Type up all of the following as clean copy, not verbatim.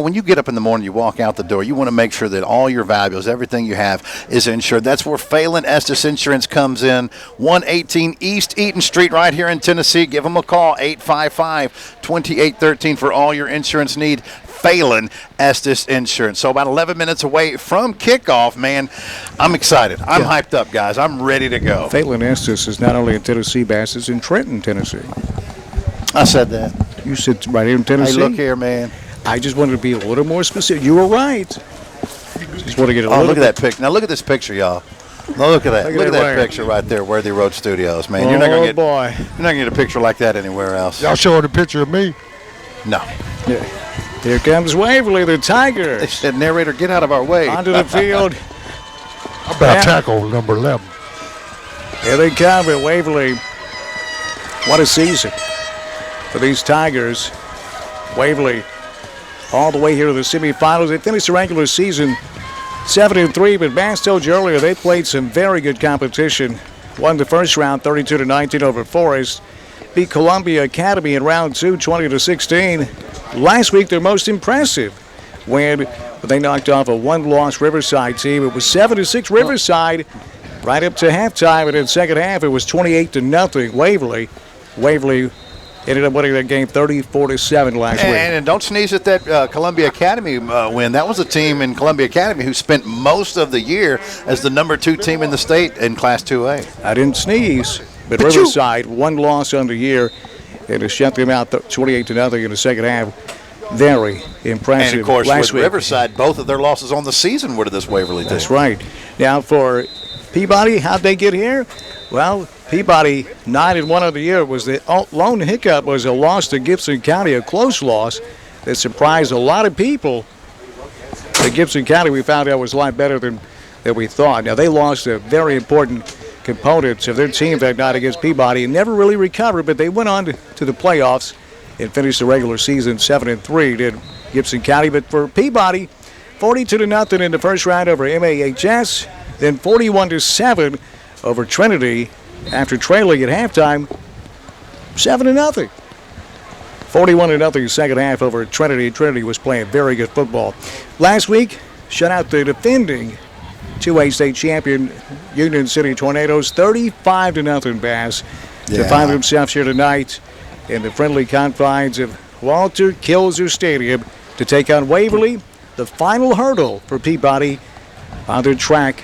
when you get up in the morning, you walk out the door, you want to make sure that all your valuables, everything you have, is insured. That's where Phelan Estes Insurance comes in. 118 East Eaton Street right here in Tennessee. Give them a call, 855-2813 for all your insurance need. Phelan Estes Insurance. So about 11 minutes away from kickoff, man. I'm excited. I'm hyped up, guys. I'm ready to go. Phelan Estes is not only in Tennessee, Bass, it's in Trenton, Tennessee. I said that. You said right here in Tennessee? Hey, look here, man. I just wanted to be a little more specific. You were right. Just want to get a little. Look at that picture. Now look at this picture, y'all. Now look at that. Look at that picture right there, Worthy Road Studios, man. You're not gonna get a picture like that anywhere else. Y'all showing a picture of me? No. Yeah. Here comes Waverly, the Tigers. They said, narrator, get out of our way. Onto the field. How about tackle number 11? Here they come at Waverly. What a season for these Tigers. Waverly all the way here to the semifinals. They finished the regular season 7-3, but Bass told you earlier they played some very good competition. Won the first round 32-19 over Forest. Beat Columbia Academy in round 2 20-16. Last week their most impressive win, but they knocked off a one-loss Riverside team. It was 7-6 Riverside right up to halftime, and in the second half it was 28-0 Waverly. Waverly ended up winning that game 34-7 last week. And don't sneeze at that Columbia Academy win. That was a team in Columbia Academy who spent most of the year as the number 2 team in the state in Class 2A. I didn't sneeze, but Riverside, one loss on the year, and to shut them out 28-0 in the second half. Very impressive. And, of course, last with week. Riverside, both of their losses on the season were to this Waverly team. That's right. Now, for Peabody, how'd they get here? Well, Peabody 9-1 on the year. Was the lone hiccup was a loss to Gibson County, a close loss that surprised a lot of people. The Gibson County, we found out, was a lot better than we thought. Now, they lost a very important component of their team that night against Peabody and never really recovered, but they went on to the playoffs and finished the regular season 7-3, did Gibson County. But for Peabody, 42-0 in the first round over MAHS, then 41-7 over Trinity after trailing at halftime 7-0. 41-0 second half over Trinity. Trinity was playing very good football. Last week, shut out the defending 2A state champion Union City Tornadoes 35-0 Bass to find themselves here tonight in the friendly confines of Walter Kilzer Stadium to take on Waverly, the final hurdle for Peabody on their track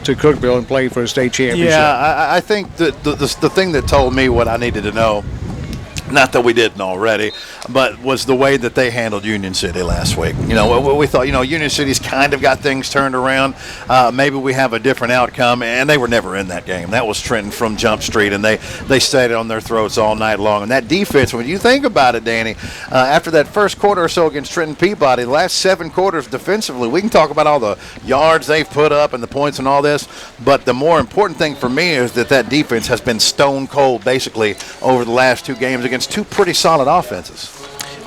to Cookeville and play for a state championship. Yeah, I think the thing that told me what I needed to know, not that we didn't already, but was the way that they handled Union City last week. You know, we thought, Union City's kind of got things turned around. Maybe we have a different outcome, and they were never in that game. That was Trenton from Jump Street, and they stayed on their throats all night long. And that defense, when you think about it, Danny, after that first quarter or so against Trenton Peabody, the last 7 quarters defensively, we can talk about all the yards they've put up and the points and all this, but the more important thing for me is that defense has been stone cold basically over the last 2 games against 2 pretty solid offenses.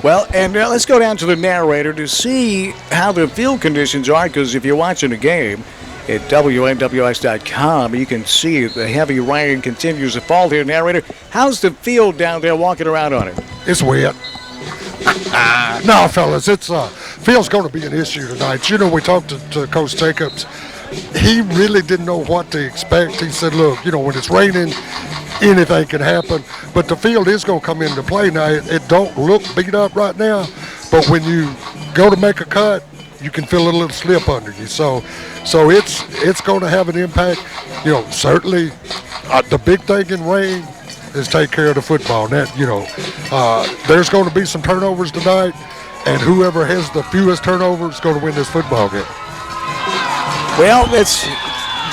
Well, and let's go down to the narrator to see how the field conditions are, because if you're watching the game at WNWS.com, you can see the heavy rain continues to fall here. Narrator, how's the field down there walking around on it? It's wet. No, fellas, field's going to be an issue tonight. We talked to Coach Jacobs. He really didn't know what to expect. He said, look, when it's raining, anything can happen, but the field is going to come into play now. It don't look beat up right now, but when you go to make a cut, you can feel a little slip under you. So it's going to have an impact. Certainly the big thing in rain is take care of the football. That there's going to be some turnovers tonight, and whoever has the fewest turnovers is going to win this football game. Well, that's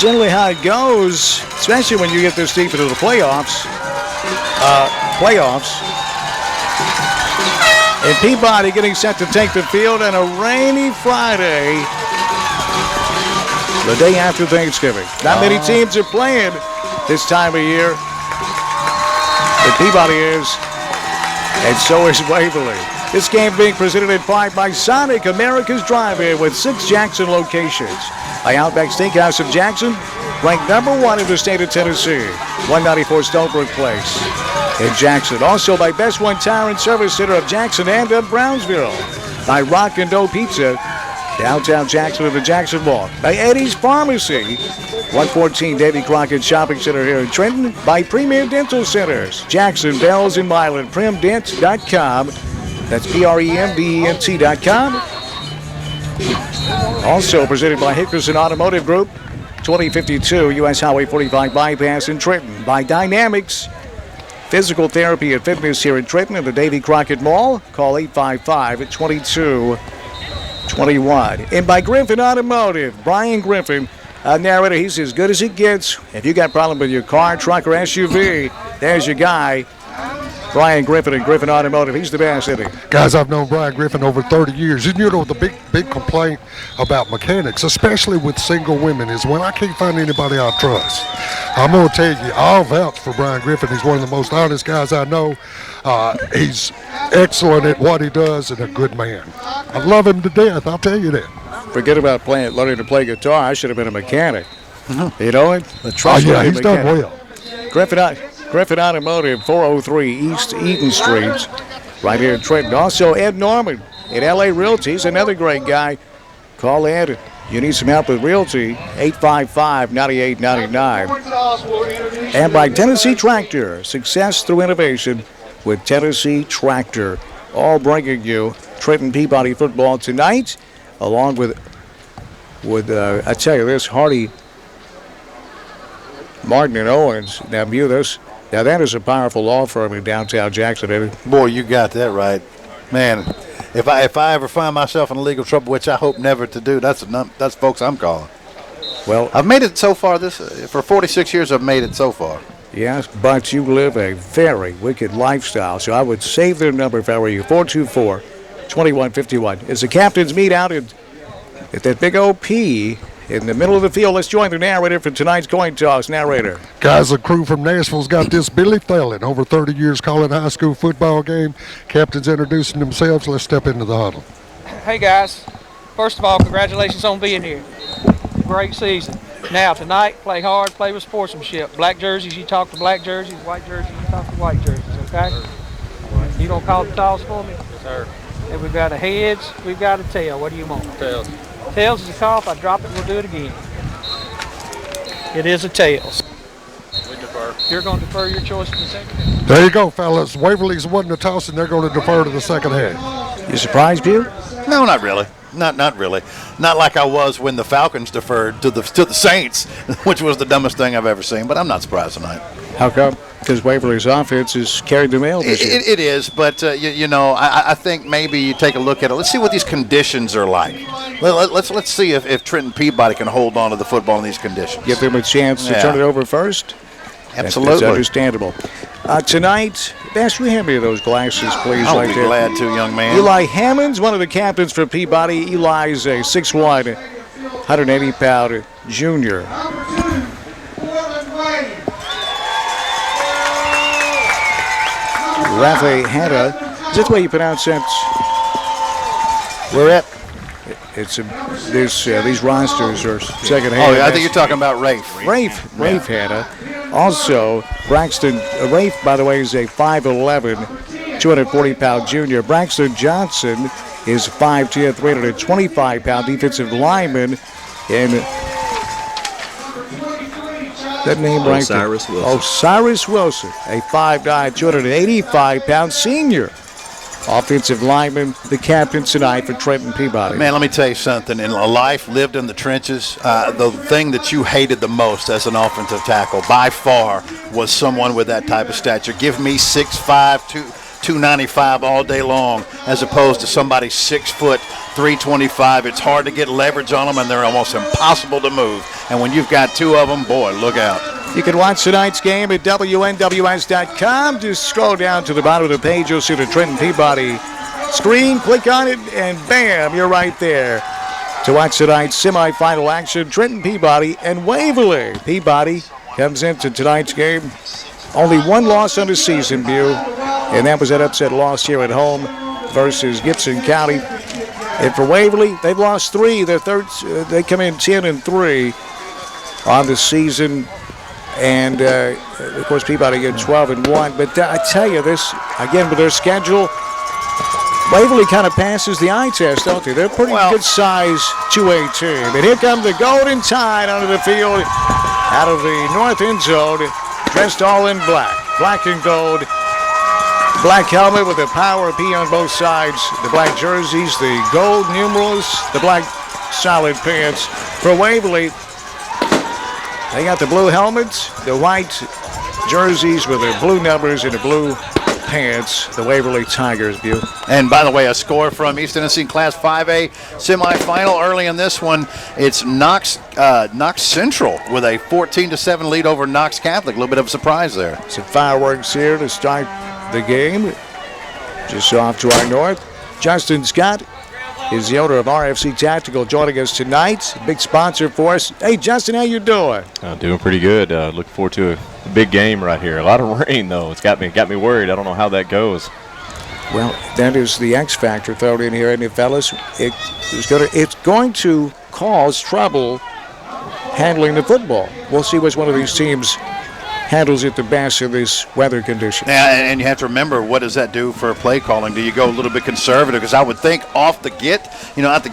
generally how it goes, especially when you get this deep into the playoffs. And Peabody getting set to take the field on a rainy Friday, the day after Thanksgiving. Not many teams are playing this time of year, but Peabody is, and so is Waverly. This game being presented in part by Sonic, America's Drive-In with 6 Jackson locations. By Outback Steakhouse of Jackson, ranked #1 in the state of Tennessee, 194 Stonebrook Place in Jackson. Also by Best One Tire and Service Center of Jackson and of Brownsville. by Rock and Dough Pizza, downtown Jackson at the Jackson Mall. By Eddie's Pharmacy, 114 Davy Crockett Shopping Center here in Trenton. By Premier Dental Centers, Jackson, Bells, and Milan, primdent.com. That's PREMDENT.com. Also presented by Hickerson Automotive Group, 2052 U.S. Highway 45 bypass in Trenton. By Dynamics Physical Therapy and Fitness here in Trenton at the Davy Crockett Mall. Call 855-2221. And by Griffin Automotive, Brian Griffin, narrator. He's as good as it gets. If you got a problem with your car, truck, or SUV, there's your guy, Brian Griffin and Griffin Automotive. He's the best, isn't he? Guys, I've known Brian Griffin over 30 years. And you know, the big complaint about mechanics, especially with single women, is when I can't find anybody I trust. I'm going to tell you, I'll vouch for Brian Griffin. He's one of the most honest guys I know. He's excellent at what he does and a good man. I love him to death, I'll tell you that. Forget about learning to play guitar. I should have been a mechanic. You know it? Oh, yeah, he's done well. Griffin Automotive, 403 East Eaton Street, right here in Trenton. Also, Ed Norman at LA Realty. He's another great guy. Call Ed. You need some help with realty, 855-9899. And by Tennessee Tractor, success through innovation with Tennessee Tractor. All bringing you Trenton Peabody football tonight, along with I tell you this, Hardy, Martin, and Owens. Now view this. Now that is a powerful law firm in downtown Jackson, isn't it? Boy, you got that right, man. If I ever find myself in legal trouble, which I hope never to do, that's folks I'm calling. Well, I've made it so far. For 46 years, I've made it so far. Yes, but you live a very wicked lifestyle, so I would save their number if I were you. 424-2151. It's the captain's meet out at that big OP in the middle of the field. Let's join the narrator for tonight's coin toss. Narrator. Guys, the crew from Nashville's got this Billy Thelen, over 30 years calling high school football game. Captains introducing themselves. Let's step into the huddle. Hey, guys. First of all, congratulations on being here. Great season. Now, tonight, play hard, play with sportsmanship. Black jerseys, you talk to black jerseys. White jerseys, you talk to white jerseys, okay? You gonna call the toss for me? Yes, sir. And we've got a heads, we've got a tail. What do you want? Tails. Tails is a cough. I drop it, we'll do it again. It is a tails. We defer. You're going to defer your choice to the second half. There you go, fellas. Waverly's won the toss, and they're going to defer to the second half. You surprised, Bew? No, not really. Not really. Not like I was when the Falcons deferred to the Saints, which was the dumbest thing I've ever seen. But I'm not surprised tonight. How come? Because Waverly's offense has carried the mail this year. It is, but I think maybe you take a look at it. Let's see what these conditions are like. Let's see if Trenton Peabody can hold on to the football in these conditions. Give them a chance to turn it over first. Absolutely. That's understandable. Tonight, Bash, we hand me those glasses, please. I'll right be there. glad to, young man. Eli Hammonds, one of the captains for Peabody. Eli's a 6'1", 180-pound junior. Rafa Hanna. Is that the way you pronounce that? We're at. It's these rosters are second hand. Oh, yeah, I think you're talking about Rafe. Rafe Hanna. Also, Braxton Rafe, by the way, is a 5'11", 240-pound junior. Braxton Johnson is 5'10", 325-pound defensive lineman. And that name right there. Osiris Wilson. Osiris Wilson, a 5'9", 285-pound senior offensive lineman, the captain tonight for Trenton Peabody. Man, let me tell you something. In a life lived in the trenches, the thing that you hated the most as an offensive tackle by far was someone with that type of stature. Give me 6'5", 295 all day long, as opposed to somebody 6 foot, 325. It's hard to get leverage on them, and they're almost impossible to move. And when you've got two of them, boy, look out. You can watch tonight's game at WNWS.com. Just scroll down to the bottom of the page. You'll see the Trenton Peabody screen. Click on it, and bam, you're right there to watch tonight's semifinal action. Trenton Peabody and Waverly. Peabody comes into tonight's game. Only one loss on the season, Bew, and that was that upset loss here at home versus Gibson County. And for Waverly, they've lost 3. They come in 10-3 on the season. And, of course, Peabody get 12-1. But I tell you this, again, with their schedule, Waverly kind of passes the eye test, don't they? They're pretty good size 2A team. And here comes the Golden Tide onto the field out of the north end zone, dressed all in black. Black and gold. Black helmet with the power P on both sides. The black jerseys, the gold numerals, the black solid pants. For Waverly, they got the blue helmets, the white jerseys with the blue numbers and the blue pants, the Waverly Tigers view. And by the way, a score from East Tennessee Class 5A semifinal early in this one. It's Knox Central with a 14-7 lead over Knox Catholic. A little bit of a surprise there. Some fireworks here to start the game. Just off to our north. Justin Scott is the owner of RFC Tactical, joining us tonight. Big sponsor for us. Hey, Justin, how you doing? Doing pretty good. Looking forward to a big game right here. A lot of rain, though. It's got me worried. I don't know how that goes. Well, that is the X factor thrown in here, isn't it, fellas? It's going to cause trouble handling the football. We'll see which one of these teams handles it the best in this weather condition. Yeah, and you have to remember, what does that do for play calling? Do you go a little bit conservative? Because I would think at the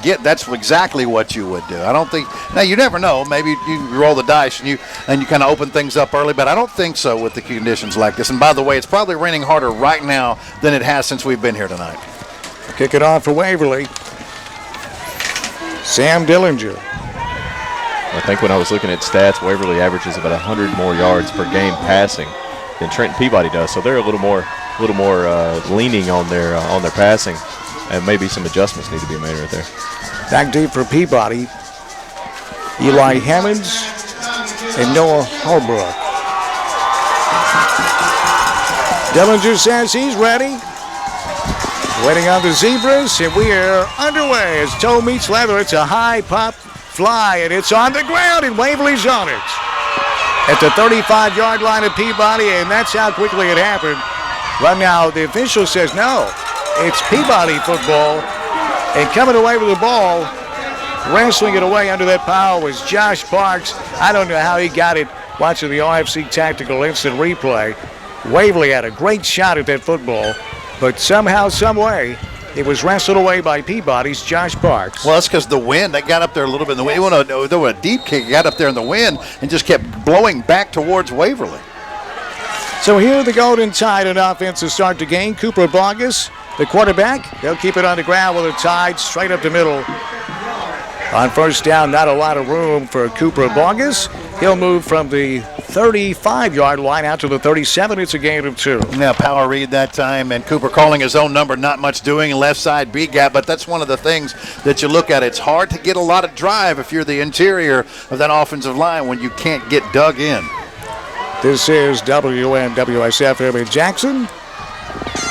get, that's exactly what you would do. I don't think. Now you never know. Maybe you roll the dice and you kind of open things up early, but I don't think so with the conditions like this. And by the way, it's probably raining harder right now than it has since we've been here tonight. Kick it off for Waverly. Sam Dillinger. I think when I was looking at stats, Waverly averages about 100 more yards per game passing than Trenton Peabody does. So they're a little more leaning on their passing, and maybe some adjustments need to be made right there. Back deep for Peabody. Eli Hammonds and Noah Holbrook. Dillinger says he's ready. Waiting on the Zebras, and we are underway as toe meets leather. It's a high pop fly, and it's on the ground, and Waverly's on it. At the 35-yard line of Peabody, and that's how quickly it happened. Right now, the official says no. It's Peabody football, and coming away with the ball, wrestling it away under that pile was Josh Parks. I don't know how he got it watching the RFC Tactical Instant Replay. Waverly had a great shot at that football, but somehow, some way, it was wrestled away by Peabody's Josh Parks. Well, that's because the wind, they got up there a little bit in the wind. There was a deep kick, got up there in the wind and just kept blowing back towards Waverly. So here the Golden Tide on offense to start the game. Cooper Vargas, the quarterback. They'll keep it on the ground with the Tide straight up the middle. On first down, not a lot of room for Cooper Vargas. He'll move from the 35-yard line out to the 37. It's a gain of 2. Now, power read that time, and Cooper calling his own number, not much doing, left side B gap, but that's one of the things that you look at. It's hard to get a lot of drive if you're the interior of that offensive line when you can't get dug in. This is WNWS FM in Jackson.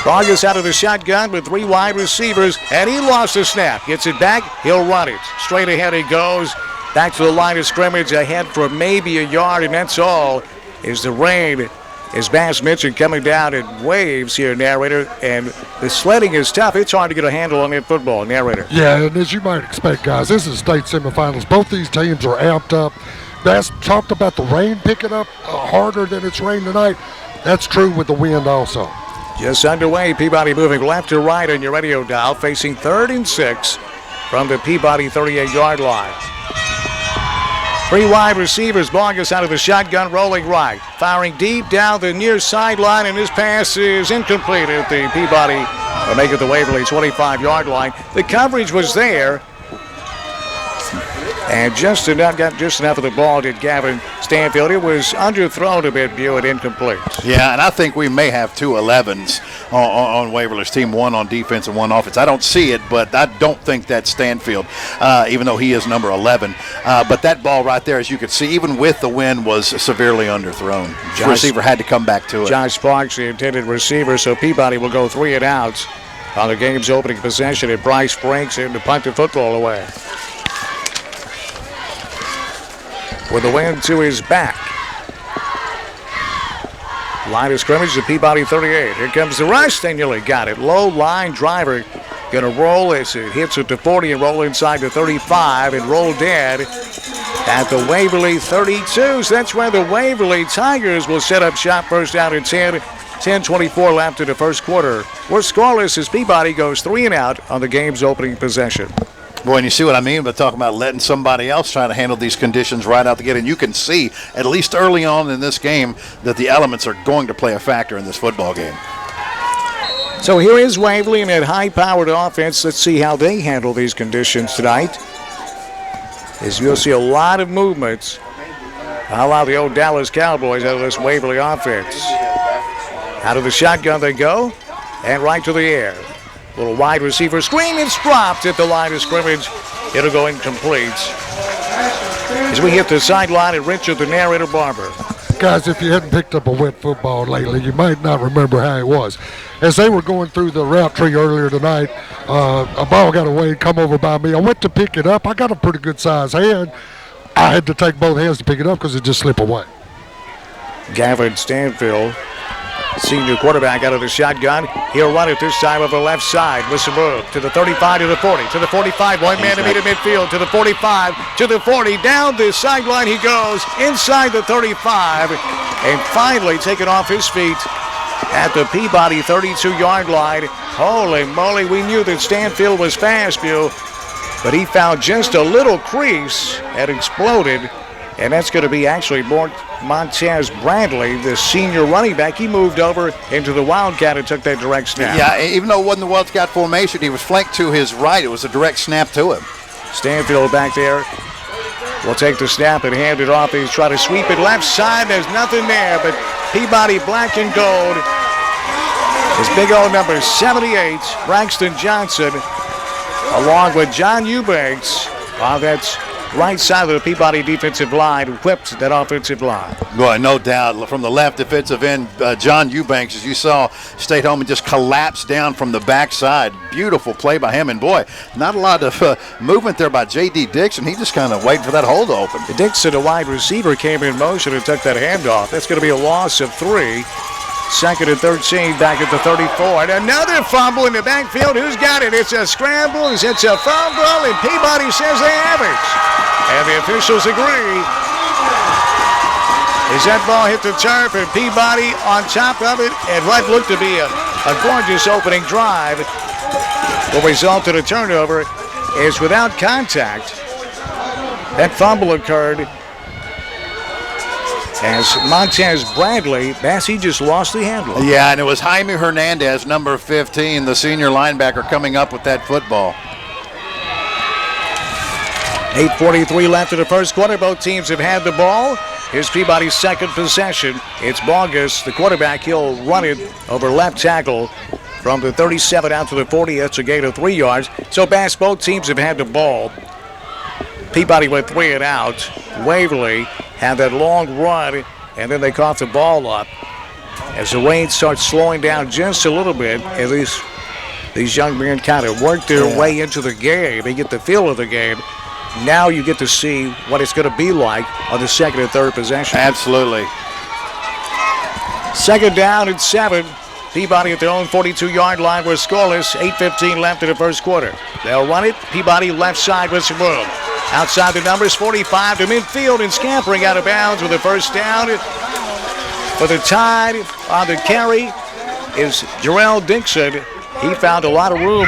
Vargas out of the shotgun with 3 wide receivers, and he lost the snap. Gets it back, he'll run it. Straight ahead he goes. Back to the line of scrimmage, ahead for maybe a yard, and that's all. Is the rain, as Bass mentioned, coming down in waves here, narrator, and the sledding is tough. It's hard to get a handle on that football, narrator. Yeah, and as you might expect, guys, this is state semifinals. Both these teams are amped up. Bass talked about the rain picking up harder than it's rained tonight. That's true with the wind also. Just underway, Peabody moving left to right on your radio dial, facing 3rd and 6 from the Peabody 38-yard line. 3 wide receivers. Vargas out of the shotgun, rolling right. Firing deep down the near sideline, and his pass is incomplete at the Peabody, or make it the Waverly 25-yard line. The coverage was there, and just enough of the ball did Gavin Stanfield. It was underthrown a bit, and incomplete. Yeah, and I think we may have 2 11s on Waverly's team, one on defense and one offense. I don't see it, but I don't think that's Stanfield, even though he is number 11. But that ball right there, as you could see, even with the wind, was severely underthrown. The receiver had to come back to it. Josh Parks, the intended receiver, so Peabody will go 3 and outs on the game's opening possession, and Bryce breaks in to punt the football away. With the wind to his back. Line of scrimmage, the Peabody 38. Here comes the rush. They nearly got it. Low line driver going to roll as it hits it to 40 and roll inside the 35 and roll dead at the Waverly 32. So that's where the Waverly Tigers will set up shop. First down and 10. 10:24 left in the first quarter. We're scoreless as Peabody goes 3 and out on the game's opening possession. Boy, and you see what I mean by talking about letting somebody else try to handle these conditions right out the gate. And you can see, at least early on in this game, that the elements are going to play a factor in this football game. So here is Waverly in that high-powered offense. Let's see how they handle these conditions tonight. As you'll see a lot of movements. How about the old Dallas Cowboys out of this Waverly offense? Out of the shotgun they go, and right to the air. Little wide receiver screen. It's dropped at the line of scrimmage. It'll go incomplete. As we hit the sideline and Richard, the narrator, Barber. Guys, if you hadn't picked up a wet football lately, you might not remember how it was. As they were going through the route tree earlier tonight, a ball got away, come over by me. I went to pick it up. I got a pretty good size hand. I had to take both hands to pick it up because it just slipped away. Gavin Stanfield, senior quarterback out of the shotgun. He'll run it this time over the left side with some move to the 35, to the 40, to the 45. One man to meet at midfield, to the 45, to the 40. Down the sideline he goes, inside the 35, and finally taken off his feet at the Peabody 32-yard line. Holy moly, we knew that Stanfield was fast, Bill, but he found just a little crease and exploded. And that's going to be actually Montez Bradley, the senior running back. He moved over into the Wildcat and took that direct snap. Yeah, even though it wasn't the Wildcat formation, he was flanked to his right. It was a direct snap to him. Stanfield back there will take the snap and hand it off. He's trying to sweep it left side. There's nothing there, but Peabody black and gold. His big old number 78, Braxton Johnson, along with John Eubanks. Wow, that's right side of the Peabody defensive line, whipped that offensive line. Boy, no doubt. From the left defensive end, John Eubanks, as you saw, stayed home and just collapsed down from the backside. Beautiful play by him. And, boy, not a lot of movement there by J.D. Dixon. He just kind of waited for that hole to open. Dixon, a wide receiver, came in motion and took that handoff. That's going to be a loss of 3. Second and 13 back at the 34. And another fumble in the backfield. Who's got it? It's a scramble. It's a fumble, and Peabody says they have it. And the officials agree. As that ball hit the turf and Peabody on top of it, and what looked to be a gorgeous opening drive will result in a turnover is without contact. That fumble occurred as Montez Bradley, he just lost the handle. Yeah, and it was Jaime Hernandez, number 15, the senior linebacker, coming up with that football. 8:43 left in the first quarter. Both teams have had the ball. Here's Peabody's second possession. It's Bogus, the quarterback. He'll run it over left tackle from the 37 out to the 40. That's a gain of 3 yards. So, Bass, both teams have had the ball. Peabody went 3 and out. Waverly had that long run, and then they coughed the ball up. As the rain starts slowing down just a little bit, at least these young men kind of work their way into the game. They get the feel of the game. Now you get to see what it's going to be like on the second and third possession. Absolutely. Second down and 7. Peabody at their own 42-yard line. We're scoreless. 8:15 left in the first quarter. They'll run it. Peabody left side with some room. Outside the numbers, 45 to midfield and scampering out of bounds with a first down. For the Tide on the carry is Jarrell Dixon. He found a lot of room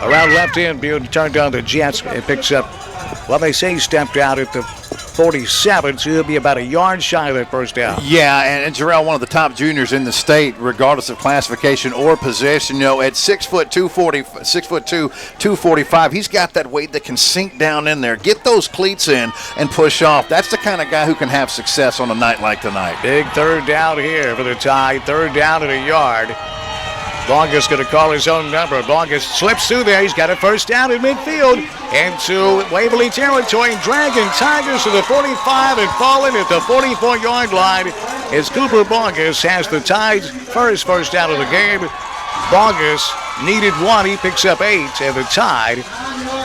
around left end, being turned down the Jets. It picks up, well, they say he stepped out at the 47, so he'll be about a yard shy of that first down. Yeah, and Jarrell, one of the top juniors in the state, regardless of classification or position. You know, at 6'2", 245, he's got that weight that can sink down in there, get those cleats in, and push off. That's the kind of guy who can have success on a night like tonight. Big third down here for the Tide. Third down and a yard. Longus going to call his own number. Longus slips through there. He's got a first down in midfield into Waverly territory. Dragging Tigers to the 45 and falling at the 44-yard line as Cooper Longus has the Tide's first down of the game. Longus needed 1. He picks up 8. And the Tide,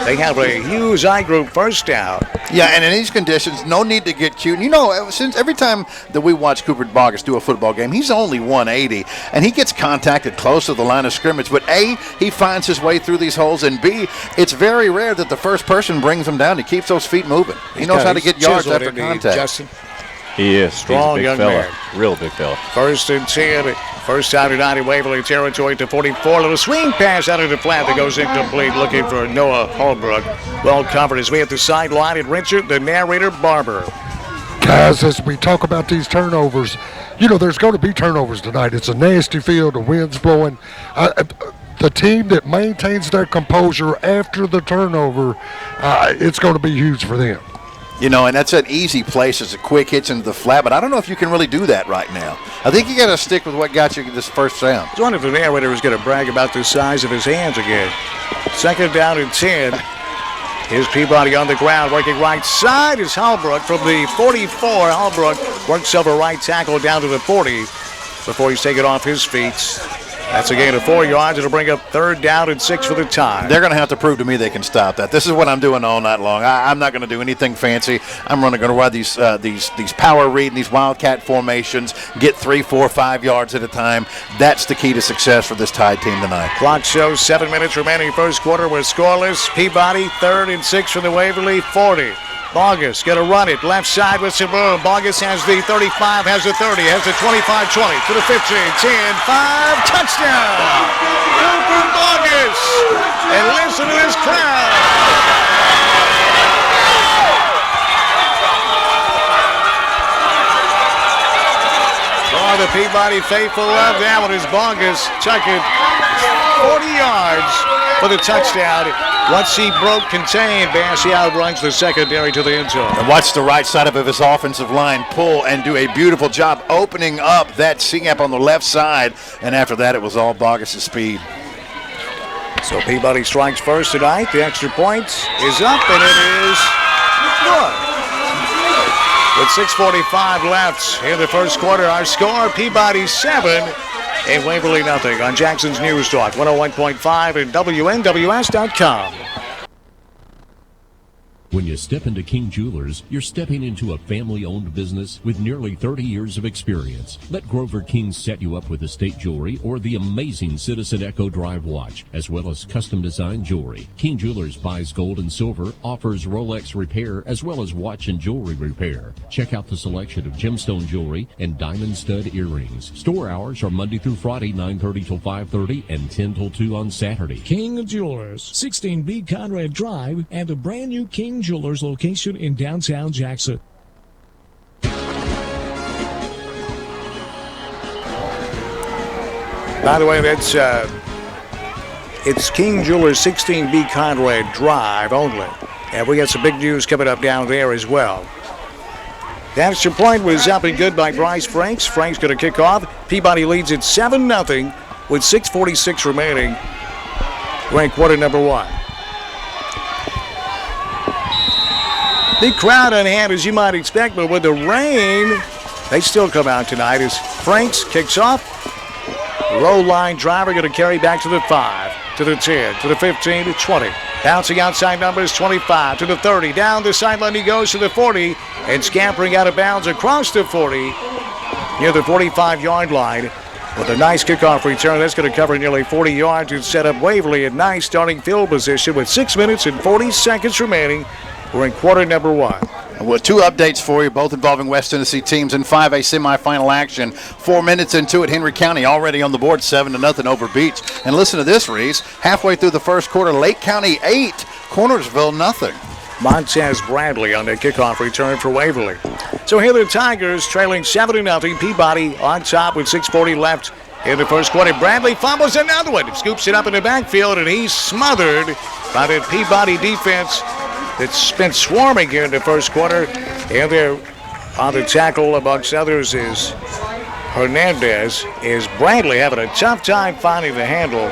they have a huge I-group first down. Yeah, and in these conditions, no need to get cute. You know, since every time that we watch Cooper Bogus do a football game, he's only 180, and he gets contacted close to the line of scrimmage. But A, he finds his way through these holes, and B, it's very rare that the first person brings him down. He keeps those feet moving. He knows how to get yards after contact. Justin. He is. Strong He's a young big fella. man. Real big fella. 1st and 10. First time tonight in Waverly territory to 44. Little swing pass out of the flat that goes incomplete. Looking for Noah Holbrook. Well covered as we hit the sideline. And Richard, the narrator, Barber. Guys, as we talk about these turnovers, there's going to be turnovers tonight. It's a nasty field. The wind's blowing. The team that maintains their composure after the turnover, it's going to be huge for them. And that's an easy place. It's a quick hits into the flat, but I don't know if you can really do that right now. I think you got to stick with what got you this first down. I was wondering if the narrator was going to brag about the size of his hands again. 2nd down and 10. Here's Peabody on the ground, working right side. Is Holbrook from the 44. Holbrook works over right tackle down to the 40 before he's taken off his feet. That's a gain of 4 yards. It'll bring up 3rd down and 6 for the time. They're going to have to prove to me they can stop that. This is what I'm doing all night long. I'm not going to do anything fancy. I'm going to run these power read and these wildcat formations, get 3, 4, 5 yards at a time. That's the key to success for this Tide team tonight. Clock shows 7 minutes remaining. First quarter was scoreless. Peabody 3rd and 6 from the Waverly 40. Bogus going to run it left side with some room. Bogus has the 35, has the 30, has the 25-20 to the 15, 10, 5, touchdown! Cooper Bogus! And listen to this crowd! Oh, the Peabody faithful love that one as Bogus took it 40 yards for the touchdown. Once he broke contained, Bassey outruns the secondary to the end zone. And watch the right side of his offensive line pull and do a beautiful job opening up that seam on the left side. And after that, it was all Bogus' speed. So Peabody strikes first tonight. The extra point is up, and it is good. With 6:45 left in the first quarter, our score, Peabody 7 and Waverly nothing on Jackson's News Talk, 101.5 and WNWS.com. When you step into King Jewelers, you're stepping into a family-owned business with nearly 30 years of experience. Let Grover King set you up with estate jewelry or the amazing Citizen Echo Drive watch, as well as custom-designed jewelry. King Jewelers buys gold and silver, offers Rolex repair, as well as watch and jewelry repair. Check out the selection of gemstone jewelry and diamond stud earrings. Store hours are Monday through Friday, 9:30 till 5:30 and 10 till 2 on Saturday. King Jewelers, 16B Conrad Drive, and a brand new King Jewelers location in downtown Jackson. By the way, that's it's King Jewelers 16B Conrad Drive only. And we got some big news coming up down there as well. The extra point was up and good by Bryce Franks. Franks going to kick off. Peabody leads it 7-0 with 6:46 remaining. Ranked quarter number 1. Big crowd on hand, as you might expect, but with the rain, they still come out tonight as Franks kicks off. Roll line driver going to carry back to the 5, to the 10, to the 15, to 20. Bouncing outside numbers, 25 to the 30. Down the sideline he goes to the 40, and scampering out of bounds across the 40 near the 45-yard line. With a nice kickoff return, that's going to cover nearly 40 yards and set up Waverly in nice starting field position with 6 minutes and 40 seconds remaining. We're in quarter number 1. Well, 2 updates for you, both involving West Tennessee teams in 5A semifinal action. 4 minutes into it, Henry County already on the board, 7-0 over Beach. And listen to this, Reese. Halfway through the first quarter, Lake County 8, Cornersville nothing. Montez Bradley on the kickoff return for Waverly. So here the Tigers trailing 7-0. Peabody on top with 6:40 left in the first quarter. Bradley fumbles another one. Scoops it up in the backfield, and he's smothered by the Peabody defense that's been swarming here in the first quarter. And there on the tackle, amongst others, is Hernandez. Is Bradley having a tough time finding the handle.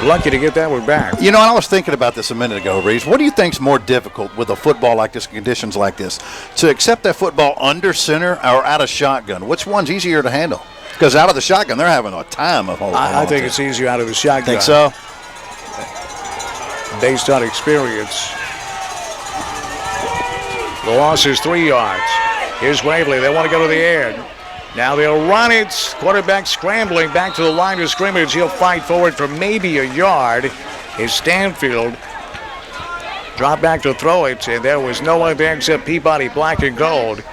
Lucky to get that one back. I was thinking about this a minute ago, Reese. What do you think's more difficult with a football like this, conditions like this? To accept that football under center or out of shotgun? Which one's easier to handle? Because out of the shotgun, they're having a time of holding on. I think it's easier out of the shotgun. Think so? Based on experience. The loss is 3 yards. Here's Waverly. They want to go to the air. Now they'll run it. Quarterback scrambling back to the line of scrimmage. He'll fight forward for maybe a yard. Is Stanfield. Drop back to throw it, and there was no one there except Peabody black and gold.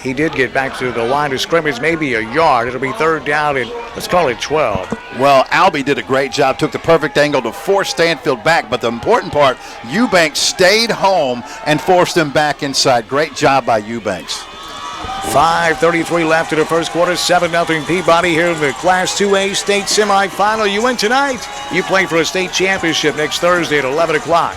he did get back to the line of scrimmage, maybe a yard. It'll be third down and let's call it 12. Well, Albee did a great job, took the perfect angle to force Stanfield back, but the important part, Eubanks stayed home and forced him back inside. Great job by Eubanks. 5:33 left in the first quarter, 7-0 Peabody here in the Class 2A state semifinal. You win tonight, you play for a state championship next Thursday at 11 o'clock.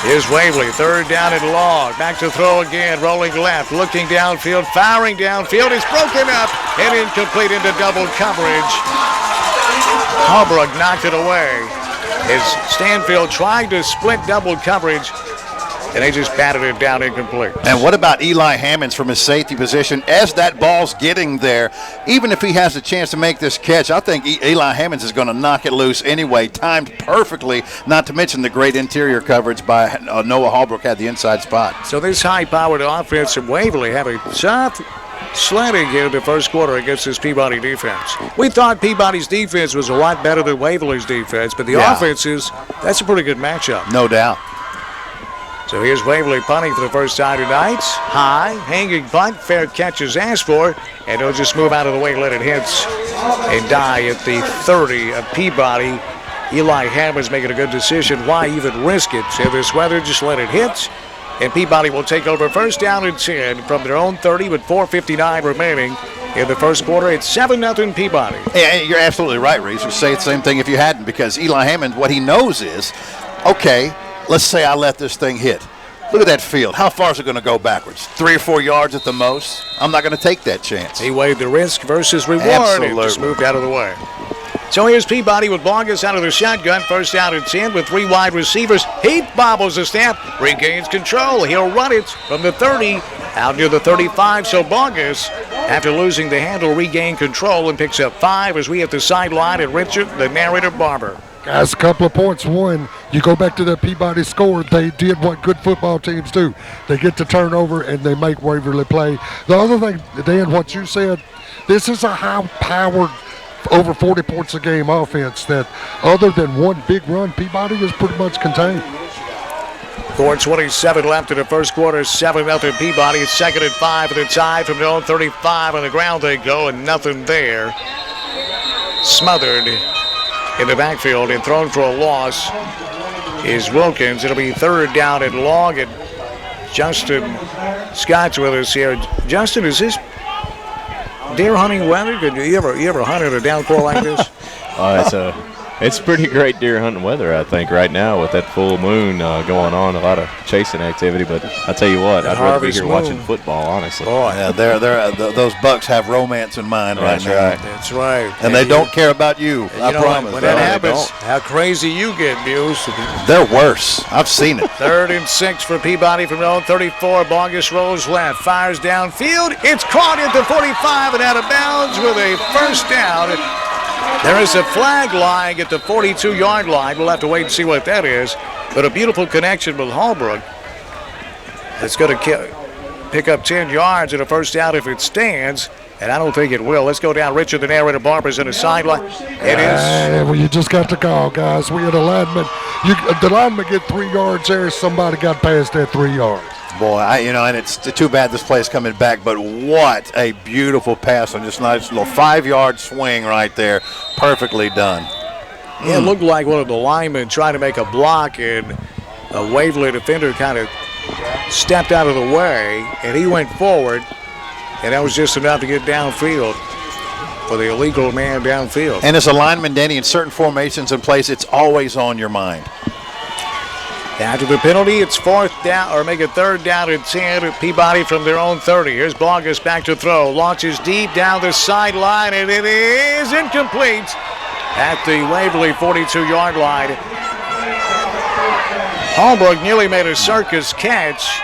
Here's Waverly, third down and long. Back to throw again, rolling left, looking downfield, firing downfield. It's broken up and incomplete into double coverage. Holbrook knocked it away as Stanfield tried to split double coverage, and they just batted it down incomplete. And what about Eli Hammonds from his safety position? As that ball's getting there, even if he has a chance to make this catch, I think Eli Hammonds is going to knock it loose anyway, timed perfectly, not to mention the great interior coverage by Noah Holbrook had the inside spot. So this high-powered offense from Waverly have a soft sledding here in the first quarter against this Peabody defense. We thought Peabody's defense was a lot better than Waverly's defense, but the offense that's a pretty good matchup. No doubt. So here's Waverly punting for the first time tonight. High, hanging punt, fair catch is asked for, and they'll just move out of the way, let it hit, and die at the 30 of Peabody. Eli Hammonds making a good decision. Why even risk it? So this weather, just let it hit, and Peabody will take over first down and 10 from their own 30 with 4:59 remaining in the first quarter. It's 7-0 Peabody. Yeah, you're absolutely right, Reese. You'd say the same thing if you hadn't, because Eli Hammond, what he knows is, okay, let's say I let this thing hit. Look at that field. How far is it going to go backwards? 3 or 4 yards at the most? I'm not going to take that chance. He weighed the risk versus reward. Absolutely. And just moved out of the way. So here's Peabody with Bogus out of the shotgun. First down and 10 with 3 wide receivers. He bobbles the snap, regains control. He'll run it from the 30 out near the 35. So Bogus, after losing the handle, regained control and picks up 5 as we hit the sideline. And Richard, the narrator, Barber. Guys, a couple of points. One, you go back to that Peabody score, they did what good football teams do. They get the turnover and they make Waverly play. The other thing, Dan, what you said, this is a high-powered, over 40 points a game offense that other than one big run, Peabody is pretty much contained. 4:27 left in the first quarter, 7-0 Peabody. It's 2nd and 5 for the tie from their own 35. On the ground they go and nothing there. Smothered in the backfield and thrown for a loss is Wilkins. It'll be third down and long, and Justin Scott's with us here. Justin, is this deer hunting weather? Could you ever hunt in a downpour like this? It's pretty great deer hunting weather, I think, right now with that full moon going on. A lot of chasing activity, but I tell you what, I'd rather be here watching football, honestly. Boy, yeah, those Bucks have romance in mind right now. Right. That's right. And they don't care about you. I promise. When that happens, how crazy you get, Muse. They're worse. I've seen it. 3rd and 6 for Peabody from their own 34. Bogus rolls left, fires downfield. It's caught at the 45 and out of bounds with a first down. There is a flag lying at the 42-yard line. We'll have to wait and see what that is. But a beautiful connection with Holbrook. It's going to pick up 10 yards and a first down if it stands. And I don't think it will. Let's go down. Richard, the narrator, Barber's in the sideline. It is. Well, you just got the call, guys. We had a lineman. The lineman get 3 yards there. Somebody got past that 3 yards. Boy, and it's too bad this play's coming back, but what a beautiful pass on just nice little 5-yard swing right there. Perfectly done. Yeah, it looked like one of the linemen trying to make a block, and a Waverly defender kind of stepped out of the way, and he went forward, and that was just enough to get downfield for the illegal man downfield. And as a lineman, Danny, in certain formations in place, it's always on your mind. After the penalty, it's 4th down, or make it 3rd down and 10. Peabody from their own 30. Here's Bogus back to throw. Launches deep down the sideline, and it is incomplete at the Waverly 42-yard line. Holbrook nearly made a circus catch.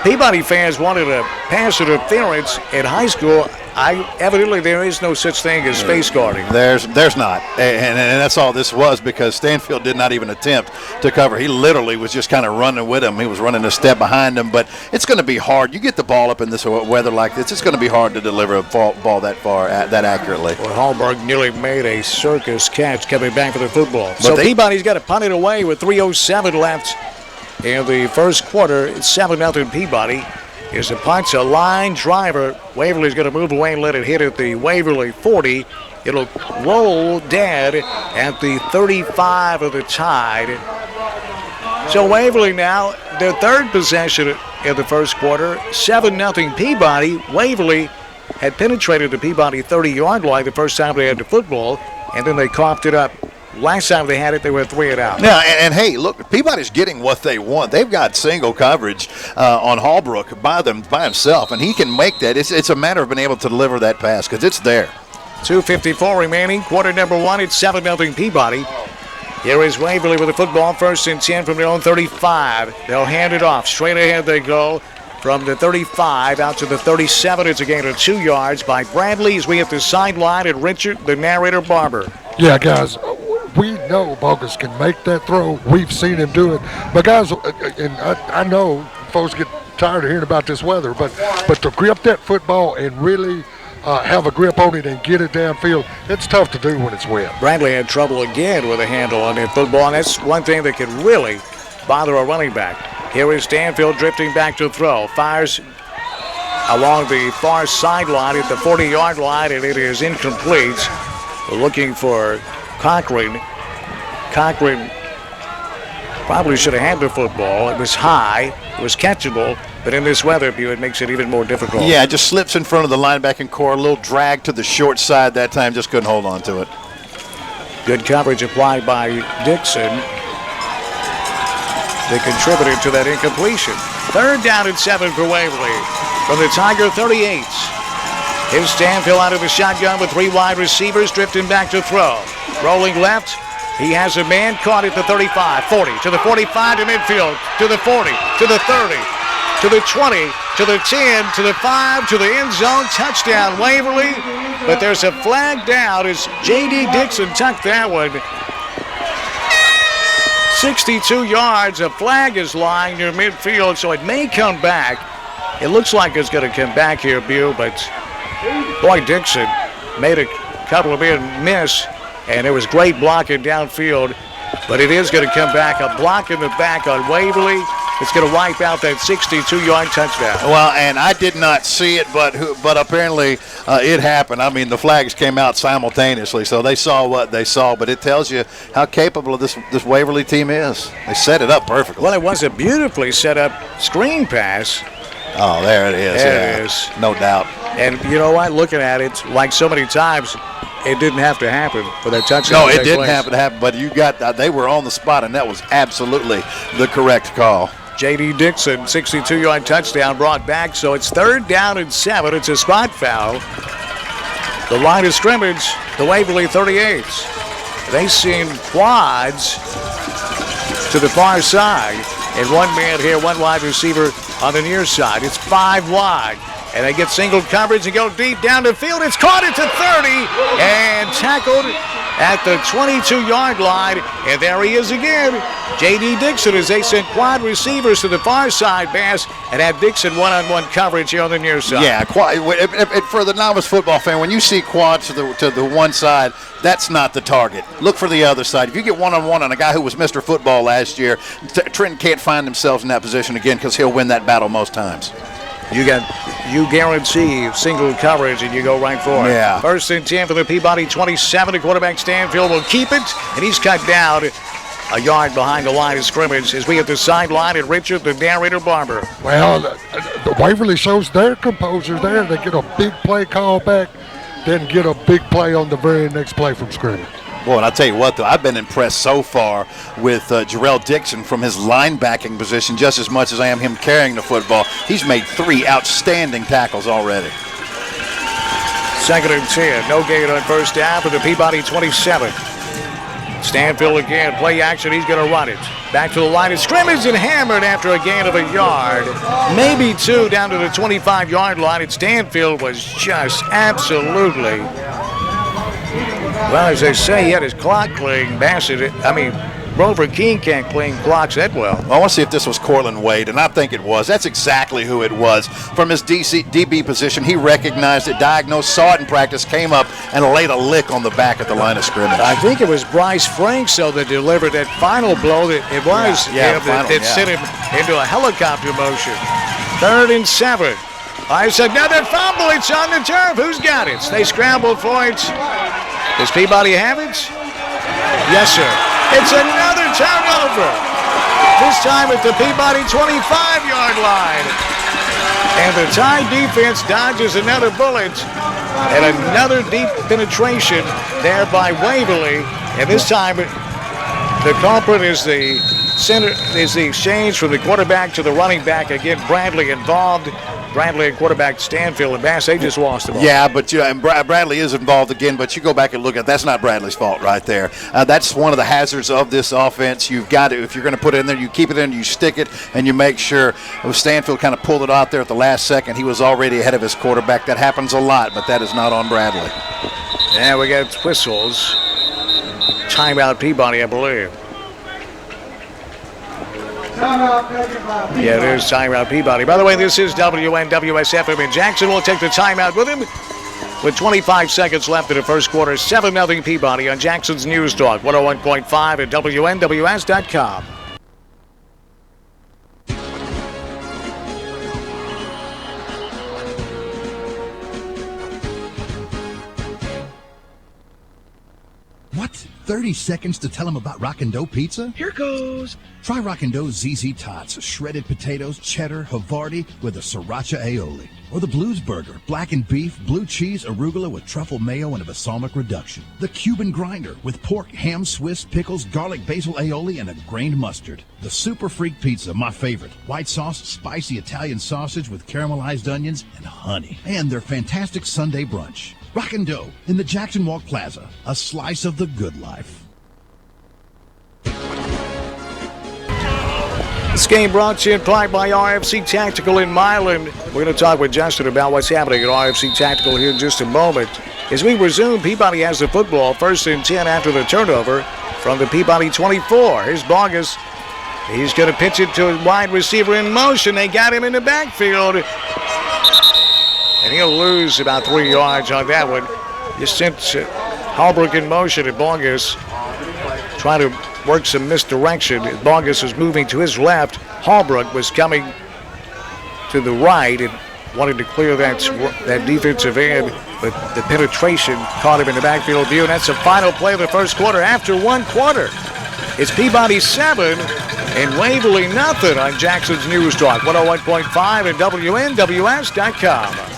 Peabody fans wanted a pass interference in high school. Evidently, there is no such thing as face guarding. There's not, and that's all this was, because Stanfield did not even attempt to cover. He literally was just kind of running with him. He was running a step behind him, but it's going to be hard. You get the ball up in this weather like this, it's going to be hard to deliver a ball that far, that accurately. Well, Holbrook nearly made a circus catch coming back for the football. So Peabody's got to punt it away with 3:07 left in the first quarter. It's 7-0 Peabody. is a punt, a line driver. Waverly's going to move away and let it hit at the Waverly 40. It'll roll dead at the 35 of the Tide. So Waverly now, their third possession in the first quarter, 7-0 Peabody. Waverly had penetrated the Peabody 30-yard line the first time they had the football, and then they coughed it up. Last time they had it, they were 3 and out. Yeah, and hey, look, Peabody's getting what they want. They've got single coverage on Hallbrook by himself, and he can make that. It's a matter of being able to deliver that pass because it's there. 2:54 remaining, quarter number one. It's 7-0 Peabody. Here is Waverly with the football, 1st and 10 from their own 35. They'll hand it off. Straight ahead they go from the 35 out to the 37. It's a gain of 2 yards by Bradley as we hit the sideline and Richard, the narrator, Barber. Yeah, guys, we know Bogus can make that throw. We've seen him do it. But, guys, and I know folks get tired of hearing about this weather, but to grip that football and really have a grip on it and get it downfield, it's tough to do when it's wet. Bradley had trouble again with a handle on that football, and that's one thing that can really bother a running back. Here is Stanfield drifting back to throw. Fires along the far sideline at the 40-yard line, and it is incomplete. We're looking for Cochran. Cochran probably should have had the football. It was high. It was catchable. But in this weather view, it makes it even more difficult. Yeah, it just slips in front of the linebacking core. A little drag to the short side that time. Just couldn't hold on to it. Good coverage applied by Dixon. They contributed to that incompletion. 3rd down and 7 for Waverly from the Tiger 38. Here's Stanfield out of the shotgun with 3 wide receivers drifting back to throw. Rolling left. He has a man caught at the 35, 40, to the 45, to midfield, to the 40, to the 30, to the 20, to the 10, to the 5, to the end zone. Touchdown, Waverly. But there's a flag down as J.D. Dixon tucked that one. 62 yards. A flag is lying near midfield, so it may come back. It looks like it's going to come back here, Bew, but boy, Dixon made a couple of men miss. And there was great blocking downfield, but it is going to come back. A block in the back on Waverly. It's going to wipe out that 62-yard touchdown. Well, and I did not see it, but apparently it happened. I mean, the flags came out simultaneously, so they saw what they saw. But it tells you how capable this Waverly team is. They set it up perfectly. Well, it was a beautifully set up screen pass. Oh, there it is. There it is. No doubt. And you know what? Looking at it, like so many times, it didn't have to happen for that touchdown. No, it didn't have to happen, but you got they were on the spot, and that was absolutely the correct call. J.D. Dixon, 62-yard touchdown brought back, so it's 3rd down and 7. It's a spot foul. The line of scrimmage, the Waverly 38s. They seen quads to the far side, and one man here, one wide receiver on the near side. It's 5 wide. And they get single coverage and go deep down the field. It's caught at the 30 and tackled at the 22-yard line. And there he is again. J.D. Dixon as they sent quad receivers to the far side pass and had Dixon one-on-one coverage here on the near side. Yeah, for the novice football fan, when you see quads to the one side, that's not the target. Look for the other side. If you get one-on-one on a guy who was Mr. Football last year, Trenton can't find themselves in that position again because he'll win that battle most times. You guarantee single coverage, and you go right for it. Yeah. 1st and 10 for the Peabody 27. The quarterback Stanfield will keep it, and he's cut down a yard behind the line of scrimmage as we hit the sideline and Richard, the narrator, Barber. Well, the Waverly shows their composure there. They get a big play call back, then get a big play on the very next play from scrimmage. Boy, and I'll tell you what, though, I've been impressed so far with Jarrell Dixon from his linebacking position just as much as I am him carrying the football. He's made 3 outstanding tackles already. 2nd and 10. No gain on 1st down for the Peabody 27. Stanfield again. Play action. He's going to run it. Back to the line of scrimmage and hammered after a gain of a yard. Maybe 2 down to the 25-yard line. And Stanfield was just absolutely... Well, as they say, he had his clock clean. Rover King can't clean clocks that well. I want to see if this was Cortland Wade, and I think it was. That's exactly who it was. From his DB position, he recognized it, diagnosed, saw it in practice, came up, and laid a lick on the back at the line of scrimmage. I think it was Bryce Franks, though, that delivered that final blow. That it was that sent him into a helicopter motion. 3rd and 7. It's another fumble. It's on the turf. Who's got it? They scramble for it. Does Peabody have it? Yes, sir. It's another turnover. This time at the Peabody 25-yard line. And the Tide defense dodges another bullet. And another deep penetration there by Waverly. And this time the culprit is the exchange from the quarterback to the running back. Again, Bradley involved. Bradley and quarterback Stanfield and Bass, they just lost the ball. Yeah, but and Bradley is involved again, but you go back and look at that's not Bradley's fault right there. That's one of the hazards of this offense. You've got to, if you're going to put it in there, you keep it in, you stick it, and you make sure. Stanfield kind of pulled it out there at the last second. He was already ahead of his quarterback. That happens a lot, but that is not on Bradley. Yeah, we got whistles. Timeout Peabody, I believe. Yeah, there's timeout Peabody. By the way, this is WNWS FM in Jackson. We'll take the timeout with him with 25 seconds left in the first quarter. 7-0 Peabody on Jackson's News Talk, 101.5 at WNWS.com. What? 30 seconds to tell them about Rockin' Dough Pizza? Here goes. Try Rockin' Dough's ZZ Tots, shredded potatoes, cheddar, Havarti with a sriracha aioli. Or the Blues Burger, blackened beef, blue cheese, arugula with truffle mayo and a balsamic reduction. The Cuban Grinder with pork, ham, Swiss, pickles, garlic, basil aioli, and a grained mustard. The Super Freak Pizza, my favorite. White sauce, spicy Italian sausage with caramelized onions and honey. And their fantastic Sunday brunch. Rockin' Dough in the Jackson Walk Plaza. A slice of the good life. This game brought to you in part by RFC Tactical in Milan. We're going to talk with Justin about what's happening at RFC Tactical here in just a moment. As we resume, Peabody has the football, 1st and 10 after the turnover from the Peabody 24. Here's Bogus. He's going to pitch it to a wide receiver in motion. They got him in the backfield. And he'll lose about 3 yards on that one. Just sent Holbrook in motion at Bogus. Trying to work some misdirection. Bogus was moving to his left. Holbrook was coming to the right and wanted to clear that defensive end, but the penetration caught him in the backfield view. And that's the final play of the first quarter after 1 quarter. It's Peabody 7 and Waverly nothing on Jackson's News Talk, 101.5 and WNWS.com.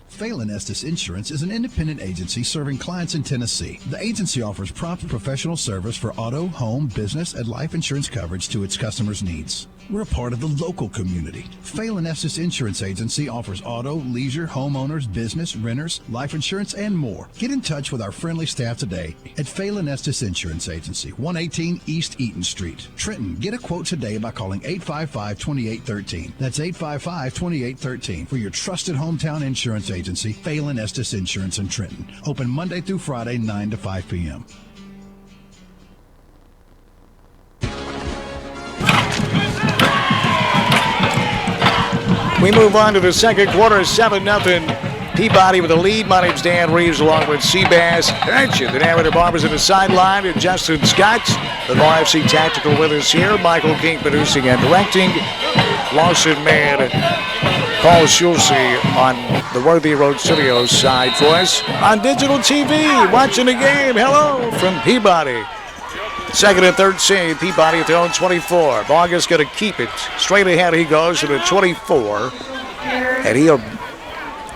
Phelan Estes Insurance is an independent agency serving clients in Tennessee. The agency offers prompt professional service for auto, home, business, and life insurance coverage to its customers' needs. We're a part of the local community. Phelan Estes Insurance Agency offers auto, leisure, homeowners, business, renters, life insurance, and more. Get in touch with our friendly staff today at Phelan Estes Insurance Agency, 118 East Eaton Street. Trenton, get a quote today by calling 855-2813. That's 855-2813 for your trusted hometown insurance agency, Phelan Estes Insurance in Trenton. Open Monday through Friday, 9 to 5 p.m. We move on to the second quarter, 7-0. Peabody with the lead. My name's Dan Reeves along with Seabass. The narrator Barbers at the sideline and Justin Scott. The RFC Tactical with us here. Michael King producing and directing. Lawson Man, Paul Schulze on the Worthy Road Studios side for us. On digital TV, watching the game. Hello from Peabody. 2nd and 13, Peabody at their own 24. Bogus going to keep it. Straight ahead he goes to the 24. And he'll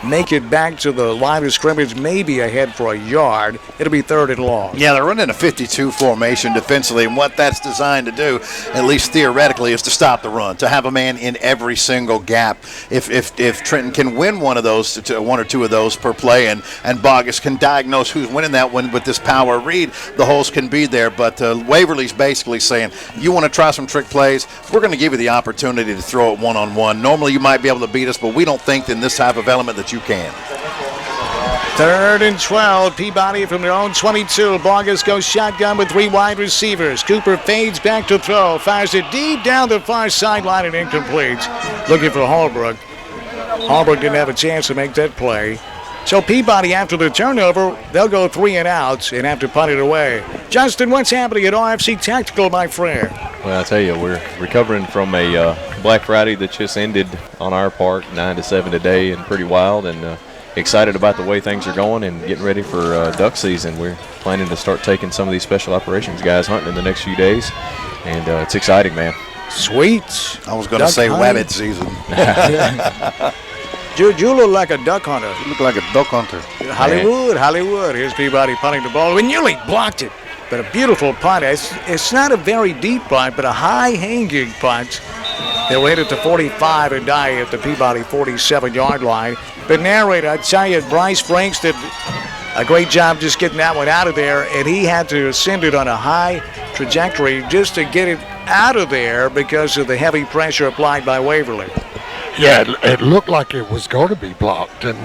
make it back to the line of scrimmage, maybe ahead for a yard. It'll be 3rd and long. Yeah, they're running a 52 formation defensively, and what that's designed to do, at least theoretically, is to stop the run, to have a man in every single gap. If Trenton can win one of those, one or two of those per play, and Bogus can diagnose who's winning that one with this power read, the holes can be there. But Waverly's basically saying, you want to try some trick plays, we're going to give you the opportunity to throw it one-on-one. Normally you might be able to beat us, but we don't think in this type of element that you can. 3rd and 12, Peabody from their own 22. Bogus goes shotgun with 3 wide receivers. Cooper fades back to throw, fires it deep down the far sideline and incomplete. Looking for Holbrook. Holbrook didn't have a chance to make that play. So Peabody, after the turnover, they'll go 3 and out and have to punt it away. Justin, what's happening at RFC Tactical, my friend? Well, I tell you, we're recovering from a Black Friday that just ended on our part, 9 to 7 today, and pretty wild, and excited about the way things are going and getting ready for duck season. We're planning to start taking some of these special operations guys hunting in the next few days, and it's exciting, man. Sweet. I was going to say rabbit season. You look like a duck hunter. You look like a duck hunter. Hollywood. Here's Peabody punting the ball. We nearly blocked it, but a beautiful punt. It's not a very deep punt, but a high-hanging punt. They'll hit it to 45 and die at the Peabody 47-yard line. But narrator, I tell you, Bryce Franks did a great job just getting that one out of there, and he had to send it on a high trajectory just to get it out of there because of the heavy pressure applied by Waverly. Yeah, it looked like it was going to be blocked, and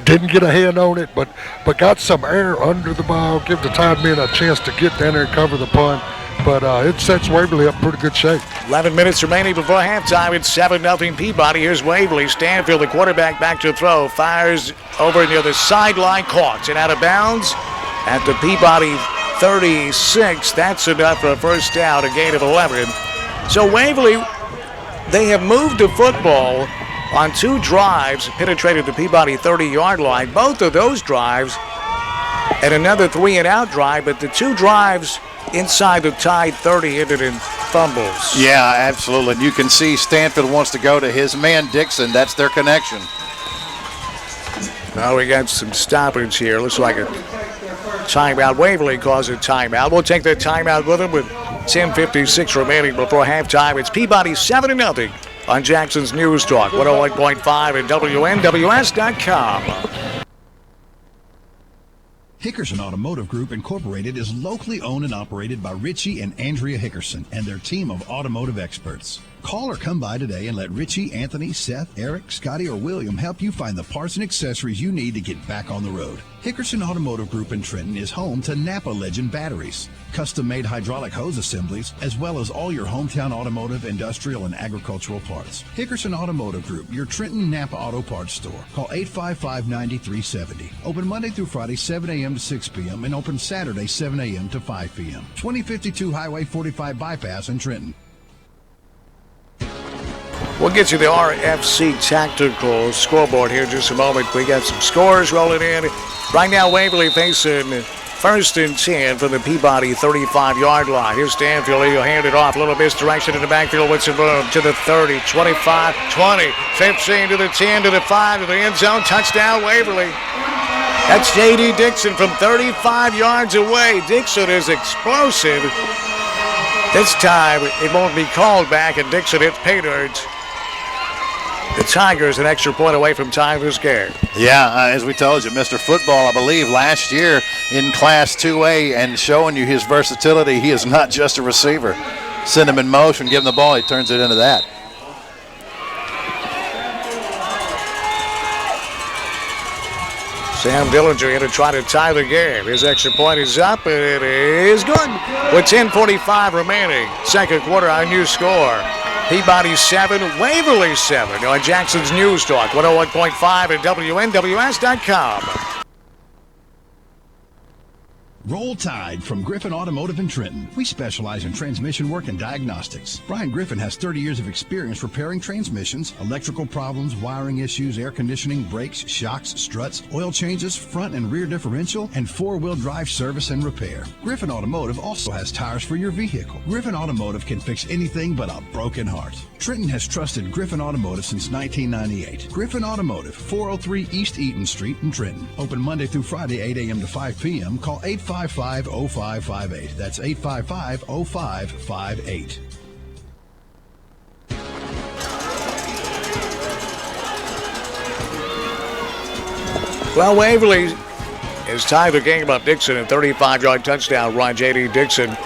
didn't get a hand on it, but got some air under the ball, give the tight men a chance to get down there and cover the punt. But it sets Waverly up in pretty good shape. 11 minutes remaining before halftime. It's 7-0 Peabody. Here's Waverly. Stanfield, the quarterback, back to throw. Fires over near the sideline. Caught and out of bounds at the Peabody 36. That's enough for a first down, a gain of 11. So Waverly, they have moved the football on 2 drives, penetrated the Peabody 30-yard line. Both of those drives and another 3-and-out drive, but the 2 drives inside the Tide 30 ended in fumbles. Yeah, absolutely. And you can see Stanfield wants to go to his man Dixon. That's their connection. Now we got some stoppage here. Looks like a timeout. Waverly calls a timeout. We'll take that timeout with him with 10:56 remaining before halftime. It's Peabody 7-0 on Jackson's News Talk, 101.5 and WNWS.com. Hickerson Automotive Group Incorporated is locally owned and operated by Richie and Andrea Hickerson and their team of automotive experts. Call or come by today and let Richie, Anthony, Seth, Eric, Scotty, or William help you find the parts and accessories you need to get back on the road. Hickerson Automotive Group in Trenton is home to Napa Legend batteries, custom-made hydraulic hose assemblies, as well as all your hometown automotive, industrial, and agricultural parts. Hickerson Automotive Group, your Trenton Napa Auto Parts store. Call 855-9370. Open Monday through Friday, 7 a.m. to 6 p.m. and open Saturday, 7 a.m. to 5 p.m. 2052 Highway 45 Bypass in Trenton. We'll get you the RFC Tactical scoreboard here in just a moment. We got some scores rolling in. Right now, Waverly facing 1st and 10 from the Peabody 35-yard line. Here's Stanfield. He'll hand it off. A little misdirection in the backfield. What's it room to the 30, 25, 20, 15 to the 10 to the 5 to the end zone. Touchdown, Waverly. That's J.D. Dixon from 35 yards away. Dixon is explosive. This time, it won't be called back, and Dixon hits pay dirt. The Tigers an extra point away from tying this game. Yeah, as we told you, Mr. Football, I believe, last year in Class 2A and showing you his versatility. He is not just a receiver. Send him in motion, give him the ball, he turns it into that. Sam Dillinger here to try to tie the game. His extra point is up, and it is good. With 10:45 remaining, second quarter, our new score. Peabody 7, Waverly 7 on Jackson's News Talk, 101.5 and WNWS.com. Roll Tide from Griffin Automotive in Trenton. We specialize in transmission work and diagnostics. Brian Griffin has 30 years of experience repairing transmissions, electrical problems, wiring issues, air conditioning, brakes, shocks, struts, oil changes, front and rear differential, and four-wheel drive service and repair. Griffin Automotive also has tires for your vehicle. Griffin Automotive can fix anything but a broken heart. Trenton has trusted Griffin Automotive since 1998. Griffin Automotive, 403 East Eaton Street in Trenton. Open Monday through Friday, 8 a.m. to 5 p.m. Call 855-0558. That's 855-0558. Well, Waverly has tied the game up. Dixon, a 35-yard touchdown run, J.D. Dixon.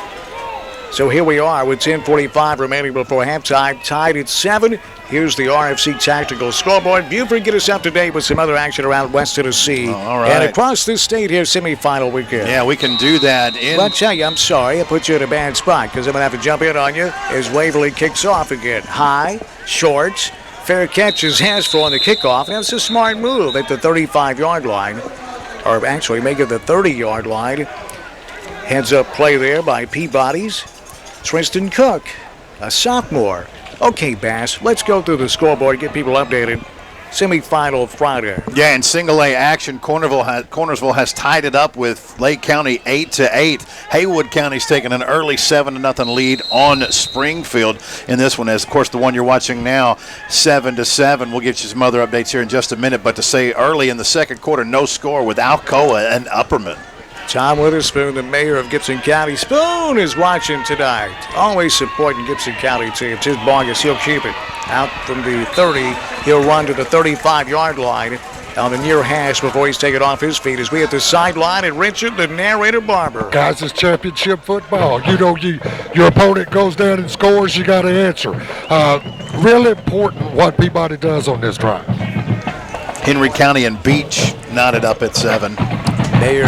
So here we are with 10:45 remaining before halftime, tied at 7. Here's the RFC Tactical scoreboard. Buford, get us up to date with some other action around West Tennessee. All right. And across this state here, semifinal weekend. Yeah, we can do that. Well, I'll tell you, I'm sorry. I put you in a bad spot because I'm going to have to jump in on you as Waverly kicks off again. High, short, fair catch is Hasbro on the kickoff. That's a smart move at the 35-yard line, or actually make it the 30-yard line. Heads up play there by Peabody's Tristan Cook, a sophomore. Okay, Bass, let's go through the scoreboard, get people updated. Semi-final Friday. Yeah, in single-A action, Cornersville has tied it up with Lake County 8-8. Haywood County's taking an early 7-0 lead on Springfield in this one. As, of course, the one you're watching now, 7-7. We'll get you some other updates here in just a minute. But to say early in the second quarter, no score with Alcoa and Upperman. Tom Witherspoon, the mayor of Gibson County. Spoon is watching tonight. Always supporting Gibson County teams. His Bogus, he'll keep it. Out from the 30, he'll run to the 35-yard line on the near hash before he's taken off his feet as we at the sideline and Richard, the narrator Barber. Guys, it's championship football. You know, your opponent goes down and scores, you got to answer. Really important what Peabody does on this drive. Henry County and Beach knotted up at 7. Mayor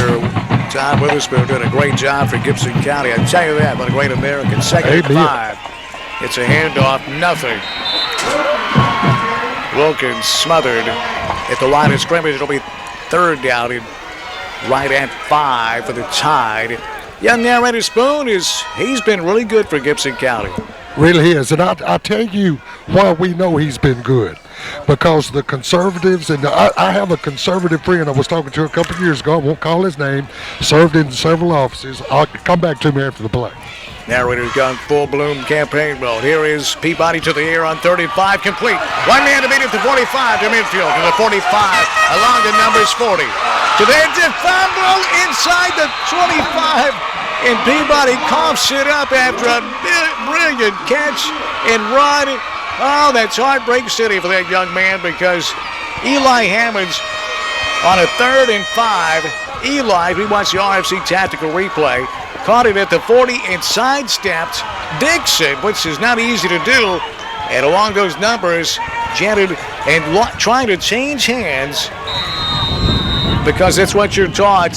Tom Witherspoon doing a great job for Gibson County. I tell you that, what a great American. Second and 5. It's a handoff, nothing. Wilkins smothered at the line of scrimmage. It'll be third down and right at 5 for the Tide. Young narrator Spoon he's been really good for Gibson County. Really is, and I'll tell you why we know he's been good. Because the conservatives, and I have a conservative friend I was talking to a couple of years ago, I won't call his name, served in several offices. I'll come back to me after the play. Narrator's gone full bloom campaign mode. Here is Peabody to the air on 35, complete. One man to beat at the 45 to midfield, to the 45, along the numbers 40. To the edge of fumble inside the 25, and Peabody coughs it up after a brilliant catch and run. Oh, that's Heartbreak City for that young man because Eli Hammonds on a 3rd and 5. Eli, we watch the RFC tactical replay, caught it at the 40 and sidestepped Dixon, which is not easy to do. And along those numbers, jetted and trying to change hands because that's what you're taught.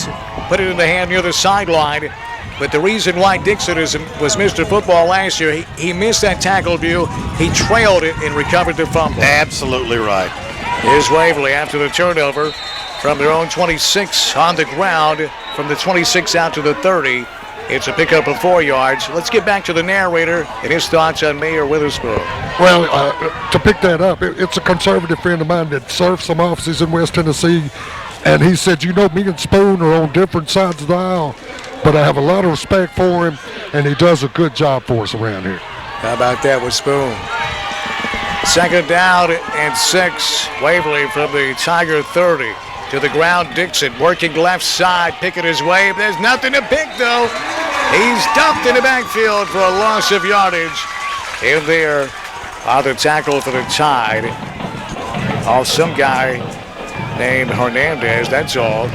Put it in the hand near the sideline. But the reason why Dixon was Mr. Football last year, he missed that tackle view. He trailed it and recovered the fumble. Absolutely right. Here's Waverly after the turnover from their own 26 on the ground, from the 26 out to the 30. It's a pickup of 4 yards. Let's get back to the narrator and his thoughts on Mayor Witherspoon. Well, to pick that up, it's a conservative friend of mine that served some offices in West Tennessee, and he said, you know, me and Spoon are on different sides of the aisle, but I have a lot of respect for him, and he does a good job for us around here. How about that with Spoon? Second down and 6. Waverly from the Tiger 30 to the ground. Dixon working left side, picking his way. There's nothing to pick, though. He's dumped in the backfield for a loss of yardage. In there on the tackle for the Tide. Some guy named Hernandez, that's all.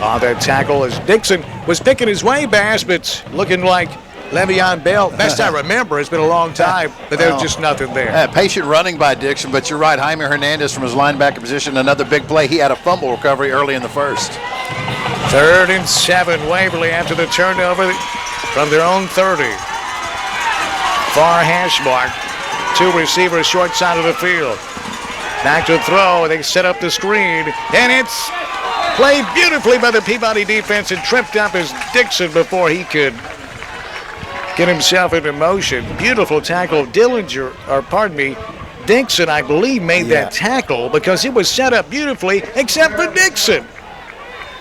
On that tackle as Dixon was picking his way, Bass, but looking like Le'Veon Bell. Best I remember, it's been a long time, but there's just nothing there. Yeah, patient running by Dixon, but you're right. Jaime Hernandez from his linebacker position, another big play. He had a fumble recovery early in the first. 3rd and 7, Waverly after the turnover from their own 30. Far hash mark. 2 receivers short side of the field. Back to throw, they set up the screen, and it's played beautifully by the Peabody defense and tripped up as Dixon before he could get himself into motion. Beautiful tackle. Dixon, I believe, made that tackle because it was set up beautifully, except for Dixon.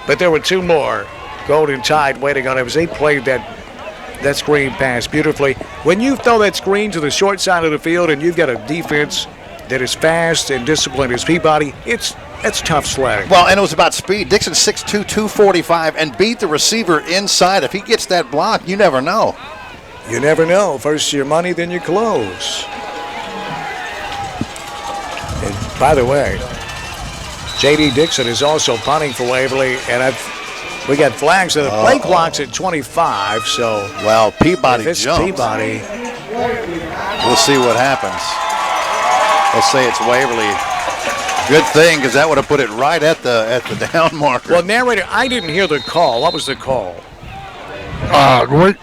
But there were 2 more. Golden Tide waiting on him as they played that screen pass beautifully. When you throw that screen to the short side of the field and you've got a defense that is fast and disciplined as Peabody, that's tough sledding. Well, and it was about speed. Dixon 6'2", 245, and beat the receiver inside. If he gets that block, you never know. You never know. First your money, then your clothes. And by the way, J.D. Dixon is also punting for Waverly, and we got flags. So the play clock's at 25, so... Well, Peabody if it's jumped. Peabody, we'll see what happens. Let's say it's Waverly. Good thing, because that would have put it right at the down marker. Well, narrator, I didn't hear the call. What was the call?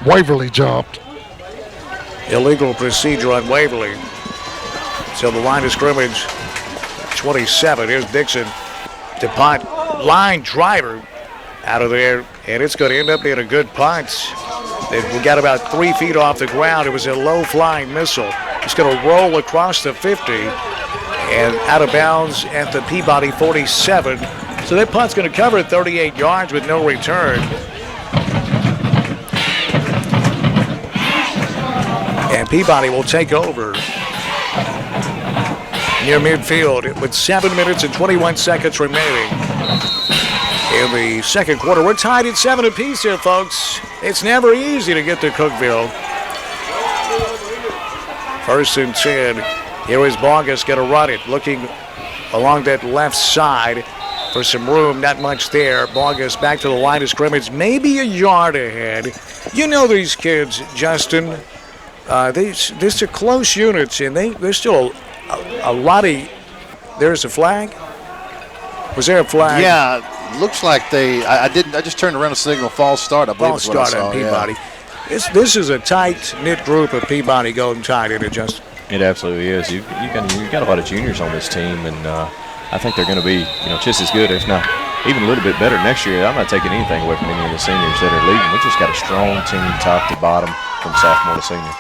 Waverly jumped. Illegal procedure on Waverly. So the line of scrimmage, 27. Here's Dixon. To punt. Line driver out of there, and it's going to end up being a good punt. We got about 3 feet off the ground. It was a low-flying missile. It's going to roll across the 50 and out of bounds at the Peabody 47. So that punt's going to cover 38 yards with no return. And Peabody will take over near midfield with 7 minutes and 21 seconds remaining in the second quarter. We're tied at 7 apiece here, folks. It's never easy to get to Cookeville. 1st and 10. Here is Bogus going to run it, looking along that left side for some room. Not much there. Bogus back to the line of scrimmage, maybe a yard ahead. You know these kids, Justin. These are close units, and there's still a lot of. There's a flag. Was there a flag? Yeah, looks like they. I just turned around to signal false start. I believe false start on Peabody. Yeah. This is a tight knit group of Peabody Golden Tide, isn't it, Justin? It absolutely is. You got a lot of juniors on this team, and I think they're going to be just as good, if not even a little bit better next year. I'm not taking anything away from any of the seniors that are leaving. We just got a strong team top to bottom from sophomore to senior.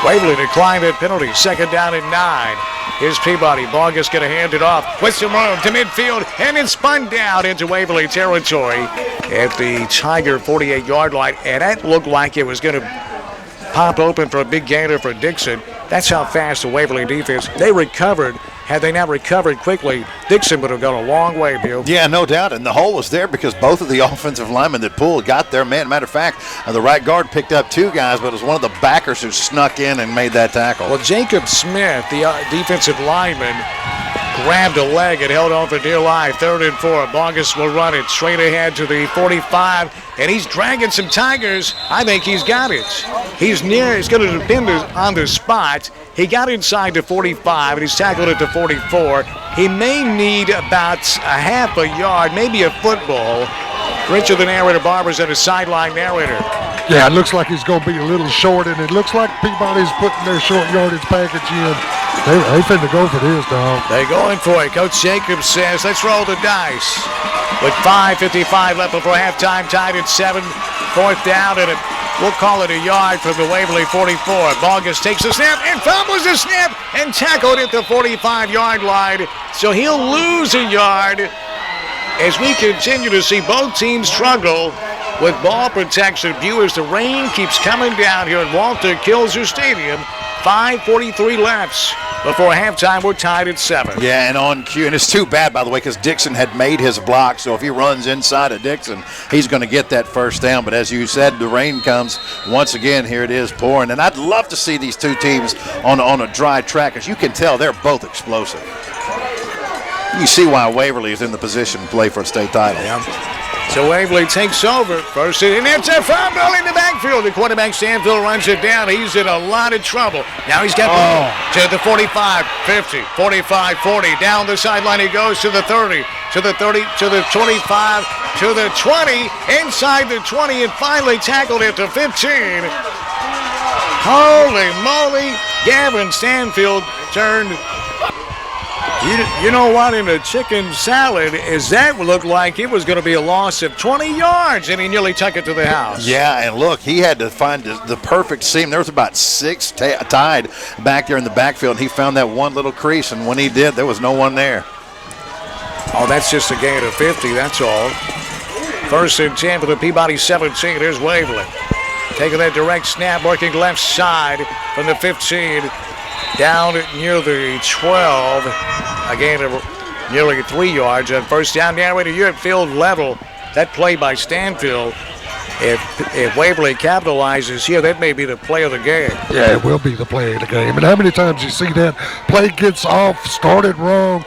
Waverly declined that penalty. 2nd down and 9. Here's Peabody. Bogus going to hand it off with some room to midfield, and it's spun down into Waverly territory at the Tiger 48-yard line, and that looked like it was going to pop open for a big gainer for Dixon. That's how fast the Waverly defense. They recovered. Had they not recovered quickly, Dixon would have gone a long way, Bill. Yeah, no doubt. And the hole was there because both of the offensive linemen that pulled got their man. Matter of fact, the right guard picked up 2 guys, but it was one of the backers who snuck in and made that tackle. Well, Jacob Smith, the defensive lineman, grabbed a leg and held on for dear life. 3rd and 4. Bogus will run it straight ahead to the 45, and he's dragging some Tigers. I think he's got it. He's near. It's going to depend on the spot. He got inside the 45, and he's tackled at the 44. He may need about a half a yard, maybe a football. Richard, the narrator, Barber's at a sideline narrator. Yeah, it looks like he's going to be a little short, and it looks like Peabody's putting their short yardage package in. They finna go for this, dog. They're going for it. Coach Jacobs says, let's roll the dice. With 5:55 left before halftime, tied at 7. 4th down, and we'll call it a yard from the Waverly 44. Bogus takes the snap and fumbles the snap and tackled at the 45-yard line. So he'll lose a yard as we continue to see both teams struggle with ball protection. View as the rain keeps coming down here at Walter Kilzer Stadium. 5:43 left before halftime. We're tied at 7. Yeah, and on cue. And it's too bad, by the way, because Dixon had made his block. So if he runs inside of Dixon, he's going to get that 1st down. But as you said, the rain comes once again. Here it is pouring. And I'd love to see these two teams on a dry track. As you can tell, they're both explosive. You see why Waverly is in the position to play for a state title. Yeah. So Waverly takes over. First, and it's a fumble in the backfield. The quarterback, Stanfield, runs it down. He's in a lot of trouble. Now he's got to the 45, 50, 45, 40. Down the sideline he goes to the 30, to the 30, to the 25, to the 20, inside the 20, and finally tackled at the 15. Holy moly. Gavin Stanfield turned. You know what, in a chicken salad, is that looked like it was going to be a loss of 20 yards, and he nearly took it to the house. Yeah, and look, he had to find the perfect seam. There was about 6 tied back there in the backfield, and he found that one little crease, and when he did, there was no one there. Oh, that's just a gain of 50, that's all. 1st and 10 for the Peabody 17. Here's Waverly. Taking that direct snap, working left side from the 15. Down near the 12. A gain of nearly 3 yards on 1st down. Narrator, you're at field level. That play by Stanfield. If Waverly capitalizes here, that may be the play of the game. Yeah, it will be the play of the game. And how many times you see that play gets off, started wrong,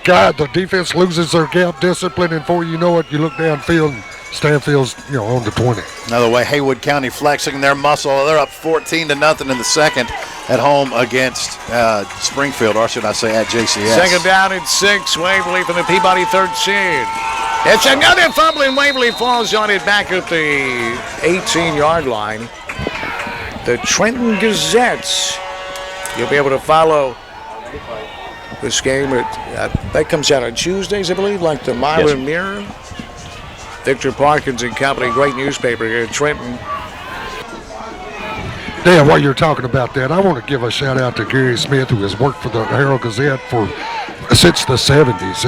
God, the defense loses their gap discipline, and before you know it, you look downfield and Stanfield's, on the 20. Another way, Haywood County flexing their muscle. They're up 14-0 in the second at home against Springfield, or should I say at JCS. 2nd down and 6. Waverly from the Peabody 13. It's another fumble, and Waverly falls on it back at the 18-yard line. The Trenton Gazettes You'll be able to follow this game. That comes out on Tuesdays, I believe, like the Milan Mirror. Victor Parkins and Company, great newspaper here in Trenton. Dan, while you're talking about that, I want to give a shout out to Gary Smith, who has worked for the Herald Gazette since the 70s,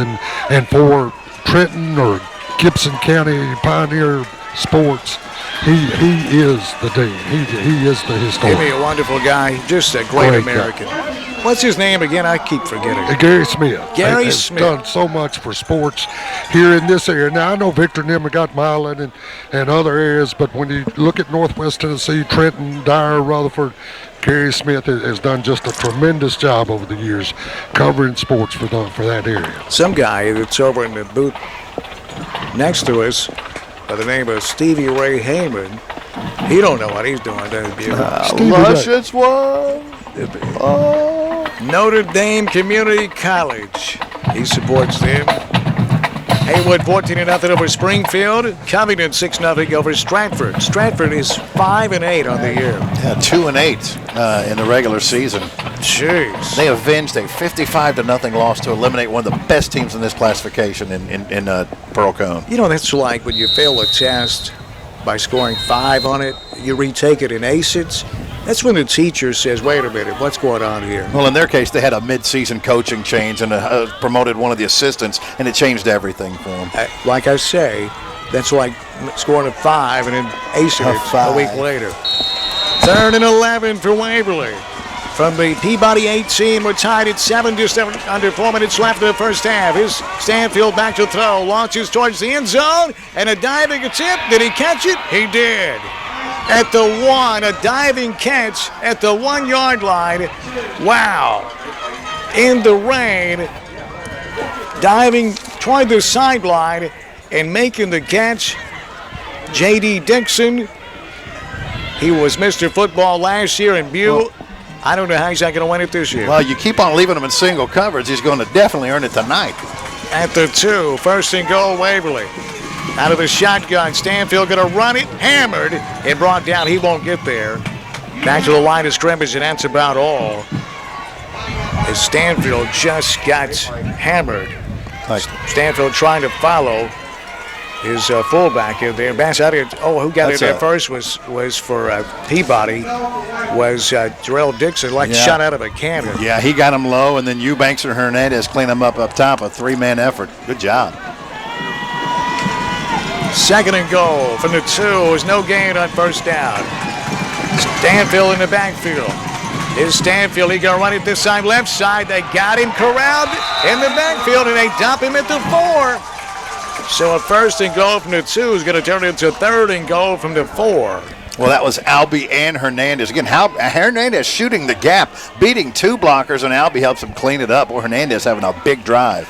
and for Trenton or Gibson County Pioneer Sports. He is the dean. He is the historian. Give me a wonderful guy, just a great American. Guy. What's his name again? I keep forgetting. Gary Smith. Gary has Smith. done so much for sports here in this area. Now, I know Victor and them got Milan and other areas, but when you look at Northwest Tennessee, Trenton, Dyer, Rutherford, Gary Smith has done just a tremendous job over the years covering sports for that area. Some guy that's over in the booth next to us by the name of Stevie Ray Heyman, he don't know what he's doing, does he? Luscious one. Notre Dame Community College. He supports them. Haywood 14-0 over Springfield. Covington 6-0 over Stratford. Stratford is 5-8 on the year. Yeah, 2-8 in the regular season. Jeez. They avenged a 55-0 loss to eliminate one of the best teams in this classification in Pearl Cone. You know, that's like when you fail a test by scoring 5 on it, you retake it and ace it. That's when the teacher says, wait a minute, what's going on here? Well, in their case, they had a mid-season coaching change and promoted one of the assistants, and it changed everything for them. Like I say, that's like scoring a 5 and then acing it a week later. 3rd and 11 for Waverly. From the Peabody 18, we're tied at 7, just under 4 minutes left in the first half. Here's Stanfield back to throw, launches towards the end zone, and a diving attempt. Did he catch it? He did. At the 1, a diving catch at the 1-yard line. Wow. In the rain, diving toward the sideline and making the catch. J.D. Dixon, he was Mr. Football last year in Buell. I don't know how he's not going to win it this year. Well, you keep on leaving him in single coverage. He's going to definitely earn it tonight. At the 2, 1st and goal, Waverly. Out of the shotgun, Stanfield going to run it, hammered, and brought down. He won't get there. Back to the line of scrimmage, and that's about all. As Stanfield just got hammered. Stanfield trying to follow his fullback in there. Who got in there first was for Peabody, was Jarrell Dixon, shot out of a cannon. Yeah, he got him low, and then Eubanks and Hernandez cleaned him up top. A 3-man effort. Good job. 2nd and goal from the 2. There's no gain on 1st down. Stanfield in the backfield. Here's Stanfield. He going to run it this time left side. They got him corralled in the backfield, and they dump him at the 4. So a 1st and goal from the 2 is going to turn into 3rd and goal from the 4. Well, that was Albee and Hernandez. Again, Hernandez shooting the gap, beating 2 blockers, and Albee helps him clean it up. Or Hernandez having a big drive.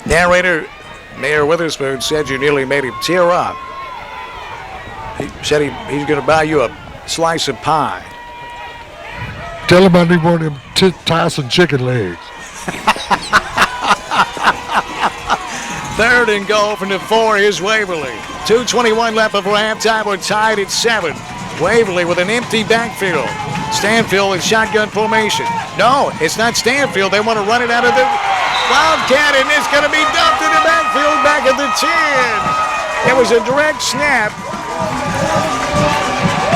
Narrator Mayor Witherspoon said you nearly made him tear up. He said he's going to buy you a slice of pie. Tell him I need one of them Tyson chicken legs. 3rd and goal from the 4. Here's Waverly. 2:21 left before halftime. We're tied at 7. Waverly with an empty backfield. Stanfield in shotgun formation. No, it's not Stanfield. They want to run it out of the Wildcat, and it's going to be dumped in the backfield back at the 10. It was a direct snap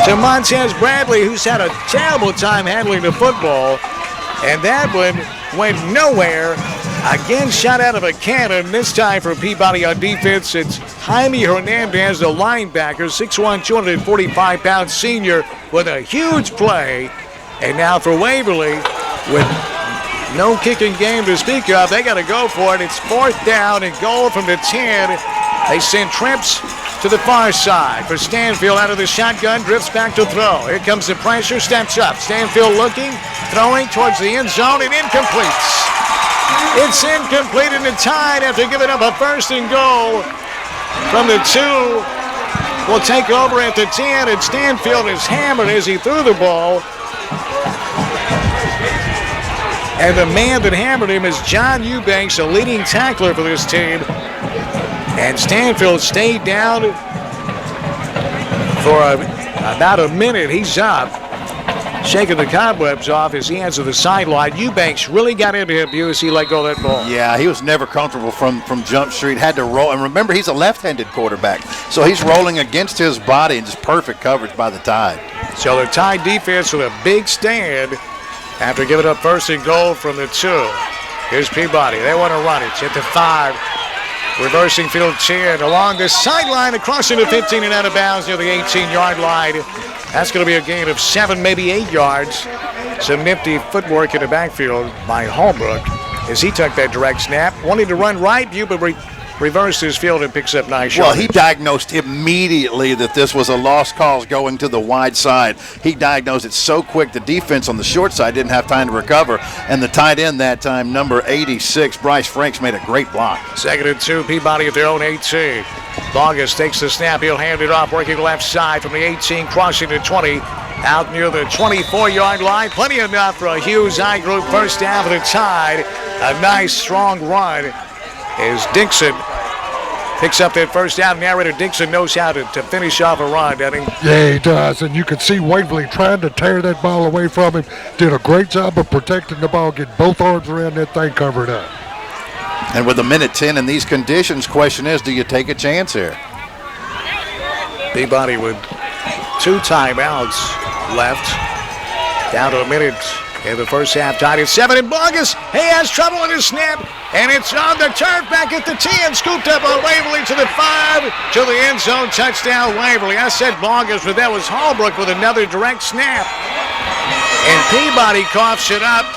to Montez Bradley, who's had a terrible time handling the football, and that one went nowhere. Again, shot out of a cannon, this time for Peabody on defense. It's Jaime Hernandez, the linebacker, 6'1", 245-pound senior, with a huge play. And now for Waverly, with no kicking game to speak of, they got to go for it. It's 4th down and goal from the 10. They send trips to the far side for Stanfield out of the shotgun, drifts back to throw. Here comes the pressure, steps up. Stanfield looking, throwing towards the end zone, and incomplete. It's incomplete and it's tied after giving up a 1st and goal from the 2. Will take over at the 10, and Stanfield is hammered as he threw the ball. And the man that hammered him is John Eubanks, a leading tackler for this team. And Stanfield stayed down for about a minute. He's up. shaking the cobwebs off as he heads to the sideline. Eubanks really got into him as he let go of that ball. Yeah, he was never comfortable from Jump Street. Had to roll. And remember, he's a left-handed quarterback, so he's rolling against his body and just perfect coverage by the Tide. So the Tide defense with a big stand after giving up 1st and goal from the 2. Here's Peabody. They want to run it. Hit the 5. Reversing field 10 along the sideline, across into 15 and out of bounds near the 18-yard line. That's going to be a gain of 7, maybe 8 yards. Some nifty footwork in the backfield by Holbrook as he took that direct snap. Wanted to run right, but reversed his field and picks up 9 yards. Well, he diagnosed immediately that this was a lost cause going to the wide side. He diagnosed it so quick the defense on the short side didn't have time to recover. And the tight end that time, number 86, Bryce Franks, made a great block. 2nd and 2, Peabody at their own 18. Bogus takes the snap. He'll hand it off, working left side from the 18, crossing the 20. Out near the 24-yard line. Plenty enough for a Hughes I group first down for the Tide. A nice, strong run as Dixon picks up that first down. Narrator Dixon knows how to finish off a run, doesn't he? Yeah, he does. And you can see Waverly trying to tear that ball away from him. Did a great job of protecting the ball, getting both arms around that thing covered up. And with a minute 10 in these conditions, question is, do you take a chance here? Peabody with 2 timeouts left. Down to a minute in the first half. Tied at 7, and Bogus, he has trouble in his snap, and it's on the turf back at the 10. Scooped up on Waverly to the 5, to the end zone. Touchdown, Waverly. I said Bogus, but that was Holbrook with another direct snap. And Peabody coughs it up,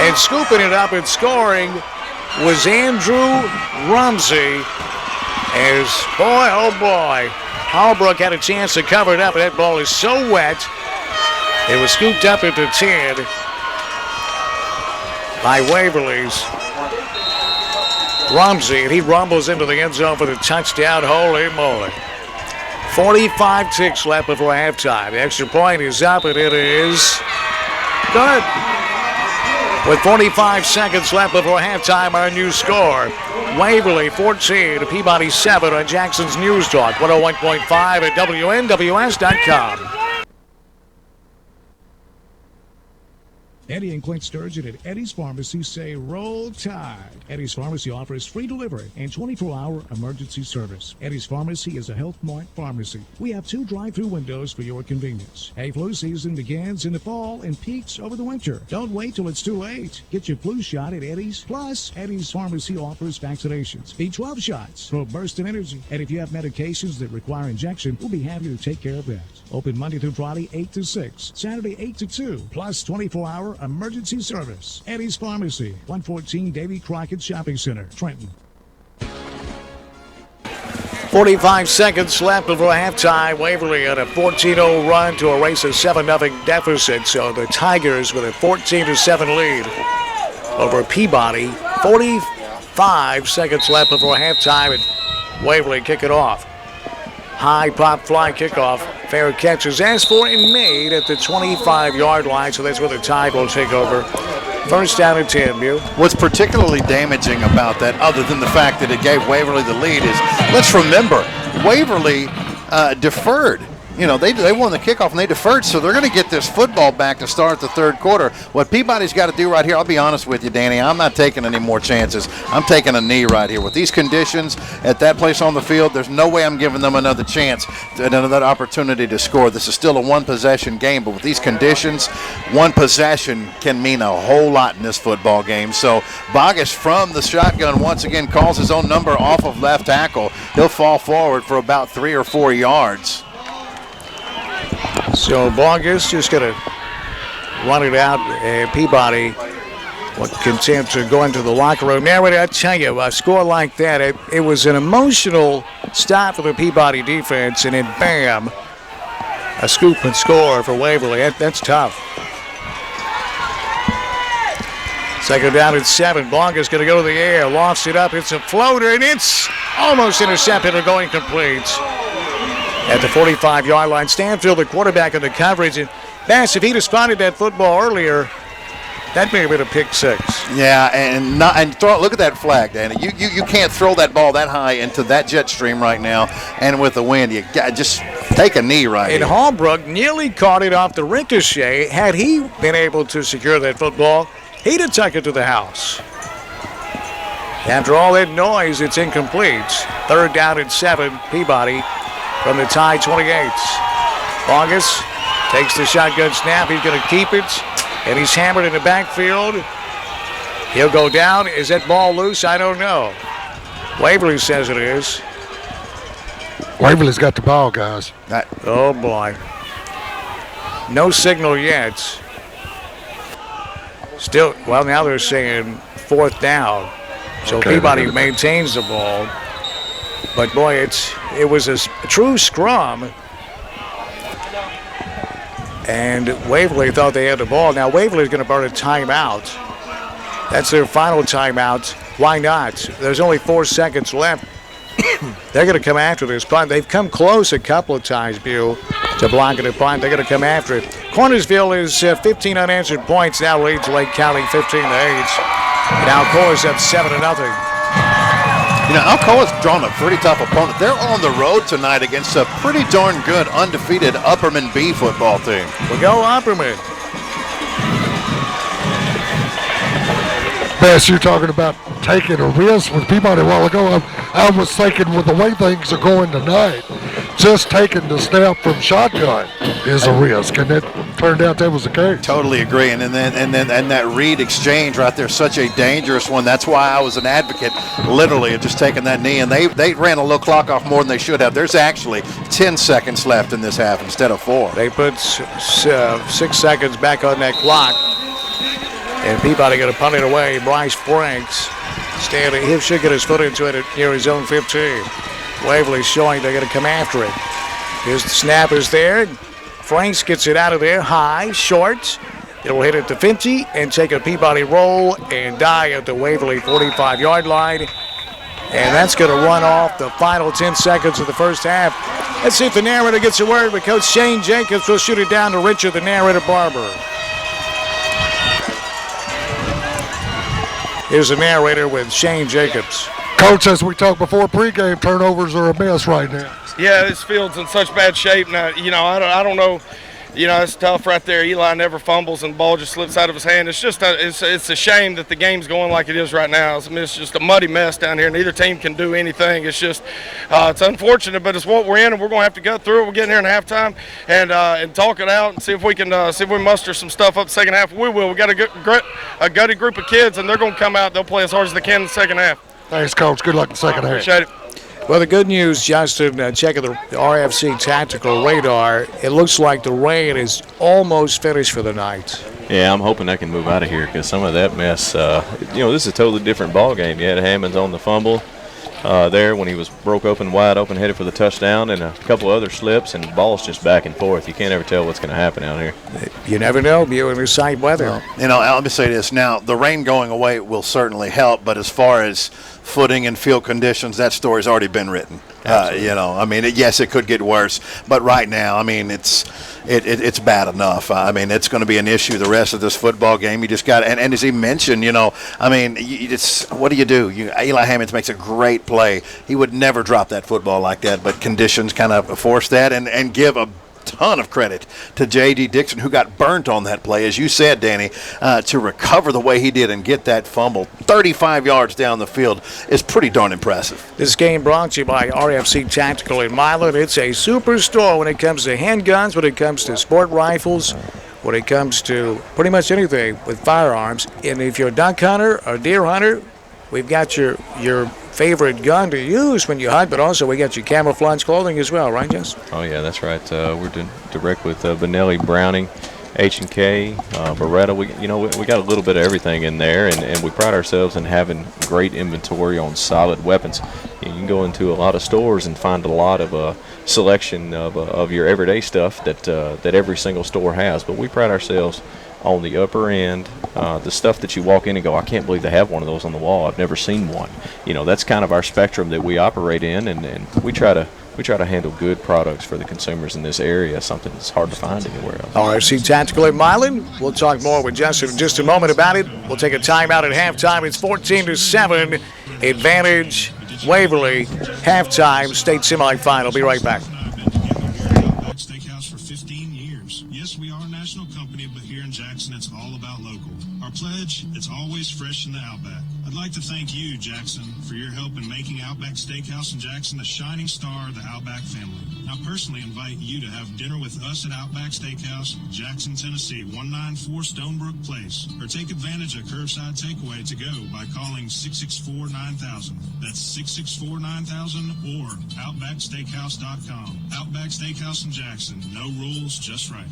and scooping it up and scoring was Andrew Rumsey. As, boy, oh boy, Holbrook had a chance to cover it up, and that ball is so wet. It was scooped up at the 10 by Waverly's Rumsey, and he rumbles into the end zone for the touchdown. Holy moly. 45 ticks left before halftime. The extra point is up, and it is good. With 45 seconds left before halftime, our new score. Waverly 14, Peabody 7 on Jackson's News Talk, 101.5 at WNWS.com. Eddie and Clint Sturgeon at Eddie's Pharmacy say roll tide. Eddie's Pharmacy offers free delivery and 24-hour emergency service. Eddie's Pharmacy is a Health Mart pharmacy. We have 2 drive-through windows for your convenience. Hay flu season begins in the fall and peaks over the winter. Don't wait till it's too late. Get your flu shot at Eddie's. Plus, Eddie's Pharmacy offers vaccinations. B12 shots for burst of energy. And if you have medications that require injection, we'll be happy to take care of that. Open Monday through Friday, 8 to 6. Saturday, 8 to 2. Plus 24-hour emergency service. Eddie's Pharmacy, 114 Davy Crockett Shopping Center, Trenton. 45 seconds left before halftime. Waverly on a 14-0 run to erase a 7-0 deficit. So the Tigers with a 14-7 lead over Peabody. 45 seconds left before halftime, and Waverly kick it off. High pop fly kickoff. Fair catch is asked for and made at the 25-yard line, so that's where the Tide will take over. First down and 10, Mew. What's particularly damaging about that, other than the fact that it gave Waverly the lead, is let's remember, Waverly deferred. You know, they won the kickoff and they deferred, so they're going to get this football back to start the third quarter. What Peabody's got to do right here, I'll be honest with you, Danny, I'm not taking any more chances. I'm taking a knee right here. With these conditions at that place on the field, there's no way I'm giving them another chance, another opportunity to score. This is still a one-possession game, but with these conditions, one possession can mean a whole lot in this football game. So Bogus from the shotgun once again calls his own number off of left tackle. He'll fall forward for about 3 or 4 yards. So Bogus just going to run it out. Peabody content to go into the locker room. Now, I tell you, a score like that, it was an emotional stop for the Peabody defense, and then bam, a scoop and score for Waverly. That's tough. Second down and 7. Bogus going to go to the air, lofts it up. It's a floater, and it's almost intercepted or going complete. At the 45-yard line, Stanfield, the quarterback in the coverage. And Bass, if he'd have spotted that football earlier, that may have been a pick 6. Yeah, look at that flag, Danny. You can't throw that ball that high into that jet stream right now, and with the wind, you got just take a knee right And here. Holbrook nearly caught it off the ricochet. Had he been able to secure that football, he'd have took it to the house. After all that noise, it's incomplete. 3rd down and 7, Peabody from the tie 28. August takes the shotgun snap. He's going to keep it, and he's hammered in the backfield. He'll go down. Is that ball loose? I don't know. Waverly says it is. Waverly's got the ball, guys. Oh, boy. No signal yet. Still, well, now they're saying 4th down. So Okay, Peabody maintains the ball. But, boy, it was a true scrum. And Waverly thought they had the ball. Now Waverly's going to burn a timeout. That's their final timeout. Why not? There's only 4 seconds left. They're going to come after this punt. They've come close a couple of times, Buell, to blocking the punt. They're going to come after it. Cornersville is 15 unanswered points. Now leads Lake County 15-8. And Alcoa's up 7-0. You know, Alcoa's drawn a pretty tough opponent. They're on the road tonight against a pretty darn good undefeated Upperman B football team. We'll go Upperman. Bess, you're talking about taking a risk with Peabody a while ago. I was thinking with the way things are going tonight, just taking the snap from shotgun is a risk, and it turned out that was the case. Totally agree, and then that read exchange right there, such a dangerous one. That's why I was an advocate, literally, of just taking that knee, and they ran a little clock off more than they should have. There's actually 10 seconds left in this half instead of 4. They put 6 seconds back on that clock. And Peabody going to punt it away. Bryce Franks standing. He should get his foot into it near his own 15. Waverly showing they're going to come after it. His snap is there. Franks gets it out of there. High, short. It'll hit at the 50 and take a Peabody roll and die at the Waverly 45-yard line. And that's going to run off the final 10 seconds of the first half. Let's see if the narrator gets a word with Coach Shane Jacobs. Will shoot it down to Richard, the narrator Barber. Here's the narrator with Shane Jacobs. Coach, as we talked before, pregame turnovers are a mess right now. Yeah, this field's in such bad shape now. I don't know. It's tough right there. Eli never fumbles and the ball just slips out of his hand. It's just it's a shame that the game's going like it is right now. It's just a muddy mess down here. Neither team can do anything. It's just it's unfortunate, but it's what we're in, and we're going to have to go through it. We're getting here in halftime and talk it out and see if we can muster some stuff up the second half. We will. We got a gutted group of kids, and they're going to come out. They'll play as hard as they can in the second half. Thanks, Coach. Good luck in the second half. Appreciate it. Well, the good news, Justin, checking the RFC tactical radar, it looks like the rain is almost finished for the night. Yeah, I'm hoping I can move out of here because some of that mess, this is a totally different ball game. You had Hammonds on the fumble there when he was broke open, wide open, headed for the touchdown, and a couple other slips, and the ball's just back and forth. You can't ever tell what's going to happen out here. You never know, you in recite weather. Let me say this. Now, the rain going away will certainly help, but as far as footing and field conditions, that story's already been written. Yes, it could get worse, but right now, it's bad enough. It's going to be an issue the rest of this football game. You just got, and as he mentioned, what do you do? Eli Hammonds makes a great play. He would never drop that football like that, but conditions kind of force that, and give a ton of credit to J.D. Dixon, who got burnt on that play, as you said, Danny, to recover the way he did and get that fumble 35 yards down the field is pretty darn impressive. This game brought to you by RFC Tactical in Milan. It's a superstore when it comes to handguns, when it comes to sport rifles, when it comes to pretty much anything with firearms. And if you're a duck hunter or deer hunter, we've got your favorite gun to use when you hunt, but also we got your camouflage clothing as well, right, Jess? Oh, yeah, that's right. We're direct with Benelli, Browning, H&K, Beretta. We got a little bit of everything in there, and we pride ourselves in having great inventory on solid weapons. You can go into a lot of stores and find a lot of selection of your everyday stuff that every single store has, but we pride ourselves on the upper end, the stuff that you walk in and go, I can't believe they have one of those on the wall. I've never seen one. That's kind of our spectrum that we operate in, and we try to handle good products for the consumers in this area, something that's hard to find anywhere else. RFC Tactical in Milan. We'll talk more with Justin in just a moment about it. We'll take a timeout at halftime. It's 14-7, advantage Waverly. Halftime, state semifinal. Be right back. Steakhouse for 15 years. Yes, we are a national company, but here in Jackson, it's all about local. Our pledge, it's always fresh in the Outback. I'd like to thank you, Jackson, for your help in making Outback Steakhouse in Jackson the shining star of the Outback family. I personally invite you to have dinner with us at Outback Steakhouse, Jackson, Tennessee, 194 Stonebrook Place, or take advantage of curbside takeaway to go by calling 664-9000. That's 664-9000 or OutbackSteakhouse.com. Outback Steakhouse in Jackson. No rules, just right.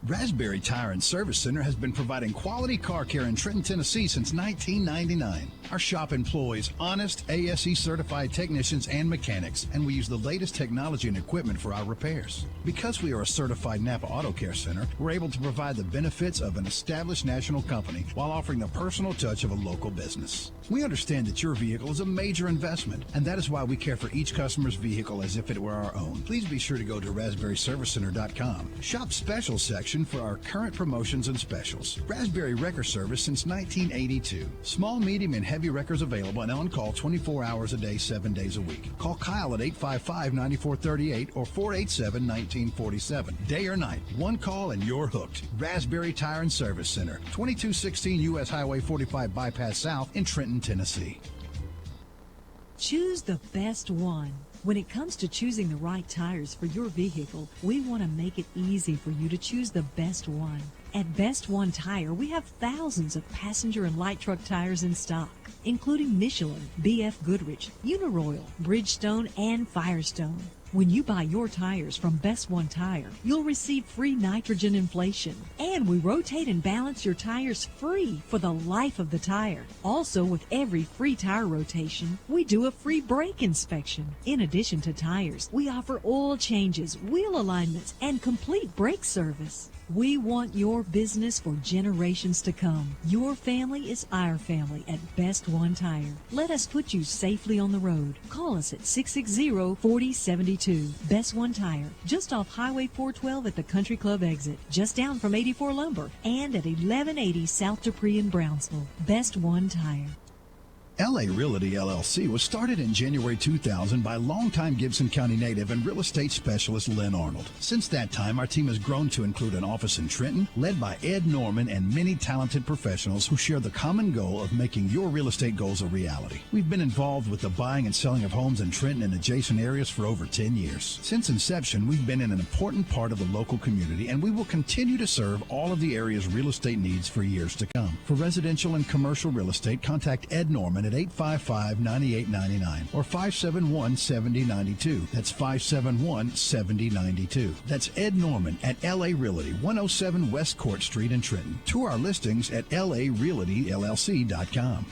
Raspberry Tire and Service Center has been providing quality car care in Trenton, Tennessee since 1999. Our shop employs honest ASE certified technicians and mechanics, and we use the latest technology and equipment for our repairs. Because we are a certified Napa Auto Care Center, we're able to provide the benefits of an established national company while offering the personal touch of a local business. We understand that your vehicle is a major investment, and that is why we care for each customer's vehicle as if it were our own. Please be sure to go to raspberryservicecenter.com. Shop Specials section for our current promotions and specials. Raspberry Wrecker Service since 1982. Small, medium, and heavy wreckers available and on call 24 hours a day, 7 days a week. Call Kyle at 855-9438 or 487-1947. Day or night, one call and you're hooked. Raspberry Tire and Service Center, 2216 U.S. Highway 45 Bypass South in Trenton, Tennessee. Choose the best one. When it comes to choosing the right tires for your vehicle, we want to make it easy for you to choose the best one. At Best One Tire, we have thousands of passenger and light truck tires in stock, including Michelin, BF Goodrich, Uniroyal, Bridgestone, and Firestone. When you buy your tires from Best One Tire, you'll receive free nitrogen inflation. And we rotate and balance your tires free for the life of the tire. Also, with every free tire rotation, we do a free brake inspection. In addition to tires, we offer oil changes, wheel alignments, and complete brake service. We want your business for generations to come. Your family is our family at Best One Tire. Let us put you safely on the road. Call us at 660-4072. Best One Tire, just off Highway 412 at the Country Club exit, just down from 84 Lumber, and at 1180 South Dupree in Brownsville. Best One Tire. LA Realty LLC was started in January 2000 by longtime Gibson County native and real estate specialist Lynn Arnold. Since that time, our team has grown to include an office in Trenton, led by Ed Norman and many talented professionals who share the common goal of making your real estate goals a reality. We've been involved with the buying and selling of homes in Trenton and adjacent areas for over 10 years. Since inception, we've been an important part of the local community, and we will continue to serve all of the area's real estate needs for years to come. For residential and commercial real estate, contact Ed Norman at 855-9899 or 571-7092. That's 571-7092. That's Ed Norman at LA Realty, 107 West Court Street in Trenton. Tour our listings at larealtyllc.com.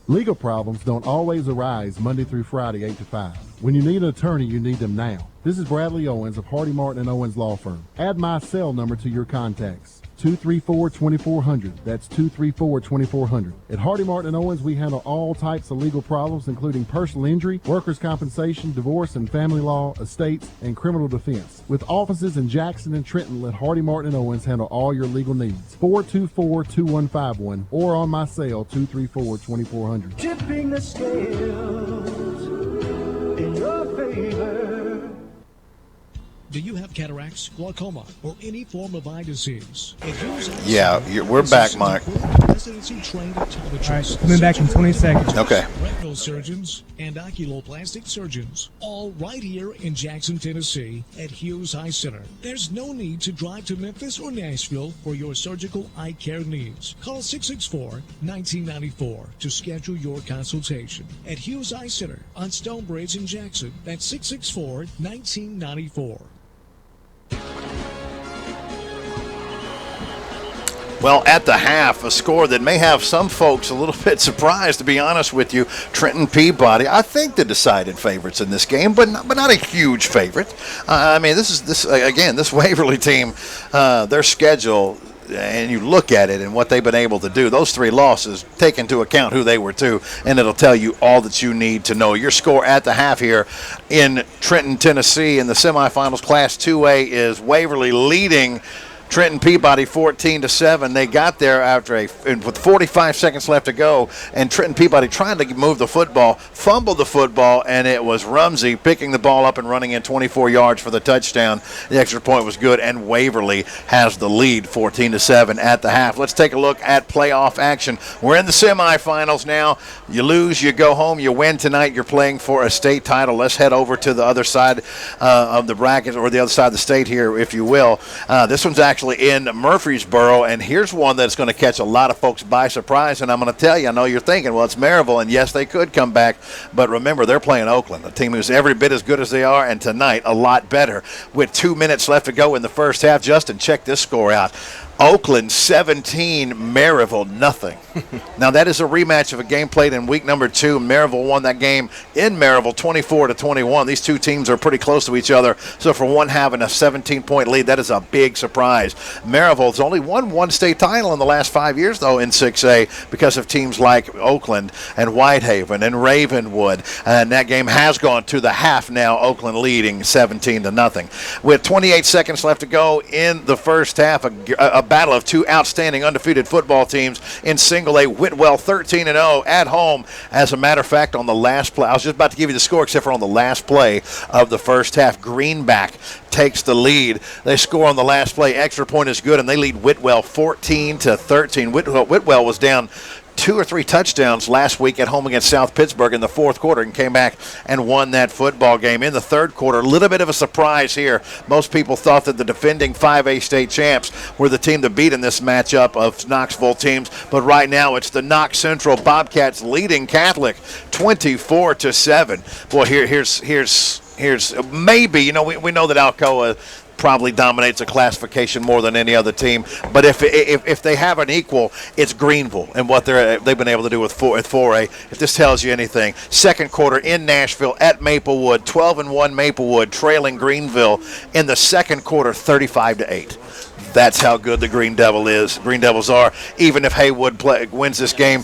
Legal problems don't always arise Monday through Friday, 8 to 5. When you need an attorney, you need them now. This is Bradley Owens of Hardy Martin & Owens Law Firm. Add my cell number to your contacts. 234-2400. That's 234-2400. At Hardy Martin & Owens, we handle all types of legal problems, including personal injury, workers' compensation, divorce and family law, estates, and criminal defense. With offices in Jackson and Trenton, let Hardy Martin & Owens handle all your legal needs. 424-2151 or on my cell, 234-2400. Tipping the scales in your favor. Do you have cataracts, glaucoma, or any form of eye disease? Yeah, we're back, Mike. Residency-trained optometrists. All right, coming back in 20 seconds. Okay. Retinal surgeons and oculoplastic surgeons, all right here in Jackson, Tennessee at Hughes Eye Center. There's no need to drive to Memphis or Nashville for your surgical eye care needs. Call 664-1994 to schedule your consultation. At Hughes Eye Center on Stonebridge in Jackson, that's 664-1994. Well, at the half, a score that may have some folks a little bit surprised, to be honest with you. Trenton Peabody, I think the decided favorites in this game, but not a huge favorite. I mean, this Waverly team, their schedule, and you look at it and what they've been able to do, those three losses, take into account who they were to, and it'll tell you all that you need to know. Your score at the half here in Trenton, Tennessee in the semifinals, Class 2A, is Waverly leading Trenton Peabody 14-7. They got there with 45 seconds left to go, and Trenton Peabody trying to move the football, fumbled the football, and it was Rumsey picking the ball up and running in 24 yards for the touchdown. The extra point was good, and Waverly has the lead 14-7 at the half. Let's take a look at playoff action. We're in the semifinals now. You lose, you go home. You win tonight, you're playing for a state title. Let's head over to the other side of the bracket, or the other side of the state here, if you will. This one's actually in Murfreesboro, and here's one that's going to catch a lot of folks by surprise, and I'm going to tell you, I know you're thinking, well, it's Maryville, and yes, they could come back, but remember, they're playing Oakland, a team who's every bit as good as they are, and tonight, a lot better. With 2 minutes left to go in the first half, Justin, check this score out. Oakland 17, Maryville nothing. Now that is a rematch of a game played in week number 2. Maryville won that game in Maryville 24-21. These two teams are pretty close to each other, so for one having a 17-point lead, that is a big surprise. Maryville's only won one state title in the last 5 years, though, in 6A because of teams like Oakland and Whitehaven and Ravenwood, and that game has gone to the half now, Oakland leading 17-0. With 28 seconds left to go in the first half, a battle of two outstanding undefeated football teams in single A. Whitwell 13-0 at home. As a matter of fact, on the last play, I was just about to give you the score, except for on the last play of the first half, Greenback takes the lead. They score on the last play. Extra point is good, and they lead Whitwell 14-13. Whitwell was down 2 or 3 touchdowns last week at home against South Pittsburgh in the fourth quarter and came back and won that football game. In the third quarter, a little bit of a surprise here. Most people thought that the defending 5A state champs were the team to beat in this matchup of Knoxville teams, but right now it's the Knox Central Bobcats leading Catholic 24-7. Boy, here's maybe, we know that Alcoa probably dominates a classification more than any other team. But if they have an equal, it's Greenville and what they've been able to do with 4A. If this tells you anything, second quarter in Nashville at Maplewood, 12-1 Maplewood trailing Greenville in the second quarter, 35-8. That's how good the Green Devils are. Even if Haywood wins this game,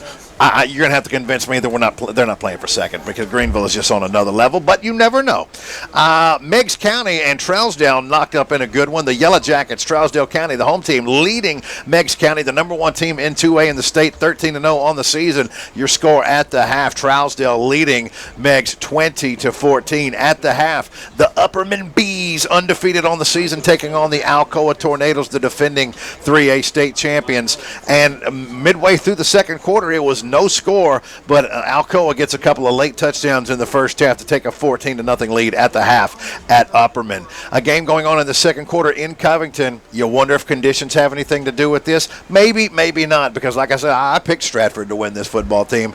you're going to have to convince me that they're not playing for second, because Greenville is just on another level, but you never know. Meigs County and Trousdale knocked up in a good one. The Yellow Jackets, Trousdale County, the home team, leading Meigs County, the number 1 team in 2A in the state, 13-0 on the season. Your score at the half, Trousdale leading Meigs 20-14 at the half. The Upperman Bees, undefeated on the season, taking on the Alcoa Tornadoes, the defending 3A state champions. And midway through the second quarter, it was no score, but Alcoa gets a couple of late touchdowns in the first half to take a 14-0 lead at the half at Upperman. A game going on in the second quarter in Covington. You wonder if conditions have anything to do with this. Maybe, maybe not, because like I said, I picked Stratford to win this football game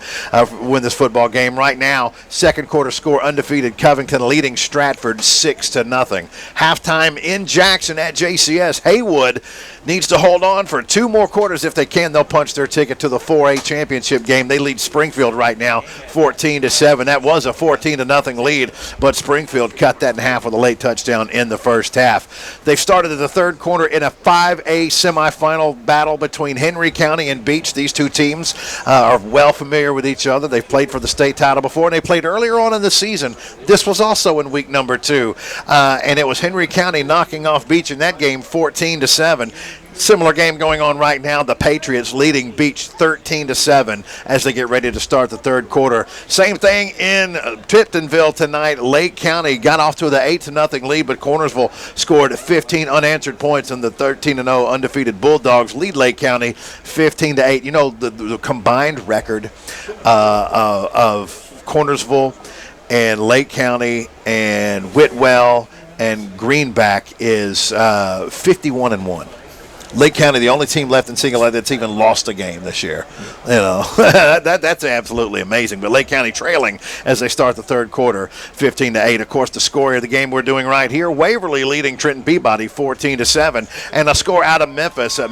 right now. Second quarter score, undefeated Covington leading Stratford 6-0. Halftime in Jackson at JCS. Haywood needs to hold on for 2 more quarters. If they can, they'll punch their ticket to the 4A championship game. They lead Springfield right now 14-7. That was a 14-0 lead, but Springfield cut that in half with a late touchdown in the first half. They've started the third quarter in a 5A semifinal battle between Henry County and Beach. These two teams are well familiar with each other. They've played for the state title before, and they played earlier on in the season. This was also in week number 2, and it was Henry County knocking off Beach in that game 14-7. Similar game going on right now. The Patriots leading Beach 13-7 as they get ready to start the third quarter. Same thing in Tiptonville tonight. Lake County got off to the 8-0 lead, but Cornersville scored 15 unanswered points, and the 13-0 undefeated Bulldogs lead Lake County 15-8. You know, the combined record of Cornersville and Lake County and Whitwell and Greenback is 51-1. Lake County, the only team left in single A that's even lost a game this year. You know, that's absolutely amazing. But Lake County trailing as they start the third quarter, 15-8. Of course, the score of the game we're doing right here, Waverly leading Trenton Peabody 14-7. And a score out of Memphis. I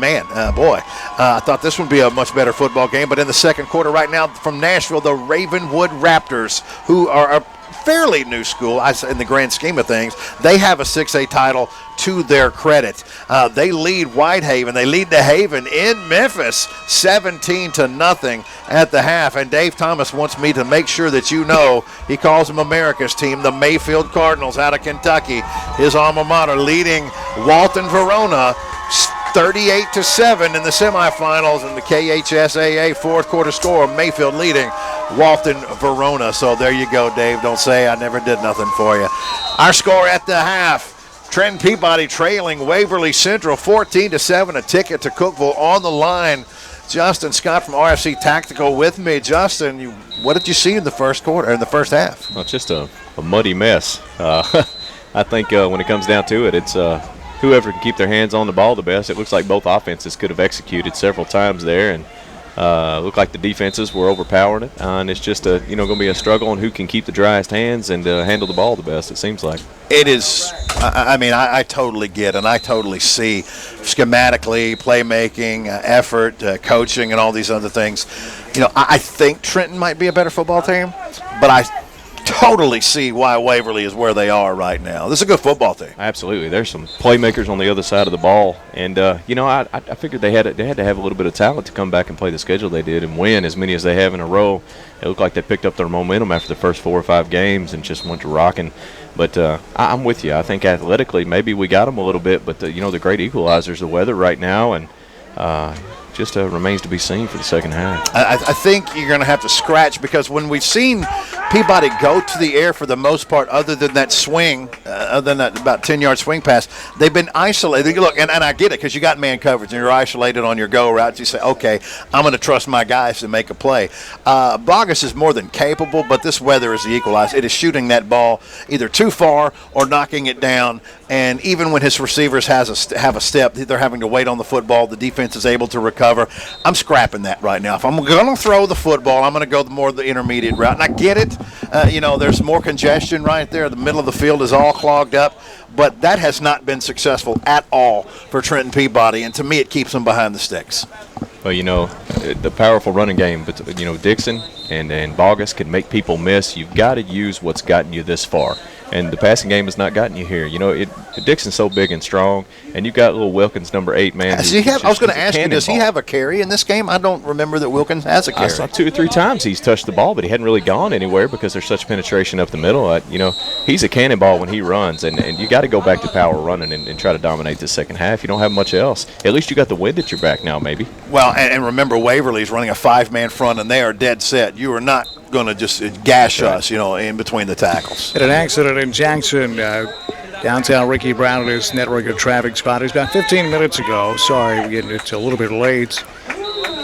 thought this would be a much better football game. But in the second quarter right now from Nashville, the Ravenwood Raptors, who are a fairly new school in the grand scheme of things, they have a 6A title to their credit. They lead Whitehaven. They lead the Haven in Memphis 17-0 at the half. And Dave Thomas wants me to make sure that you know he calls them America's team, the Mayfield Cardinals out of Kentucky, his alma mater, leading Walton Verona 38-7 in the semifinals in the KHSAA fourth quarter score. Mayfield leading Walton Verona. So there you go, Dave. Don't say I never did nothing for you. Our score at the half, Trenton Peabody trailing Waverly Central 14-7. A ticket to Cookeville on the line. Justin Scott from RFC Tactical with me. Justin, what did you see in the first quarter, or in the first half? Well, it's just a muddy mess. I think when it comes down to it, it's whoever can keep their hands on the ball the best. It looks like both offenses could have executed several times there, and looked like the defenses were overpowering it. And it's just going to be a struggle on who can keep the driest hands and handle the ball the best, it seems like. It is. I totally get and I totally see schematically, playmaking, effort, coaching, and all these other things. I think Trenton might be a better football team, but I totally see why Waverly is where they are right now. This is a good football team. Absolutely. There's some playmakers on the other side of the ball. And, I figured they had to have a little bit of talent to come back and play the schedule they did and win as many as they have in a row. It looked like they picked up their momentum after the first 4 or 5 games and just went to rocking. But I'm with you. I think athletically maybe we got them a little bit, but, the great equalizer is the weather right now, and just remains to be seen for the second half. I think you're going to have to scratch, because when we've seen Peabody go to the air for the most part, other than that swing, other than that about 10-yard swing pass, they've been isolated. Look, and I get it, because you got man coverage and you're isolated on your go route. You say, okay, I'm going to trust my guys to make a play. Bogus is more than capable, but this weather is the equalizer. It is shooting that ball either too far or knocking it down. And even when his receivers have a step, they're having to wait on the football. The defense is able to recover. I'm scrapping that right now. If I'm going to throw the football, I'm going to go the intermediate route. And I get it. There's more congestion right there. The middle of the field is all clogged up. But that has not been successful at all for Trenton Peabody. And to me, it keeps them behind the sticks. Well, the powerful running game, but, Dixon and Bogus can make people miss. You've got to use what's gotten you this far. And the passing game has not gotten you here. Dixon's so big and strong, and you've got little Wilkins, number 8, man. I was going to ask you, does he have a carry in this game? I don't remember that Wilkins has a carry. I saw 2 or 3 times he's touched the ball, but he hadn't really gone anywhere because there's such penetration up the middle. He's a cannonball when he runs, and you got to go back to power running and try to dominate the second half. You don't have much else. At least you got the wind at your back now, maybe. Well, and remember, Waverly's running a 5-man front, and they are dead set. You are not going to just gash us, in between the tackles. Had an accident in Jackson, downtown. Ricky Brown and his network of traffic spotters about 15 minutes ago. Sorry, we're getting it a little bit late.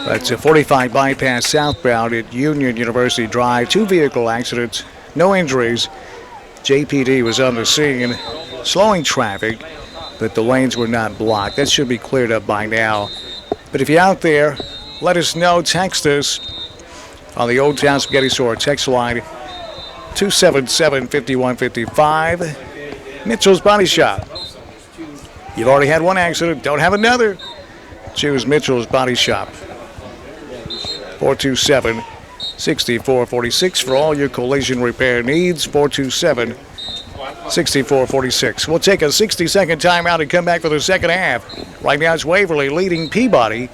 But it's a 45 bypass southbound at Union University Drive. 2 vehicle accidents, no injuries. JPD was on the scene, slowing traffic, but the lanes were not blocked. That should be cleared up by now. But if you're out there, let us know. Text us on the Old Town Spaghetti Store text line 277-5155. Mitchell's Body Shop. You've already had one accident. Don't have another. Choose Mitchell's Body Shop. 427-6446 for all your collision repair needs. 427-6446. We'll take a 60-second timeout and come back for the second half. Right now it's Waverly leading Peabody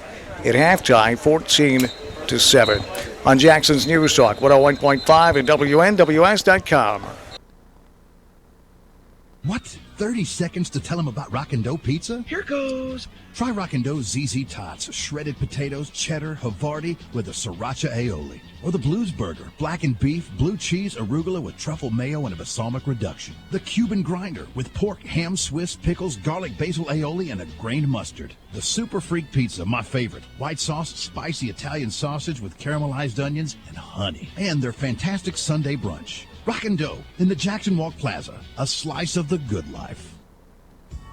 at halftime, 14-7. On Jackson's News Talk, 101.5 and WNWS.com. What? 30 seconds to tell them about Rockin' Dough Pizza? Here goes. Try Rockin' Dough's ZZ Tots, shredded potatoes, cheddar, Havarti with a sriracha aioli. Or the Blues Burger, blackened beef, blue cheese, arugula with truffle mayo and a balsamic reduction. The Cuban Grinder with pork, ham, Swiss, pickles, garlic, basil aioli, and a grained mustard. The Super Freak Pizza, my favorite. White sauce, spicy Italian sausage with caramelized onions and honey. And their fantastic Sunday brunch. Rockin' Dough in the Jackson Walk Plaza, a slice of the good life.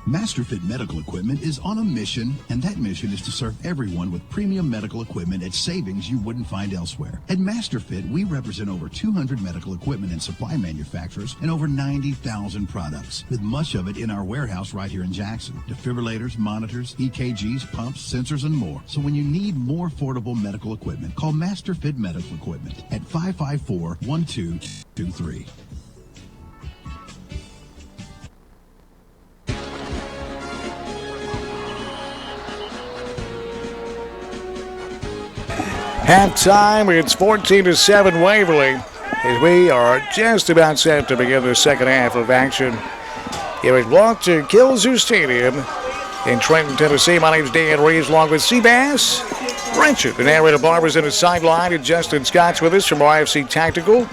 Masterfit Medical Equipment is on a mission, and that mission is to serve everyone with premium medical equipment at savings you wouldn't find elsewhere. At Masterfit, we represent over 200 medical equipment and supply manufacturers and over 90,000 products, with much of it in our warehouse right here in Jackson. Defibrillators, monitors, EKGs, pumps, sensors, and more. So when you need more affordable medical equipment, call Masterfit Medical Equipment at 554-1223. Halftime, it's 14-7 Waverly, as we are just about set to begin the second half of action here at Walter Kilzer Stadium in Trenton, Tennessee. My name is Dan Reeves, along with Seabass, Richard, the narrator Barber's in the sideline, and Justin Scott's with us from RFC Tactical.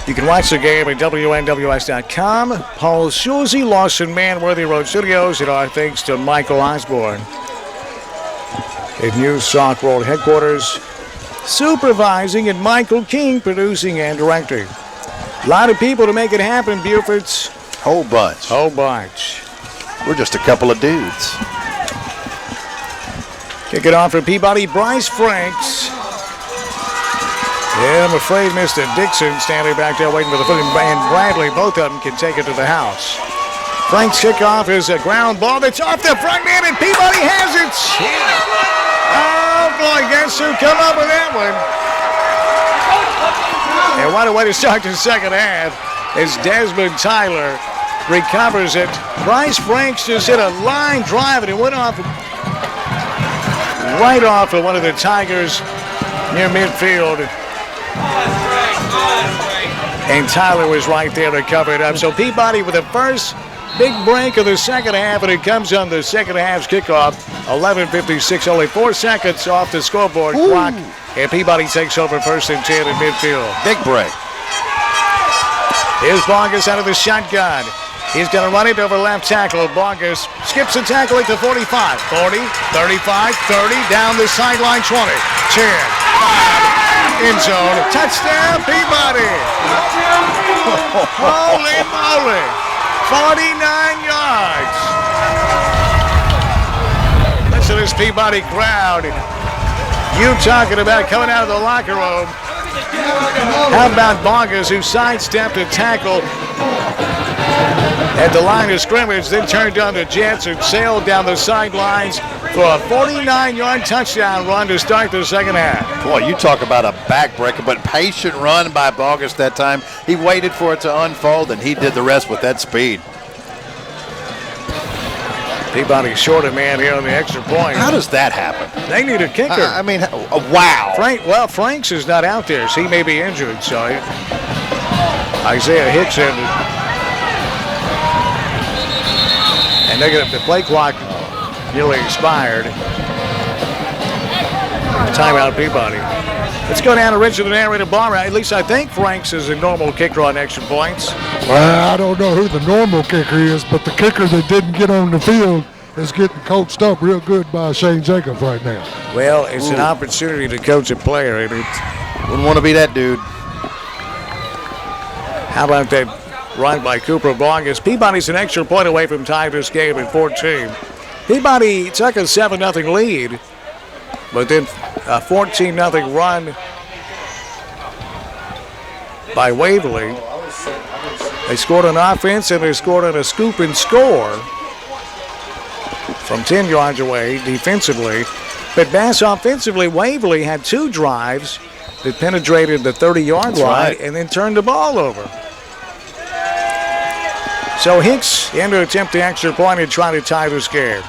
You can watch the game at WNWS.com. Paul Schulze, Lawson Manworthy Road Studios, and our thanks to Michael Osborne at News Sock World Headquarters, supervising, and Michael King producing and directing. A lot of people to make it happen, Buford's. Whole bunch. Whole bunch. We're just a couple of dudes. Kick it off for Peabody, Bryce Franks. Yeah, I'm afraid Mr. Dixon standing back there waiting for the foot, and Bradley, both of them can take it to the house. Frank's kickoff is a ground ball that's off the front man, and Peabody has it. Oh, boy, guess who come up with that one? And what a way to start the second half as Desmond Tyler recovers it. Bryce Franks just hit a line drive, and it went off right off of one of the Tigers near midfield. And Tyler was right there to cover it up. So Peabody with the first big break of the second half, and it comes on the second half's kickoff. 11:56, only 4 seconds off the scoreboard clock. And Peabody takes over first and 10 in midfield. Big break. Here's Bogus out of the shotgun. He's going to run it over left tackle. Bogus skips the tackle at the 45, 40, 35, 30, down the sideline, 20, 10, 5. End zone. Touchdown, Peabody. Holy moly. 49 yards. Listen to this Peabody crowd. You talking about coming out of the locker room. How about Bogus, who sidestepped a tackle at the line of scrimmage, then turned on the Jets and sailed down the sidelines for a 49-yard touchdown run to start the second half. Boy, you talk about a backbreaker, but patient run by Bogus that time. He waited for it to unfold, and he did the rest with that speed. Peabody short a man here on the extra point. How does that happen? They need a kicker. I mean, wow. Franks is not out there, so he may be injured. So Isaiah Hicks in. And they're going to, the play clock nearly expired. Timeout, Peabody. Let's go down to Richard, the narrator Barber. At least I think Franks is a normal kicker on extra points. Well, I don't know who the normal kicker is, but the kicker that didn't get on the field is getting coached up real good by Shane Jacobs right now. Well, it's an opportunity to coach a player. And wouldn't want to be that dude. How about that run by Cooper Bogus? Peabody's an extra point away from tying this game at 14. Peabody took a 7-0 lead, but then a 14-0 run by Waverly. They scored on offense, and they scored on a scoop and score from 10 yards away defensively. But Bass offensively, Waverly had 2 drives that penetrated the 30-yard line and then turned the ball over. So Hicks in to attempt the extra point and try to tie this game.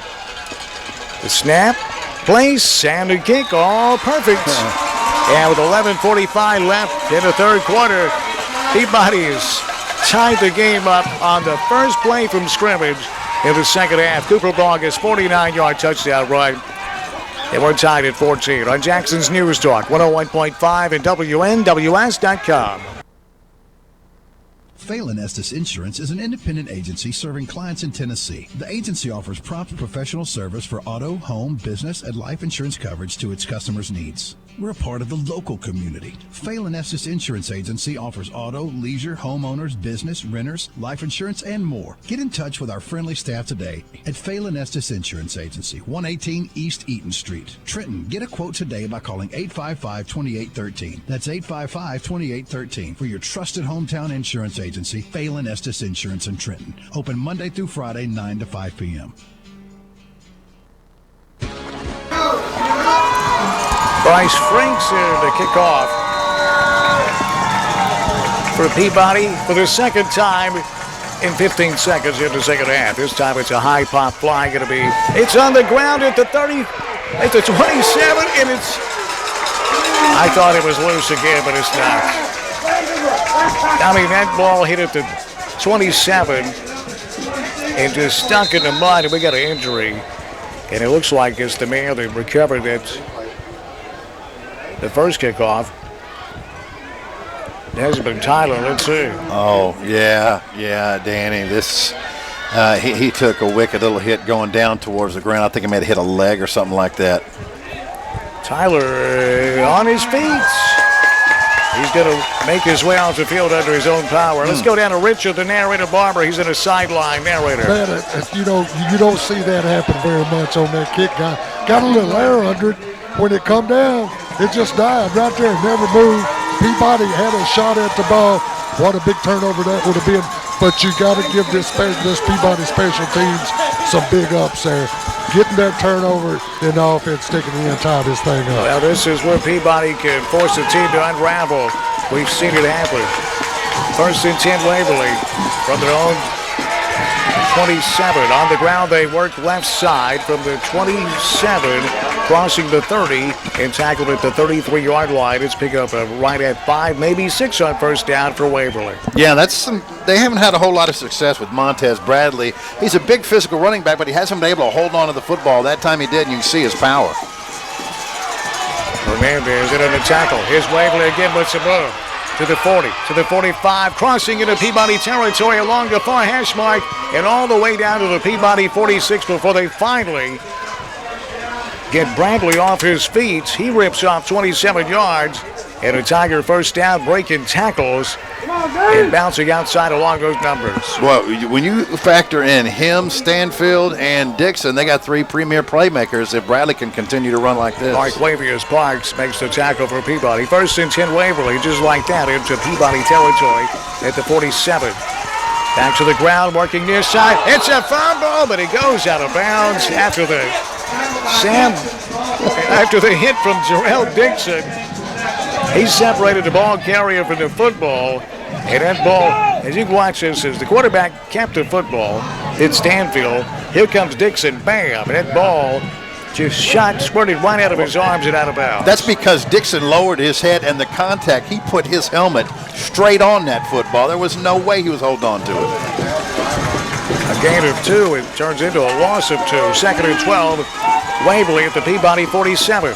The snap, place, and the kick, all perfect. And with 11:45 left in the third quarter, Peabody has tied the game up on the first play from scrimmage in the second half. Cooper Bogus, 49-yard touchdown run. And we're tied at 14 on Jackson's News Talk, 101.5 and WNWS.com. Phelan Estes Insurance is an independent agency serving clients in Tennessee. The agency offers prompt professional service for auto, home, business, and life insurance coverage to its customers' needs. We're a part of the local community. Phelan Estes Insurance Agency offers auto, leisure, homeowners, business, renters, life insurance, and more. Get in touch with our friendly staff today at Phelan Estes Insurance Agency, 118 East Eaton Street. Trenton, get a quote today by calling 855-2813. That's 855-2813 for your trusted hometown insurance agency, Phelan Estes Insurance in Trenton. Open Monday through Friday, 9 to 5 p.m. Bryce Franks here to kick off for Peabody for the second time in 15 seconds in the second half. This time it's a high pop fly. It's on the ground at the 30, at the 27, and it's. I thought it was loose again, but it's not. I mean, that ball hit at the 27 and just stuck in the mud, and we got an injury. And it looks like it's the man that recovered the first kickoff. It hasn't been Tyler. Let's see. Oh, yeah, Danny. This he took a wicked little hit going down towards the ground. I think he may have hit a leg or something like that. Tyler on his feet. He's going to make his way off the field under his own power. Let's go down to Richard, the narrator Barber. He's in a sideline narrator. Man, you don't see that happen very much on that kick. Got a little air under it. When it come down, it just died right there. Never moved. Peabody had a shot at the ball. What a big turnover that would have been. But you got to give this Peabody special teams some big ups there. Getting that turnover, then the offense sticking the tie this thing up. Well, this is where Peabody can force the team to unravel. We've seen it happen. First and 10 Waverly from their own 27. On the ground, they work left side from the 27, crossing the 30, and tackled at the 33-yard line. It's pick up right at 5, maybe 6 on first down for Waverly. Yeah, they haven't had a whole lot of success with Montez Bradley. He's a big physical running back, but he hasn't been able to hold on to the football. That time he did, and you can see his power. Hernandez in on the tackle. Here's Waverly again with some move. To the 40, to the 45, crossing into Peabody territory along the far hash mark, and all the way down to the Peabody 46 before they finally get Bradley off his feet. He rips off 27 yards, and a Tiger first down, breaking tackles and bouncing outside along those numbers. Well, when you factor in him, Stanfield, and Dixon, they got 3 premier playmakers if Bradley can continue to run like this. Marquavius Parks makes the tackle for Peabody. First and 10 Waverly, just like that, into Peabody territory at the 47. Back to the ground, working near side. It's a fumble, but it goes out of bounds after the hit from Jarrell Dixon. He separated the ball carrier from the football, and that ball, as you can watch this, as the quarterback kept the football, it's Stanfield. Here comes Dixon, bam, and that ball just squirted right out of his arms and out of bounds. That's because Dixon lowered his head, and the contact, he put his helmet straight on that football. There was no way he was holding on to it. A gain of 2, it turns into a loss of 2. Second and 12, Waverly at the Peabody 47.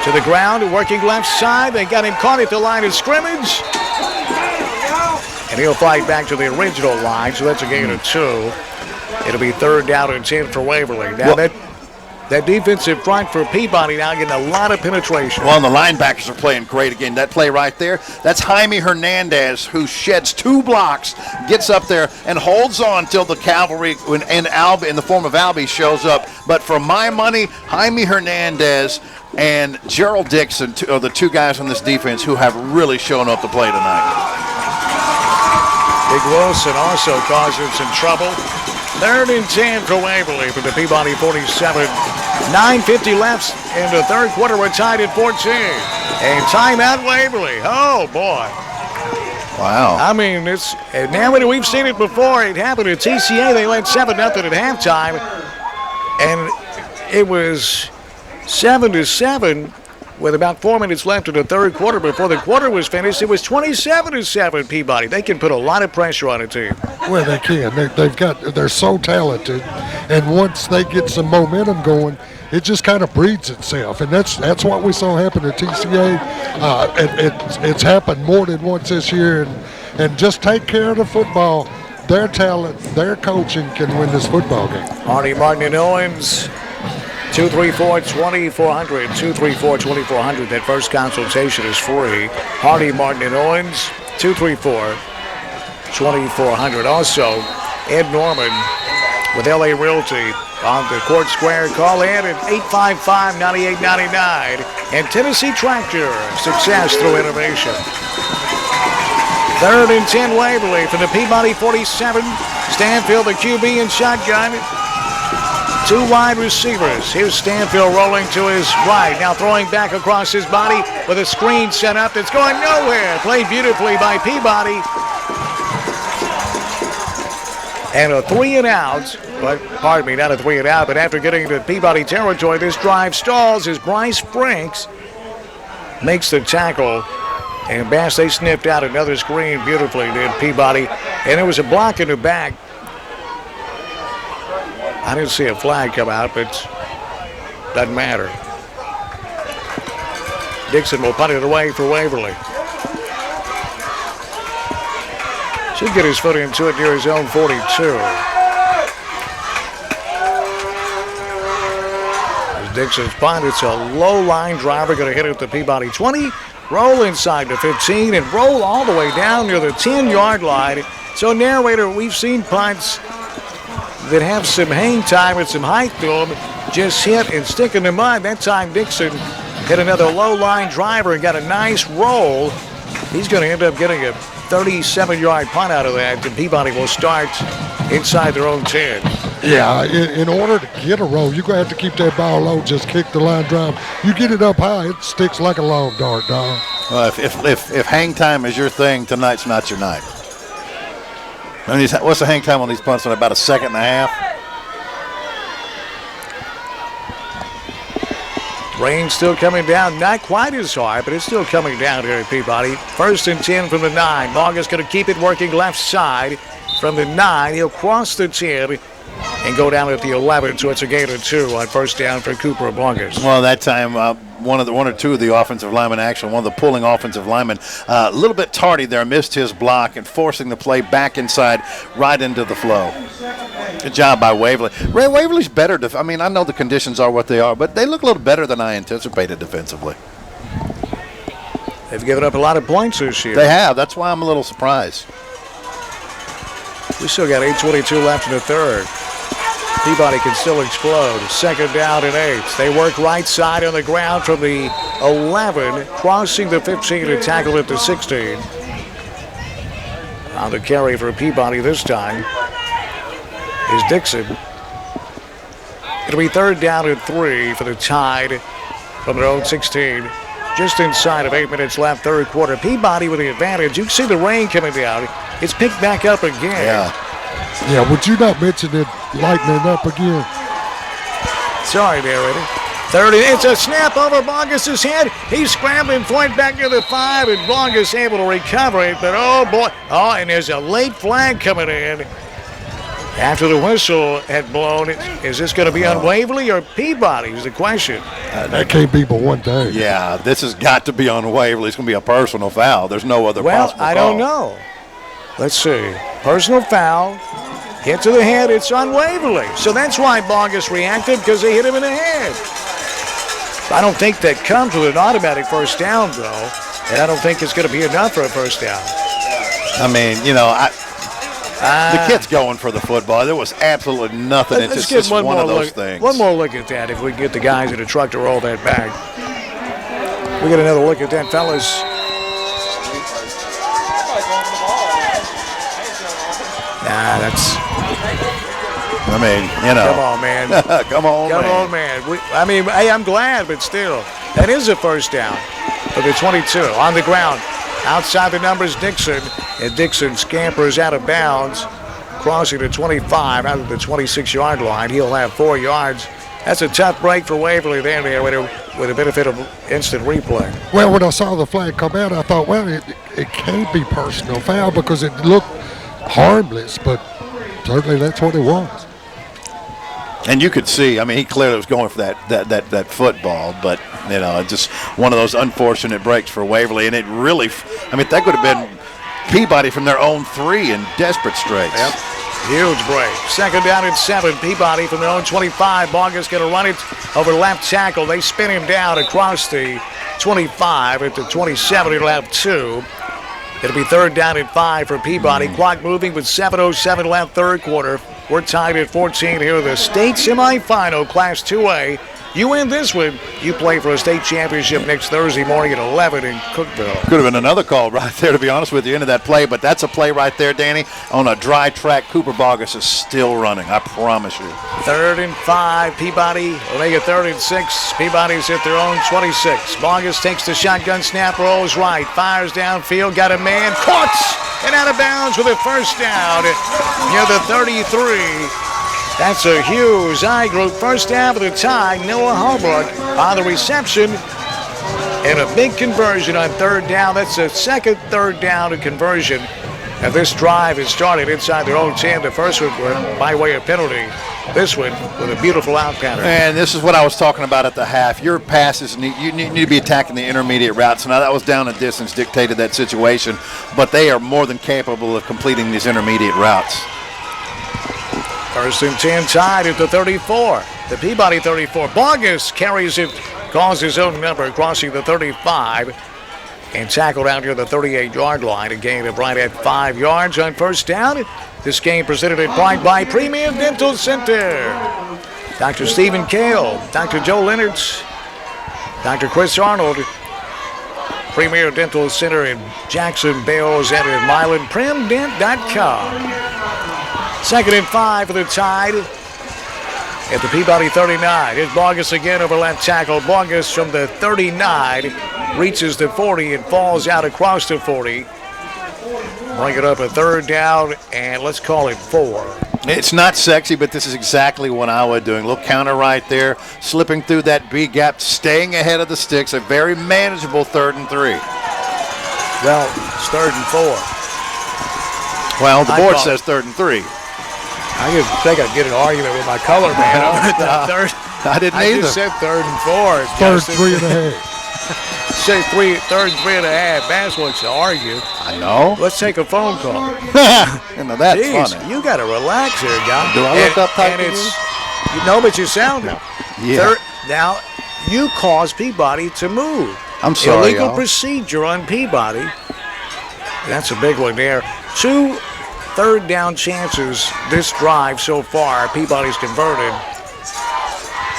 To the ground, working left side. They got him caught at the line of scrimmage. And he'll fight back to the original line, so that's a gain of 2. It'll be third down and 10 for Waverly. Now, that defensive front for Peabody now getting a lot of penetration. Well, and the linebackers are playing great again. That play right there, that's Jaime Hernandez, who sheds 2 blocks, gets up there, and holds on till the cavalry in the form of Albie shows up. But for my money, Jaime Hernandez and Gerald Dixon are the 2 guys on this defense who have really shown up to play tonight. Big Wilson also causing some trouble. Third and 10 for Waverly from the Peabody 47. 9:50 left in the third quarter. We're tied at 14. And timeout Waverly. Oh, boy. Wow. I mean, we've seen it before. It happened at TCA. They led 7-0 at halftime. And it was 7-7 with about 4 minutes left in the third quarter. Before the quarter was finished, it was 27-7 Peabody. They can put a lot of pressure on a team. Well, they can. They're so talented, and once they get some momentum going, it just kind of breeds itself, and that's what we saw happen at TCA. It's happened more than once this year, and just take care of the football. Their talent, their coaching can win this football game. Hardy, Martin, and Owens. 234-2400, 234-2400. That first consultation is free. Hardy, Martin, and Owens, 234-2400. Also, Ed Norman with LA Realty on the Court Square. Call in at 855-9899. And Tennessee Tractor, success through innovation. Third and 10 Waverly from the Peabody 47. Stanfield, the QB in shotgun. 2 wide receivers. Here's Stanfield rolling to his right. Now throwing back across his body with a screen set up that's going nowhere. Played beautifully by Peabody. And a 3-and-out. But, pardon me, not a 3-and-out, but after getting to Peabody territory, this drive stalls as Bryce Franks makes the tackle. And Bass, they sniffed out another screen beautifully, did Peabody. And there was a block in the back. I didn't see a flag come out, but Doesn't matter. Dixon will punt it away for Waverly. Should get his foot into it near his own 42. As Dixon's punt, it's a low line driver going to hit it at the Peabody 20. Roll inside the 15 and roll all the way down near the 10-yard line. So, narrator, we've seen punts that have some hang time and some height to them just hit and stick in the mud. That time Dixon hit another low line driver and got a nice roll. He's going to end up getting a 37-yard punt out of that, and Peabody will start inside their own 10. Yeah, in order to get a roll, you're going to have to keep that ball low, just kick the line drive. You get it up high, it sticks like a long dart, dog. Well, if hang time is your thing, tonight's not your night. I mean, what's the hang time on these punts? About a second and a half? Rain still coming down, not quite as hard, but it's still coming down here at Peabody. 1st and 10 from the 9. Vargas going to keep it working left side from the 9. He'll cross the 10 and go down at the 11, so it's a gain of 2 on 1st down for Cooper Vargas. Well, that time one or two of the offensive linemen, actually one of the pulling offensive linemen, a little bit tardy there, missed his block and forcing the play back inside right into the flow. Good job by Waverly. Waverly's better. I mean, I know the conditions are what they are, but they look a little better than I anticipated defensively. They've given up a lot of points this year. They have. That's why I'm a little surprised. We still got 8:22 left in the third. Peabody can still explode. 2nd down and 8. They work right side on the ground from the 11, crossing the 15 to tackle at the 16. On the carry for Peabody this time is Dixon. It'll be 3rd down and 3 for the Tide from their own 16. Just inside of 8 minutes left, third quarter. Peabody with the advantage. You can see the rain coming down. It's picked back up again. Yeah, would you not mention it lightening up again? Sorry, narrator. 30. It's a snap over Vargas' head. He's scrambling for it back near the 5, and Vargas able to recover it. But oh boy. Oh, and there's a late flag coming in. After the whistle had blown, is this going to be on Waverly or Peabody is the question. That can't be but one thing. Yeah, this has got to be on Waverly. It's going to be a personal foul. There's no other possible call. I don't know. Let's see. Personal foul. Hit to the head. It's on Waverly. So that's why Vargas reacted, because they hit him in the head. I don't think that comes with an automatic first down, though. And I don't think it's going to be enough for a first down. I mean, you know, the kid's going for the football. There was absolutely nothing. It's just one of those things. One more look at that if we can get the guys in the truck to roll that back. We get another look at that, fellas. Nah, that's... I mean, you know. Come on, man. Come on, man. Hey, I'm glad, but still. That is a first down for the 22. On the ground. Outside the numbers, Dixon. And Dixon scampers out of bounds, crossing the 25 out of the 26-yard line. He'll have 4 yards. That's a tough break for Waverly there with a benefit of instant replay. Well, when I saw the flag come out, I thought, well, it can't be personal foul because it looked harmless, but certainly that's what it was. And you could see, I mean, he clearly was going for that football, but, you know, just one of those unfortunate breaks for Waverly. And it really, I mean, that could have been Peabody from their own 3 in desperate straits. Yep. Huge break. 2nd down and 7. Peabody from their own 25. Vargas going to run it over left tackle. They spin him down across the 25 at the 27. He'll have 2. It'll be 3rd down and 5 for Peabody. Clock moving with 7:07 left, third quarter. We're tied at 14 here in the state semifinal, Class 2A. You win this one, you play for a state championship next Thursday morning at 11 in Cookeville. Could have been another call right there, to be honest with you, into that play, but that's a play right there, Danny. On a dry track, Cooper Vargas is still running, I promise you. 3rd and 5, Peabody will make it 3rd and 6. Peabody's at their own 26. Vargas takes the shotgun snap, rolls right, fires downfield, got a man, caught, and out of bounds with a first down near the 33. That's a huge I-group first down for the Tide. Noah Holbrook on the reception. And a big conversion on 3rd down. That's the second 3rd down conversion And this drive has started inside their own 10. The first one by way of penalty. This one with a beautiful out pattern. And this is what I was talking about at the half. Your passes, you need to be attacking the intermediate routes. Now, that was down and distance dictated that situation, but they are more than capable of completing these intermediate routes. First and 10 tied at the 34. The Peabody 34. Bogus carries it, calls his own number, crossing the 35. And tackled out near the 38-yard line. A gain of right at 5 yards on first down. This game presented in part by Premier Dental Center. Dr. Stephen Kale, Dr. Joe Leonards, Dr. Chris Arnold. Premier Dental Center in Jackson, Bells, and in Milan. PrimDent.com. Second and 5 for the Tide at the Peabody 39. Here's Bogus again over left tackle. Bogus from the 39 reaches the 40 and falls out across the 40. Bring it up a third down, and let's call it 4. It's not sexy, but this is exactly what I would do. Little counter right there, slipping through that B gap, staying ahead of the sticks. A very manageable 3rd and 3. Well, it's 3rd and 4. Well, the board says 3rd and 3. I didn't think I'd get an argument with my color man over at the third. I didn't either. I just said 3rd and 4. 3rd, 3 and a half. Say 3rd and 3 and a half. That's what you argue. I know. Let's take a phone call. Now that's Jeez, funny. you got to relax here, guy. Do I look uptight to you? No, but you sound it. Yeah. Now, you caused Peabody to move. I'm sorry, Illegal y'all. procedure on Peabody. That's a big one there. 2 third down chances this drive so far. Peabody's converted.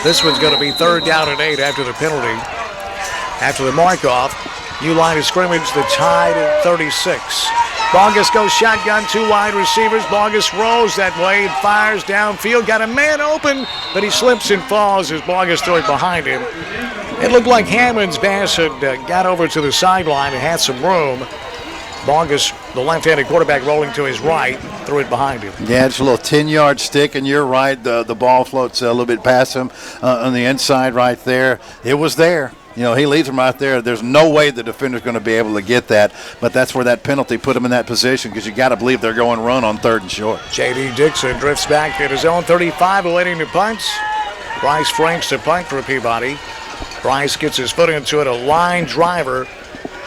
This one's going to be 3rd down and 8 after the penalty. After the mark-off, new line of scrimmage, the Tide at 36. Bogus goes shotgun, 2 wide receivers. Bogus rolls that way and fires downfield. Got a man open, but he slips and falls as Bogus threw it behind him. It looked like Hammond's pass had got over to the sideline and had some room. Bogus, the left-handed quarterback, rolling to his right, threw it behind him. Yeah, it's a little 10-yard stick, and you're right. The ball floats a little bit past him on the inside right there. It was there. You know, he leaves him right there. There's no way the defender's going to be able to get that, but that's where that penalty put him in that position because you got to believe they're going run on 3rd and short. J.D. Dixon drifts back at his own 35, awaiting the punts. Bryce Franks to punt for Peabody. Bryce gets his foot into it, a line driver.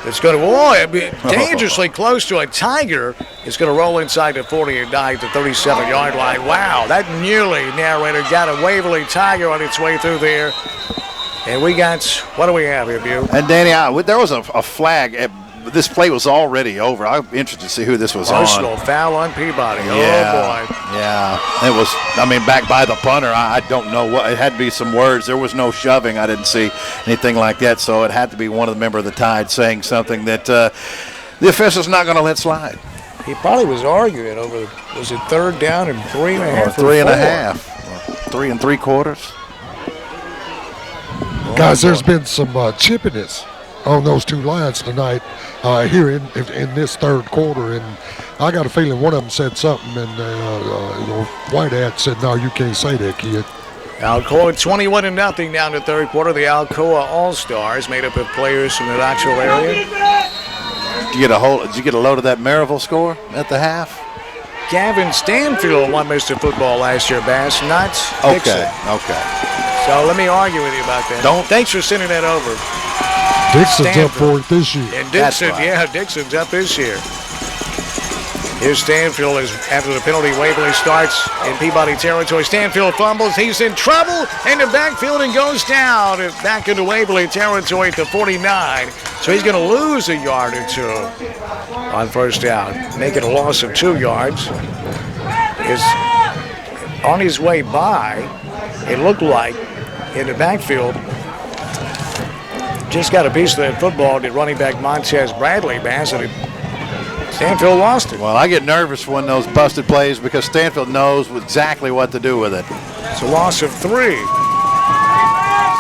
It's going to, be dangerously close to a Tiger. It's going to roll inside the 40 and die at the 37-yard line. Wow, that nearly, narrator, got a Waverly Tiger on its way through there. And we got, what do we have here, Bew? And Danny, there was a flag. This play was already over. I'm interested to see who this was Personal foul on Peabody. Yeah, Oh, boy. Yeah, it was, back by the punter. I don't know what. It had to be some words. There was no shoving. I didn't see anything like that. So it had to be one of the members of the Tide saying something that the official's not going to let slide. He probably was arguing over, was it 3rd down and 3.5? Or 3.5. 3 3/4. Guys, there's been some chippiness on those 2 lines tonight here in this 3rd quarter, and I got a feeling one of them said something, and Whitehead said, "No, you can't say that, kid." Alcoa 21-0 down to 3rd quarter. The Alcoa All-Stars, made up of players from the Knoxville area. Did you get a load of that Maryville score at the half? Gavin Stanfield won Mr. Football last year, Bass, not Dixon. Okay. So let me argue with you about that. Thanks for sending that over. Dixon's up for it this year. And Dixon, Dixon's up this year. Here's Stanfield as after the penalty, Waverly starts in Peabody territory. Stanfield fumbles. He's in trouble in the backfield and goes down back into Waverly territory at the 49. So he's going to lose a yard or 2 on first down, making a loss of 2 yards. Is on his way by, it looked like, in the backfield. Just got a piece of that football to running back Montez Bradley, Bass, and Stanfield lost it. Well, I get nervous when those busted plays because Stanfield knows exactly what to do with it. It's a loss of 3.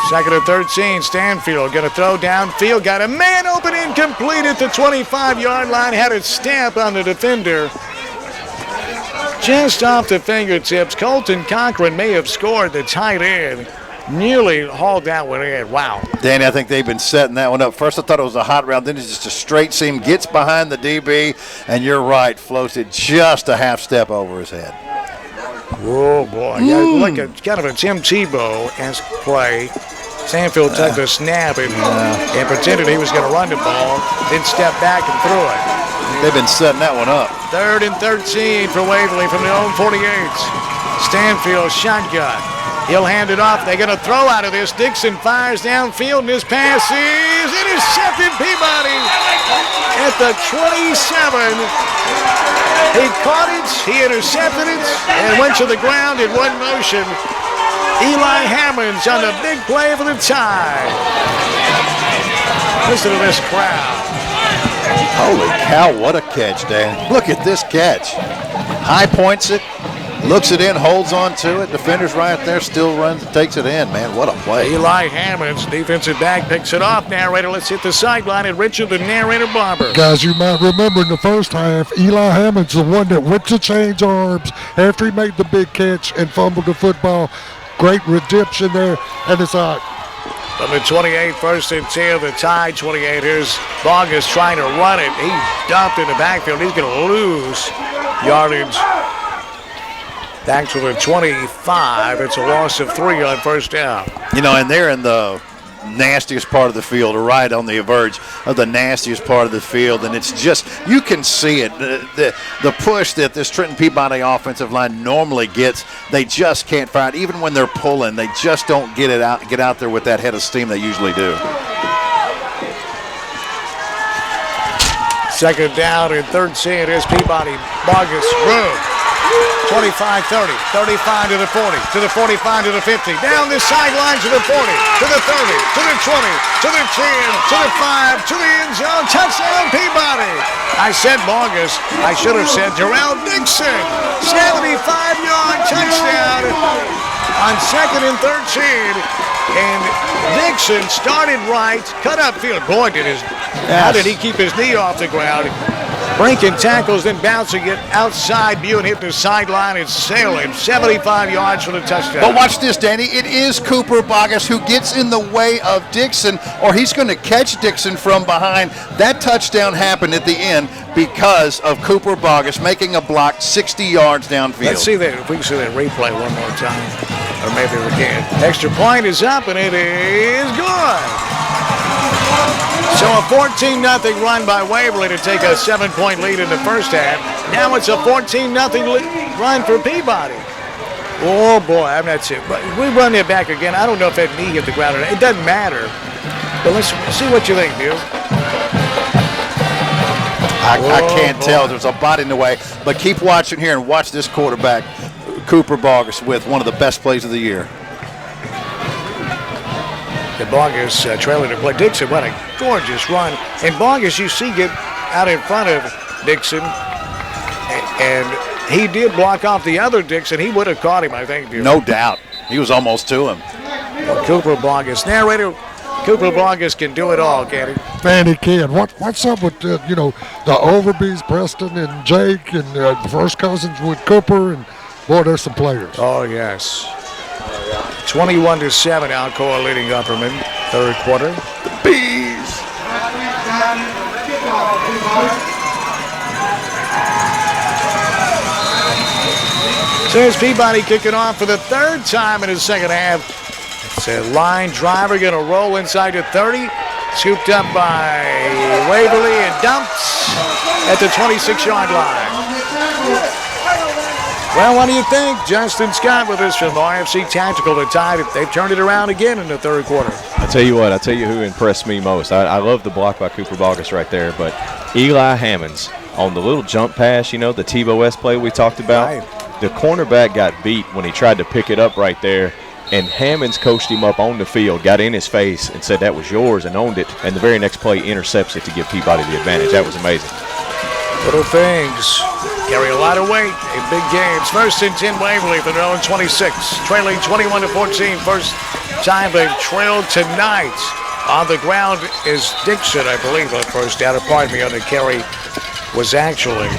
2nd and 13, Stanfield going to throw downfield. Got a man open, incomplete at the 25-yard line. Had it stamp on the defender. Just off the fingertips. Colton Cochran may have scored the tight end. nearly hauled that one in. Wow. Danny, I think they've been setting that one up. First I thought it was a hot route, then it's just a straight seam, gets behind the DB, and you're right, floats it just a half step over his head. Oh, boy. Yeah, like a kind of a Tim Tebow-esque play. Sanfield took the snap and pretended he was going to run the ball, then stepped back and threw it. They've been setting that one up. 3rd and 13 for Waverly from their own 48. Stanfield shotgun. He'll hand it off. They're going to throw out of this. Dixon fires downfield, and his pass is intercepted. Peabody at the 27. He caught it, he intercepted it, and went to the ground in one motion. Eli Hammonds on the big play for the tie. Listen to this crowd. Holy cow, what a catch, Dan. Look at this catch. High points it, looks it in, holds on to it. Defender's right there, still runs and takes it in. Man, what a play. Eli Hammonds, defensive back, picks it off. Narrator, let's hit the sideline, and Richard, the narrator, Barber. Guys, you might remember in the first half, Eli Hammonds, the one that went to change arms after he made the big catch and fumbled the football. Great redemption there, and it's out. From the 28, 1st and 10, the tie 28. Here's Bogus trying to run it. He dumped in the backfield. He's going to lose yardage. Back to the 25. It's a loss of 3 on 1st down. You know, and they're in the nastiest part of the field, or right on the verge of the nastiest part of the field, and it's just, you can see it, the push that this Trenton Peabody offensive line normally gets, they just can't find. Even when they're pulling, they just don't get out there with that head of steam they usually do. 2nd down and 13 is Peabody. Bogus room. 25-30, 35 to the 40, to the 45 to the 50, down this sideline to the 40, to the 30, to the 20, to the 10, to the 5, to the end zone, touchdown Peabody. I said Bogus, I should have said Jarrell Dixon, 75-yard touchdown on 2nd and 13, and Dixon started right, cut upfield. Boy, how did he keep his knee off the ground? Breaking tackles, then bouncing it outside view and hit the sideline and sailing 75 yards for the touchdown. But watch this, Danny. It is Cooper Bogus who gets in the way of Dixon, or he's going to catch Dixon from behind. That touchdown happened at the end because of Cooper Bogus making a block 60 yards downfield. Let's see that, if we can see that replay one more time. Or maybe we can. Extra point is up, and it is good. So a 14-0 run by Waverly to take a 7-point lead in the first half. Now it's a 14-0 run for Peabody. Oh, boy, I'm not sure. But we run it back again. I don't know if that knee hit the ground or not. It doesn't matter. But let's see what you think, Bill. I can't tell. There's a body in the way. But keep watching here and watch this quarterback, Cooper Bogus, with one of the best plays of the year. The Bogus trailing to play. Dixon, what a gorgeous run. And Bogus, you see, get out in front of Dixon. And he did block off the other Dixon. He would have caught him, I think. No doubt. He was almost to him. Well, Cooper Bogus. Narrator, Cooper Bogus can do it all, can he? Man, he can. What's up with, the Overbys, Preston, and Jake, and first cousins with Cooper? And, boy, there's some players. Oh, yes. 21-7, Alcoa leading Upperman, 3rd quarter. The Bees. So here's Peabody kicking off for the 3rd time in his 2nd half. It's a line driver going to roll inside the 30. Scooped up by Waverly and dumped at the 26-yard line. Well, what do you think? Justin Scott with us from RFC Tactical. The Tide, they've turned it around again in the 3rd quarter. I tell you what, I tell you who impressed me most. I love the block by Cooper Bogus right there, but Eli Hammonds on the little jump pass, the Tebow-esque play we talked about. Right. The cornerback got beat when he tried to pick it up right there, and Hammonds coached him up on the field, got in his face, and said that was yours and owned it, and the very next play intercepts it to give Peabody the advantage. That was amazing. Little things carry a lot of weight in big games. 1st and 10 Waverly for their own 26. Trailing 21-14. First time they've trailed tonight. On the ground is Dixon, I believe, on 1st down. Pardon me, on the carry was actually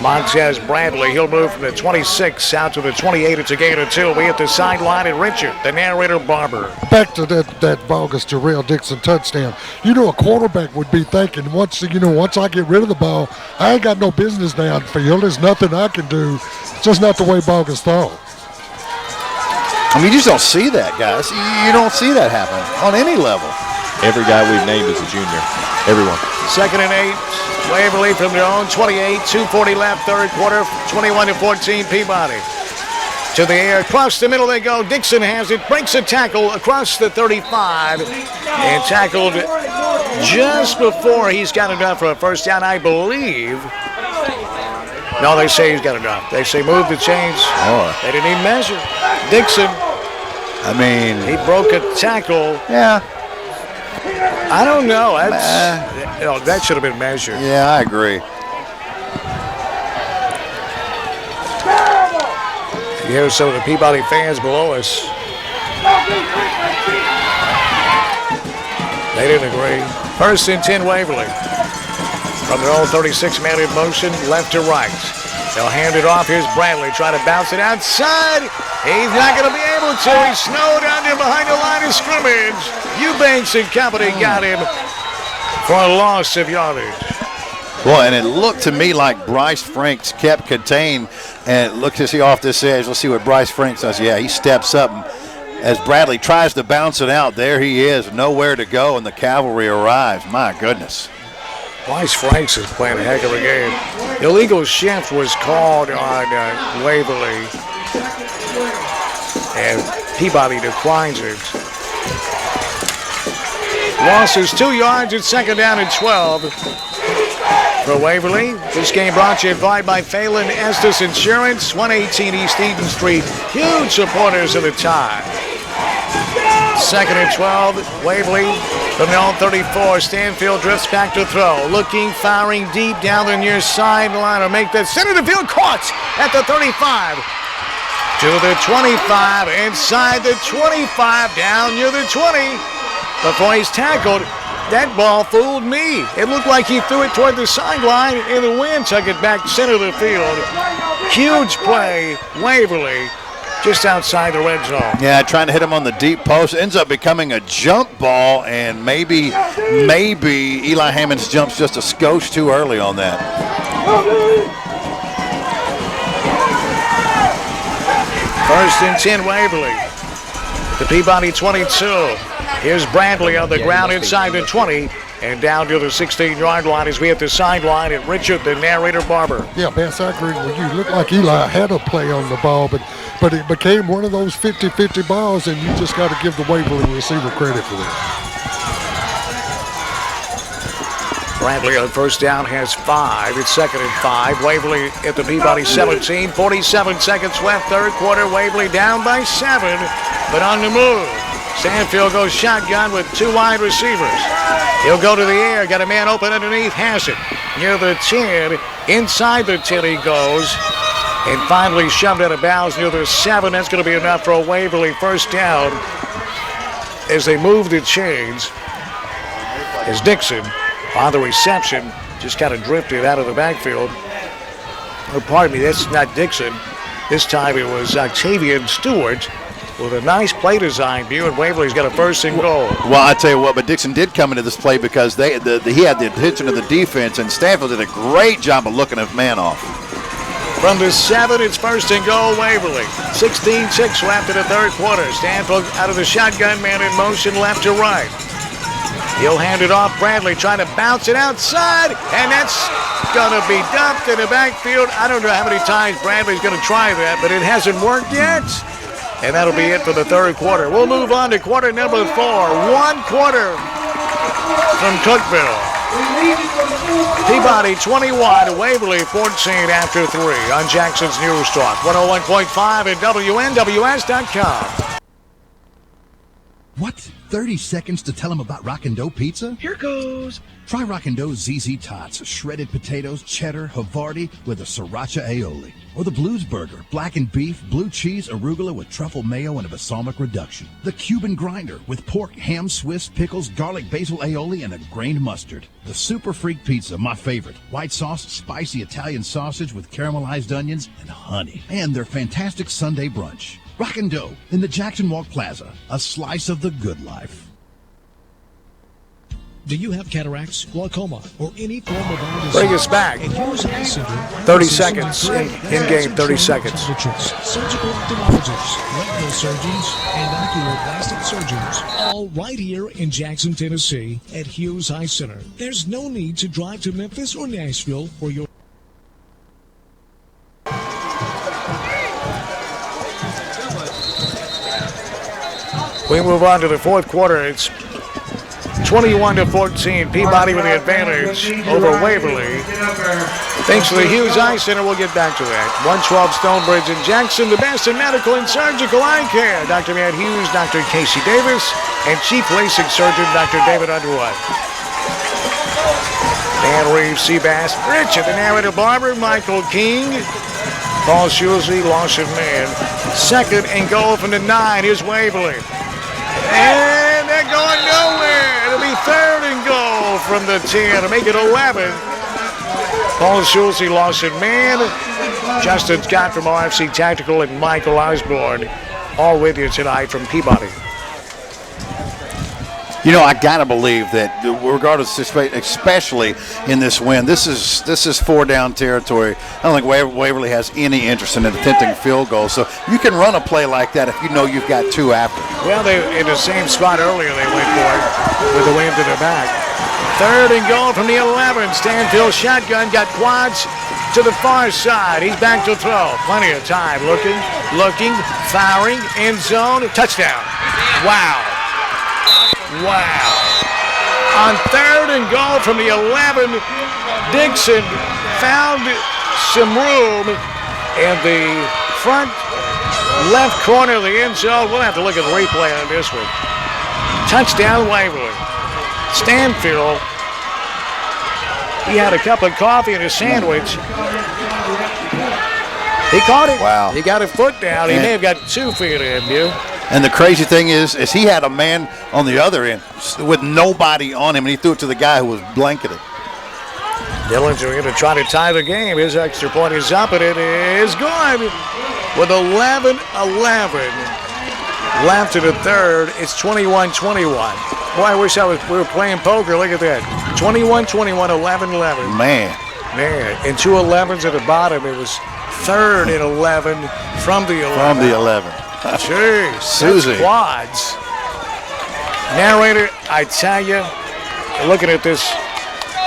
Montez Bradley, he'll move from the 26 out to the 28. It's a gain of 2. We hit the sideline, and Richard, the narrator, Barber. Back to that Vargas Terrell Dixon touchdown. You know, a quarterback would be thinking, once I get rid of the ball, I ain't got no business downfield. There's nothing I can do. It's just not the way Vargas thought. I mean, you just don't see that, guys. You don't see that happen on any level. Every guy we've named is a junior. Everyone. 2nd and 8. Waverly from their own 28. 2:40 left, third quarter. 21-14 Peabody. To the air, across the middle they go. Dixon has it, breaks a tackle across the 35, and tackled just before he's got enough for a first down, I believe. No, they say he's got enough. They say move the chains. Oh. They didn't even measure. Dixon. I mean, he broke a tackle. Yeah. I don't know. That should have been measured. Yeah, I agree. Here's some of the Peabody fans below us. They didn't agree. 1st and 10 Waverly. From their own 36-man in motion, left to right. They'll hand it off. Here's Bradley trying to bounce it outside. He's not going to be able to. He's snowed under behind the line of scrimmage. Eubanks and company got him for a loss of yardage. Well, and it looked to me like Bryce Franks kept contained, and look to see off this edge. Let's see what Bryce Franks does. Yeah, he steps up, and as Bradley tries to bounce it out, there he is, nowhere to go, and the cavalry arrives. My goodness. Bryce Franks is playing a heck of a game. Illegal shift was called on Waverly, and Peabody declines it. Loss is 2 yards at 2nd down and 12. For Waverly, this game brought to you by Phelan Estes Insurance, 118 East Eden Street. Huge supporters of the tie. 2nd and 12, Waverly from the own 34. Stanfield drifts back to throw. Looking, firing deep down the near sideline to make that center of the field. Caught at the 35. To the 25, inside the 25, down near the 20. Before he's tackled, that ball fooled me. It looked like he threw it toward the sideline, and the wind took it back center of the field. Huge play, Waverly, just outside the red zone. Yeah, trying to hit him on the deep post. Ends up becoming a jump ball, and maybe Eli Hammond's jump's just a skosh too early on that. 1st and 10, Waverly. The Peabody 22. Here's Bradley on the ground inside the 20 and down to the 16-yard line as we hit the sideline at Richard, the narrator, Barber. Yeah, Bass, I agree with you. Looked like Eli had a play on the ball, but it became one of those 50-50 balls, and you just got to give the Waverly receiver credit for that. Bradley on first down has 5. It's 2nd and 5. Waverly at the Peabody 17. 47 seconds left, third quarter. Waverly down by 7, but on the move. Stanfield goes shotgun with 2 wide receivers. He'll go to the air, got a man open underneath, has it. Near the 10, inside the 10 he goes, and finally shoved out of bounds near the 7. That's going to be enough for a Waverly first down as they move the chains. As Dixon on the reception just kind of drifted out of the backfield. Oh, pardon me, that's not Dixon. This time it was Octavian Stewart with a nice play design view, and Waverly's got a 1st and goal. Well, I tell you what, but Dixon did come into this play because he had the attention of the defense, and Stanfield did a great job of looking at man off. From the 7, it's 1st and goal, Waverly. 16-6 left in the third quarter. Stanfield out of the shotgun, man in motion left to right. He'll hand it off. Bradley trying to bounce it outside, and that's going to be dumped in the backfield. I don't know how many times Bradley's going to try that, but it hasn't worked yet. And that'll be it for the third quarter. We'll move on to quarter number 4. 1 quarter from Cookeville. Peabody 21, Waverly 14 after 3 on Jackson's News Talk. 101.5 and WNWS.com. What? 30 seconds to tell them about Rockin' Dough Pizza? Here goes. Try Rockin' Dough's ZZ Tots, shredded potatoes, cheddar, Havarti with a sriracha aioli. Or the Blues Burger, blackened beef, blue cheese, arugula with truffle mayo and a balsamic reduction. The Cuban Grinder with pork, ham, Swiss, pickles, garlic, basil aioli, and a grained mustard. The Super Freak Pizza, my favorite. White sauce, spicy Italian sausage with caramelized onions and honey. And their fantastic Sunday brunch. Rockin' Dough in the Jackson Walk Plaza, a slice of the good life. Do you have cataracts, glaucoma, or any form of eye disease? Bring us back. At Hughes Eye Center, 30 seconds. In-game 30 seconds. Surgical ophthalmologists, retinal surgeons, and oculoplastic surgeons. All right here in Jackson, Tennessee at Hughes Eye Center. There's no need to drive to Memphis or Nashville for your... We move on to the fourth quarter. It's 21-14. Peabody with the advantage over Waverly. Thanks to the Hughes Eye Center, we'll get back to that. 112 Stonebridge in Jackson, the best in medical and surgical eye care. Dr. Matt Hughes, Dr. Casey Davis, and Chief LASIK Surgeon Dr. David Underwood. Dan Reeves, Seabass, Richard, the narrator Barber, Michael King, Paul Schulze, Lawson Man. Second and goal from the 9 is Waverly. And they're going nowhere. It'll be third and goal from the 10 to make it 11. Paul Schulze, Lawson Man, Justin Scott from RFC Tactical, and Michael Osborne, all with you tonight from Peabody. You know, I gotta believe that, regardless, especially in this win, this is 4-down territory. I don't think Waverly has any interest in attempting a field goal. So you can run a play like that if you know you've got 2 after. Well, they in the same spot earlier. They went for it with the wind to their back. Third and goal from the 11. Stanfield shotgun, got quads to the far side. He's back to throw. Plenty of time. Looking, firing, end zone, touchdown. Wow. On third and goal from the 11, Dixon found some room in the front left corner of the end zone. We'll have to look at the replay on this one. Touchdown, Waverly. Stanfield, he had a cup of coffee and a sandwich. He caught it. Wow. He got a foot down. He may have got 2 feet in you. And the crazy thing is he had a man on the other end with nobody on him, and he threw it to the guy who was blanketed. Dillinger going to try to tie the game. His extra point is up, and it is good. With 11-11 left in the third, it's 21-21. Boy, I wish we were playing poker. Look at that. 21-21, 11-11. Man, and 2 11s at the bottom. It was third and 11 from the 11. Jeez, Susie. Quads. Narrator, I tell you, looking at this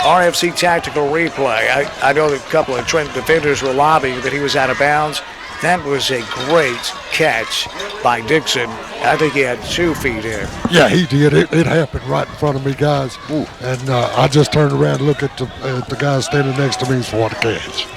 RFC tactical replay, I know that a couple of Trent defenders were lobbying that he was out of bounds. That was a great catch by Dixon. I think he had 2 feet in. Yeah, he did. It happened right in front of me, guys. Ooh. And I just turned around and looked at the guy standing next to me for what a catch.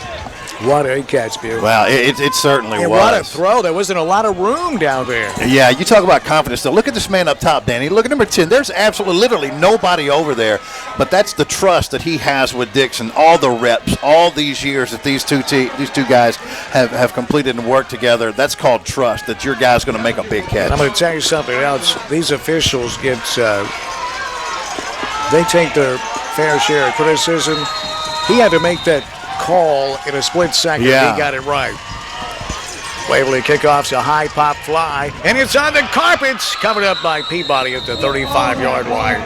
What a catch, Bill. Wow, it certainly was. What a throw. There wasn't a lot of room down there. Yeah, you talk about confidence, though. Look at this man up top, Danny. Look at number 10. There's absolutely, literally nobody over there. But that's the trust that he has with Dixon. All the reps, all these years that these two guys have completed and worked together. That's called trust, that your guy's going to make a big catch. And I'm going to tell you something else. These officials they take their fair share of criticism. He had to make that call in a split second. Yeah. He got it right. Waverly kickoff's a high pop fly, and it's on the carpets, covered up by Peabody at the 35-yard line.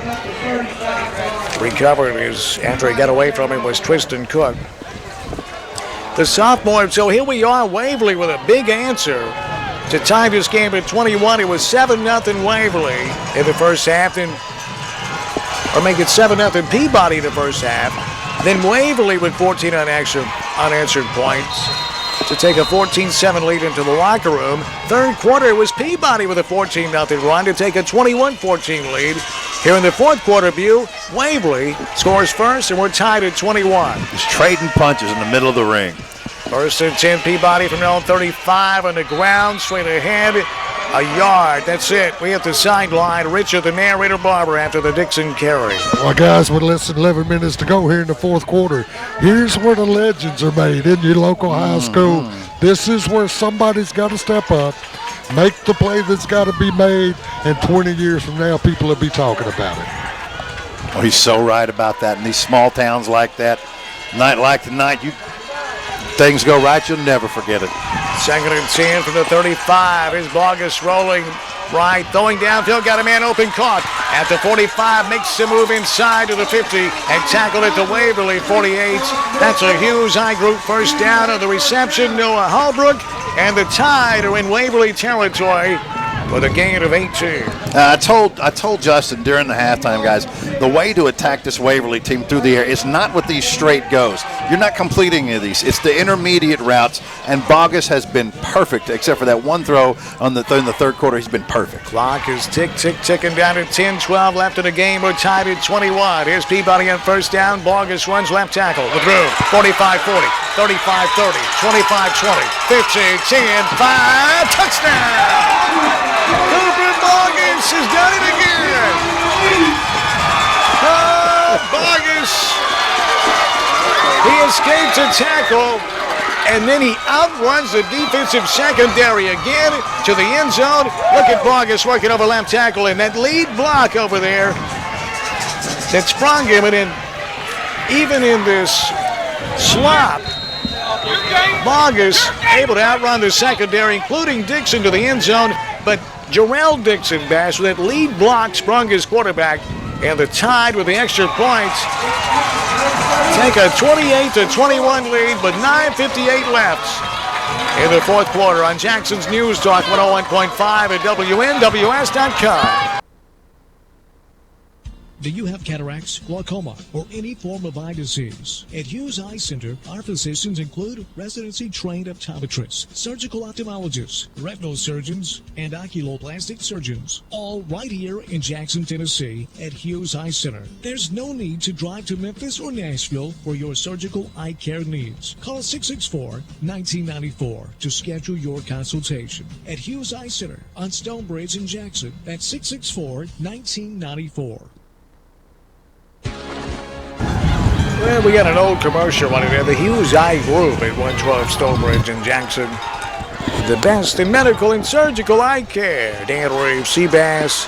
Recovered after he got away from him was Tristan Cook. The sophomore, so here we are, Waverly with a big answer to tie this game at 21. It was 7-0 Waverly in the first half, or make it 7-0 Peabody in the first half. Then Waverly with 14 unanswered points to take a 14-7 lead into the locker room. Third quarter, it was Peabody with a 14-0 run to take a 21-14 lead. Here in the fourth quarter view, Waverly scores first, and we're tied at 21. Just trading punches in the middle of the ring. First and 10, Peabody from their own 35 on the ground, straight ahead. a yard. That's it. We hit the sideline. Richard, the narrator, Barber after the Dixon carry. Well, guys, with less than 11 minutes to go here in the fourth quarter, here's where the legends are made in your local high school. This is where somebody's got to step up, make the play that's got to be made, and 20 years from now, people will be talking about it. Oh, he's so right about that. In these small towns like that, night like tonight, things go right, you'll never forget it. 2nd and 10 from the 35. Here's Bogus rolling right, throwing downfield, got a man open, caught at the 45, makes the move inside to the 50, and tackled at the Waverly 48. That's a Hughes High Group first down on the reception. Noah Holbrook and the Tide are in Waverly territory with a gain of 18. I told Justin during the halftime, guys, the way to attack this Waverly team through the air is not with these straight goes. You're not completing any of these. It's the intermediate routes, and Bogus has been perfect, except for that one throw in the third quarter. He's been perfect. Clock is ticking down to 10-12 left in the game. We're tied at 21. Here's Peabody on first down. Bogus runs left tackle with room. 45-40, 35-30, 25-20, 15-10, 5, touchdown! Cooper Bogus has done it again. Bogus. He escapes a tackle, and then he outruns the defensive secondary again to the end zone. Look at Bogus working over left tackle, and that lead block over there that sprung him, and then even in this slop, Bogus able to outrun the secondary, including Dixon, to the end zone, but Jarrell Dixon, Bass, with that lead block, sprung his quarterback, and the Tide with the extra points take a 28-21 lead, but 9:58 left in the fourth quarter on Jackson's News Talk 101.5 at WNWS.com. Do you have cataracts, glaucoma, or any form of eye disease? At Hughes Eye Center, our physicians include residency-trained optometrists, surgical ophthalmologists, retinal surgeons, and oculoplastic surgeons, all right here in Jackson, Tennessee at Hughes Eye Center. There's no need to drive to Memphis or Nashville for your surgical eye care needs. Call 664-1994 to schedule your consultation. At Hughes Eye Center on Stonebridge in Jackson, that's 664-1994. Well, we got an old commercial running there. The Hughes Eye Group at 112 Stonebridge in Jackson. The best in medical and surgical eye care. Dan Reeves, Seabass,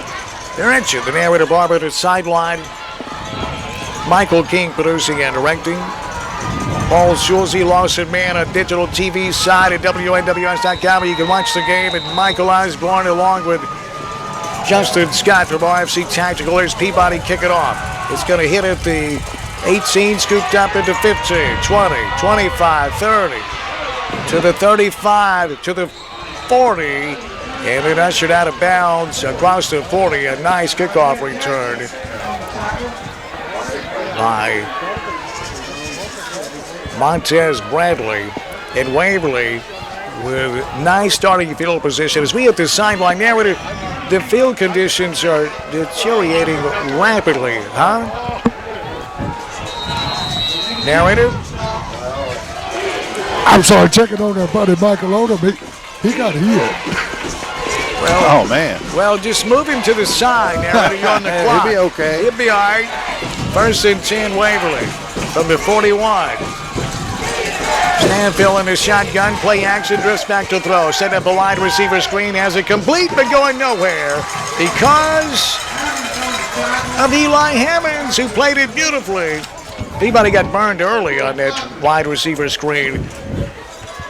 they're at you. The narrator, Barber, the sideline. Michael King producing and directing. Paul Schulze, Lawson Man on digital TV side at WNWS.com. You can watch the game. And Michael Osborne along with Justin Scott from RFC Tactical. There's Peabody kicking off. It's going to hit at the 18, scooped up into 15, 20, 25, 30, to the 35, to the 40, and then ushered out of bounds across the 40. A nice kickoff return by Montez Bradley. And Waverly with nice starting field position. As we hit the sideline narrator, the field conditions are deteriorating rapidly, huh? Narrator? I'm sorry, checking on our buddy Michael Odom. He got hit. Well, oh, man. Well, just move him to the side, narrator. You're on the clock. He'll be okay. He'll be all right. 1st and 10, Waverly from the 41. Stanfield in the shotgun, play action, drifts back to throw. Set up a wide receiver screen, has it complete, but going nowhere because of Eli Hammonds, who played it beautifully. Peabody got burned early on that wide receiver screen.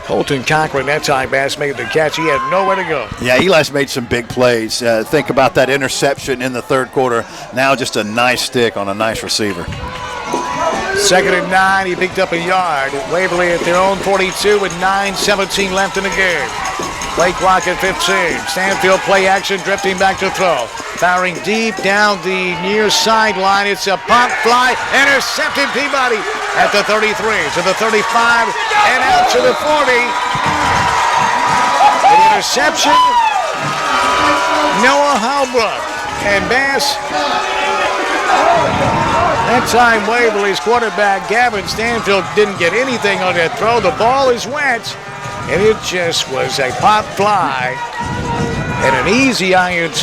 Colton Cochran, that time, Bass made the catch. He had nowhere to go. Yeah, Eli's made some big plays. Think about that interception in the third quarter. Now just a nice stick on a nice receiver. 2nd and 9, he picked up a yard. Waverly at their own 42 with 9:17 left in the game. Play clock at 15. Stanfield play action, drifting back to throw. Firing deep down the near sideline. It's a pop fly, intercepted Peabody at the 33, to the 35, and out to the 40. The interception, Noah Holbrook. And Bass, that time Waverly's quarterback Gavin Stanfield didn't get anything on that throw. The ball is wet, and it just was a pop fly. And an easy INT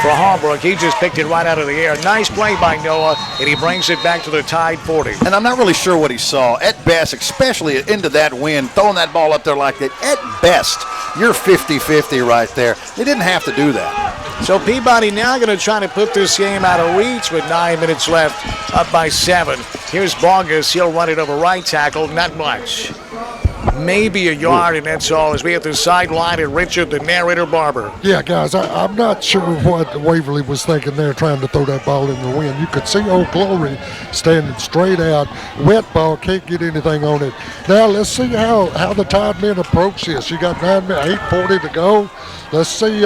for Holbrook. He just picked it right out of the air. Nice play by Noah, and he brings it back to the tied 40. And I'm not really sure what he saw. At best, especially into that wind, throwing that ball up there like that, at best, you're 50-50 right there. They didn't have to do that. So Peabody now going to try to put this game out of reach with 9 minutes left, up by 7. Here's Bogus. He'll run it over right tackle. Not much. Maybe a yard, and that's all, as we have the sideline and Richard, the narrator, Barber. Yeah, guys, I'm not sure what Waverly was thinking there trying to throw that ball in the wind. You could see Old Glory standing straight out. Wet ball, can't get anything on it. Now let's see how the Tide men approach this. You got 8:40 to go. Let's see.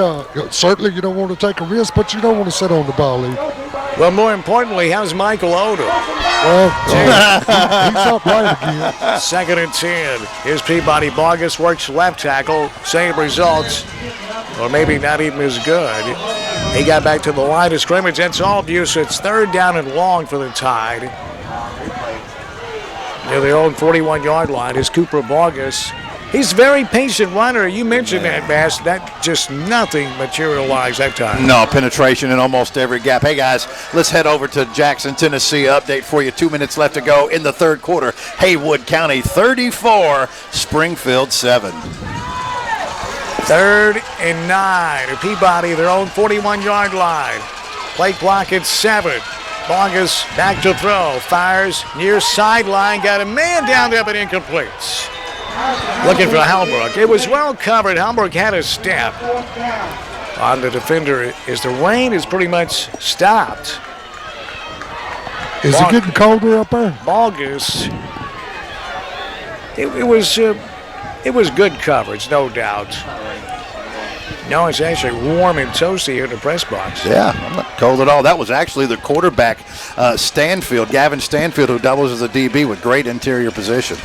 Certainly you don't want to take a risk, but you don't want to sit on the ball either. Well, more importantly, how's Michael Odom? Well, he's up right again. 2nd and 10. Here's Peabody. Bogus works left tackle. Same results, or maybe not even as good. He got back to the line of scrimmage. That's all, Buse. It's 3rd down and long for the Tide. Near their own 41-yard line is Cooper Bogus. He's a very patient runner. You mentioned that, Bass. That just nothing materialized that time. No, penetration in almost every gap. Hey, guys, let's head over to Jackson, Tennessee. Update for you. 2 minutes left to go in the third quarter. Haywood County 34, Springfield 7. 3rd and 9. Peabody, their own 41-yard line. Play clock at 7. Bogus back to throw. Fires near sideline. Got a man down there, but incomplete. Looking for Halbrook. It was well covered. Halbrook had a step on the defender as the rain is pretty much stopped. Is it getting colder up there? Bogus. It was good coverage, no doubt. No, it's actually warm and toasty here in the press box. Yeah, I'm not cold at all. That was actually the quarterback, Stanfield, Gavin Stanfield, who doubles as a DB with great interior position.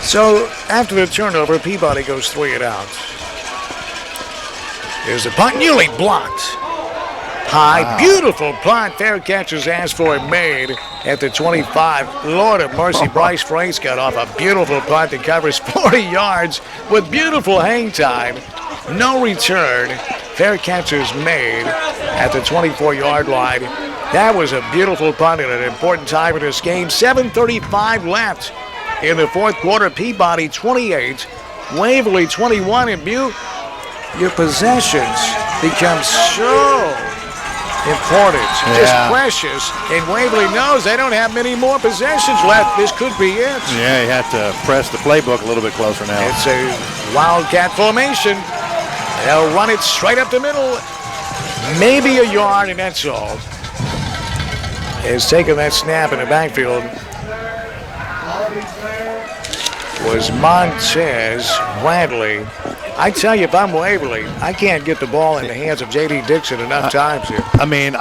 So after the turnover, Peabody goes 3 and out. There's a punt, nearly blocked. High, beautiful punt. Fair catch is asked for and made at the 25. Lord of mercy, Bryce Franks got off a beautiful punt that covers 40 yards with beautiful hang time. No return. Fair catch is made at the 24-yard line. That was a beautiful punt at an important time in this game. 7:35 left. In the fourth quarter, Peabody 28, Waverly 21, and Butte. Your possessions become so important, just precious, and Waverly knows they don't have many more possessions left. This could be it. Yeah, you have to press the playbook a little bit closer now. It's a wildcat formation. They'll run it straight up the middle, maybe a yard, and that's all. Has taken that snap in the backfield was Montez Bradley. I tell you, if I'm Waverly, I can't get the ball in the hands of J.D. Dixon enough times here. I mean,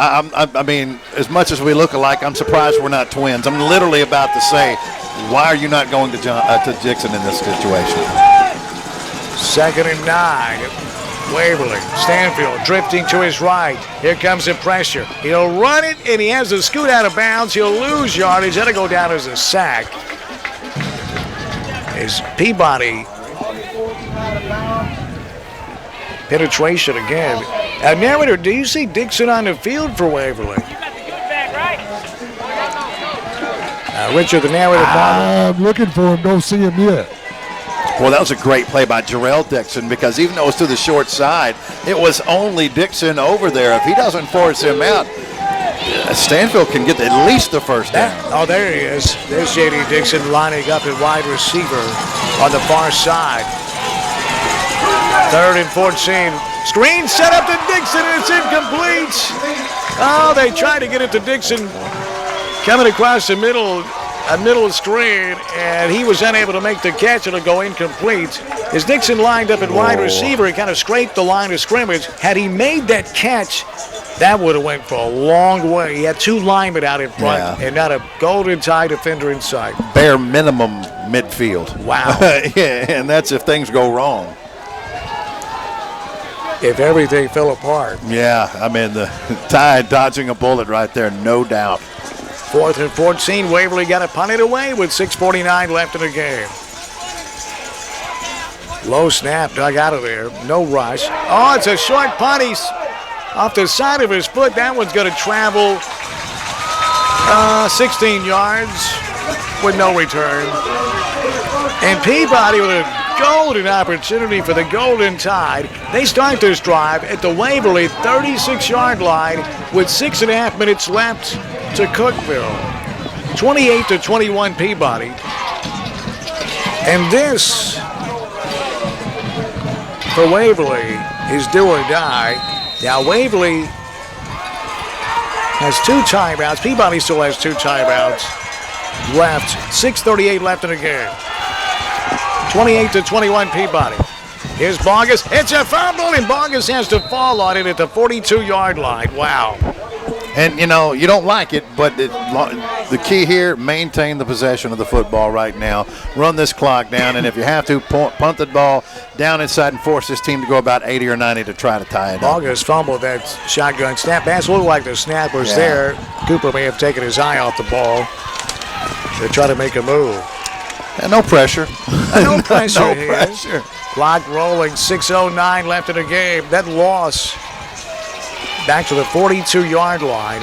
as much as we look alike, I'm surprised we're not twins. I'm literally about to say, why are you not going to Dixon in this situation? 2nd and 9. Waverly, Stanfield drifting to his right. Here comes the pressure. He'll run it, and he has to scoot out of bounds. He'll lose yardage. That'll go down as a sack. Is Peabody. Penetration again. Narrator, do you see Dixon on the field for Waverly? Richard, the narrator. I'm looking for him. Don't see him yet. Well, that was a great play by Jarrell Dixon, because even though it was to the short side, it was only Dixon over there. If he doesn't force him out, Stanfield can get at least the first down. Oh, there he is. There's J.D. Dixon lining up at wide receiver on the far side. 3rd and 14. Screen set up to Dixon, and it's incomplete. Oh, they tried to get it to Dixon coming across the middle, a middle screen, and he was unable to make the catch. It'll go incomplete. As Dixon lined up at wide receiver, he kind of scraped the line of scrimmage. Had he made that catch, that would have went for a long way. He had 2 linemen out in front and not a Golden Tide defender in sight. Bare minimum midfield. Wow. Yeah, and that's if things go wrong. If everything fell apart. Yeah, I mean, the Tide dodging a bullet right there, no doubt. 4th and 14, Waverly got to punt it away with 6:49 left in the game. Low snap, dug out of there. No rush. Oh, it's a short punt. He's off the side of his foot. That one's going to travel 16 yards with no return. And Peabody with a golden opportunity for the Golden Tide. They start this drive at the Waverly 36-yard line with 6.5 minutes left to Cookeville. 28-21 Peabody. And this, for Waverly, is do or die. Now Waverly has 2 timeouts. Peabody still has 2 timeouts left. 6:38 left in the game. 28-21 Peabody. Here's Bogus. It's a fumble, and Bogus has to fall on it at the 42-yard line. Wow. And, you know, you don't like it, but the key here, maintain the possession of the football right now. Run this clock down, and if you have to, punt the ball down inside and force this team to go about 80 or 90 to try to tie it up. Bogus fumbled that shotgun snap. Pass looked like the snap was there. Cooper may have taken his eye off the ball to try to make a move. And no pressure. No pressure. No pressure. Clock rolling, 6:09 left in the game. That loss back to the 42-yard line.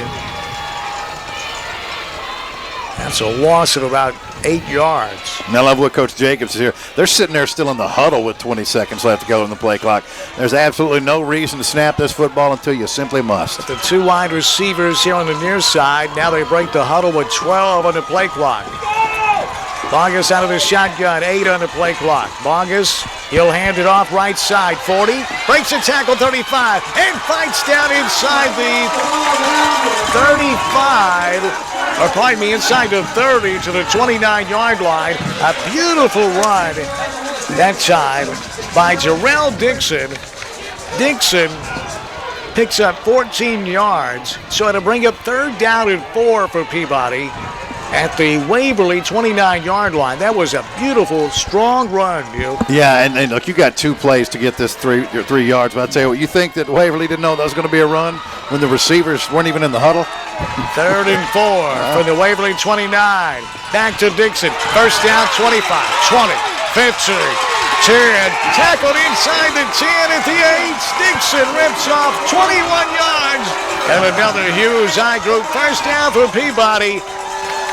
That's a loss of about 8 yards. And I love what Coach Jacobs is here. They're sitting there still in the huddle with 20 seconds left to go in the play clock. There's absolutely no reason to snap this football until you simply must. The 2 wide receivers here on the near side. Now they break the huddle with 12 on the play clock. Bogus out of the shotgun, 8 on the play clock. Bogus, he'll hand it off right side, 40. Breaks a tackle, 35, and fights down inside the 35, or pardon me, inside the 30 to the 29-yard line. A beautiful run that time by Jarrell Dixon. Dixon picks up 14 yards, so it'll bring up 3rd down and 4 for Peabody at the Waverly 29-yard line. That was a beautiful, strong run, Bill. Yeah, and look, you got 2 plays to get this 3 yards. But I'll tell you what, you think that Waverly didn't know that was going to be a run when the receivers weren't even in the huddle? 3rd and 4 from the Waverly 29. Back to Dixon. First down, 25, 20, 15, 10. Tackled inside the 10 at the 8. Dixon rips off 21 yards. And another Hughes eye group. First down for Peabody.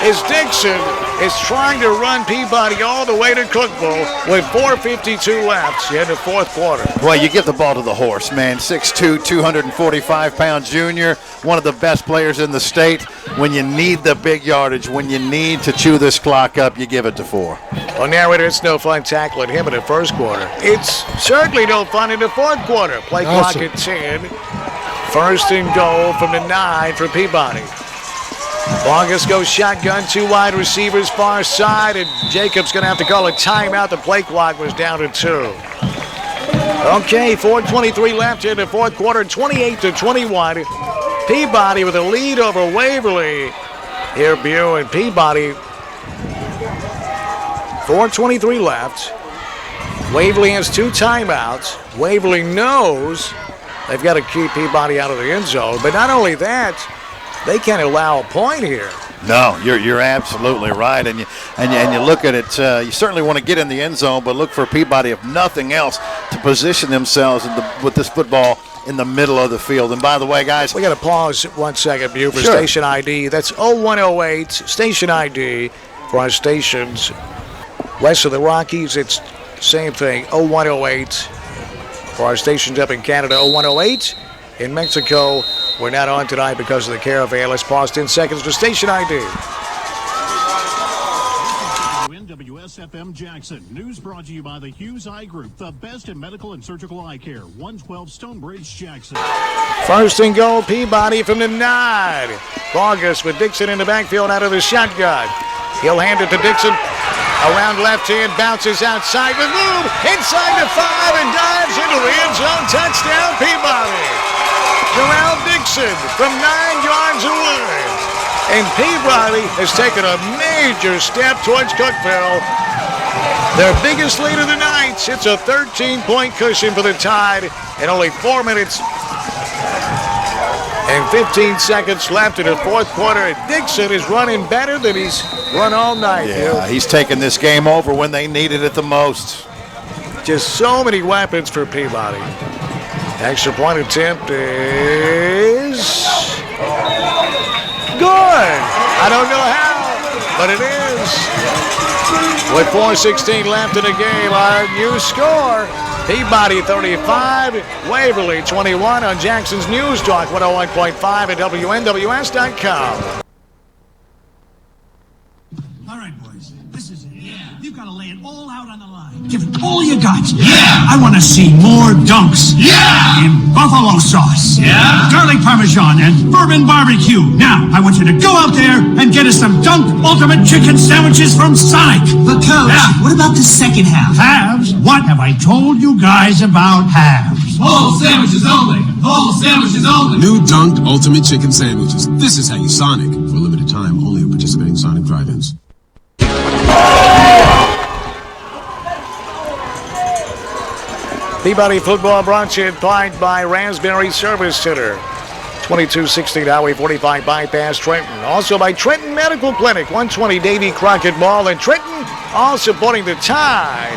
As Dixon is trying to run Peabody all the way to Cookeville with 4:52 left in the 4th quarter. Well, you give the ball to the horse, man. 6'2", 245-pound junior, one of the best players in the state. When you need the big yardage, when you need to chew this clock up, you give it to 4. Well, narrator, it's no fun tackling him in the 1st quarter. It's certainly no fun in the 4th quarter. Play clock at 10. 1st and goal from the 9 for Peabody. Bogus goes shotgun, 2 wide receivers far side, and Jacobs going to have to call a timeout. The play clock was down to 2. Okay, 4:23 left in the 4th quarter, 28-21. Peabody with a lead over Waverly. Here, Bew and Peabody. 4:23 left. Waverly has 2 timeouts. Waverly knows they've got to keep Peabody out of the end zone, but not only that, they can't allow a point here. No, you're absolutely right, and you look at it. You certainly want to get in the end zone, but look for Peabody, if nothing else, to position themselves with this football in the middle of the field. And by the way, guys, we got to pause 1 second, Bew, for station ID. That's 0108 station ID for our stations west of the Rockies. It's same thing, 0108 for our stations up in Canada. 0108 in Mexico. We're not on tonight because of the caravan. Let's pause 10 seconds for station ID. WNWS FM Jackson. News brought to you by the Hughes Eye Group, the best in medical and surgical eye care. 112 Stonebridge, Jackson. 1st and goal, Peabody from the 9. Bogus with Dixon in the backfield out of the shotgun. He'll hand it to Dixon. Around left hand, bounces outside with move. Inside the 5 and dives into the end zone. Touchdown, Peabody. Jarrell Dixon from 9 yards away. And Peabody has taken a major step towards Cookeville. Their biggest lead of the night. It's a 13-point cushion for the Tide. And only 4 minutes and 15 seconds left in the 4th quarter. And Dixon is running better than he's run all night. Yeah, he's taking this game over when they needed it the most. Just so many weapons for Peabody. Extra point attempt is good. I don't know how, but it is. With 4:16 left in the game, our new score, Peabody 35, Waverly 21 on Jackson's News Talk 101.5 at WNWS.com. All right, boys, this is it. Yeah. You've got to lay it all out on the line. Give it all you got. Yeah. I want to see more dunks. Yeah. In buffalo sauce. Yeah. Garlic parmesan and bourbon barbecue. Now, I want you to go out there and get us some Dunk Ultimate Chicken Sandwiches from Sonic. But Coach, what about the second half? Halves? What have I told you guys about halves? Whole sandwiches only. Whole sandwiches only. New Dunked Ultimate Chicken Sandwiches. This is how you Sonic. For a limited time, only at participating Sonic drive-ins. Peabody football brought to you in part by Raspberry Service Center. 2216 Highway 45 bypass Trenton. Also by Trenton Medical Clinic, 120 Davy Crockett Mall in Trenton. All supporting the Tide.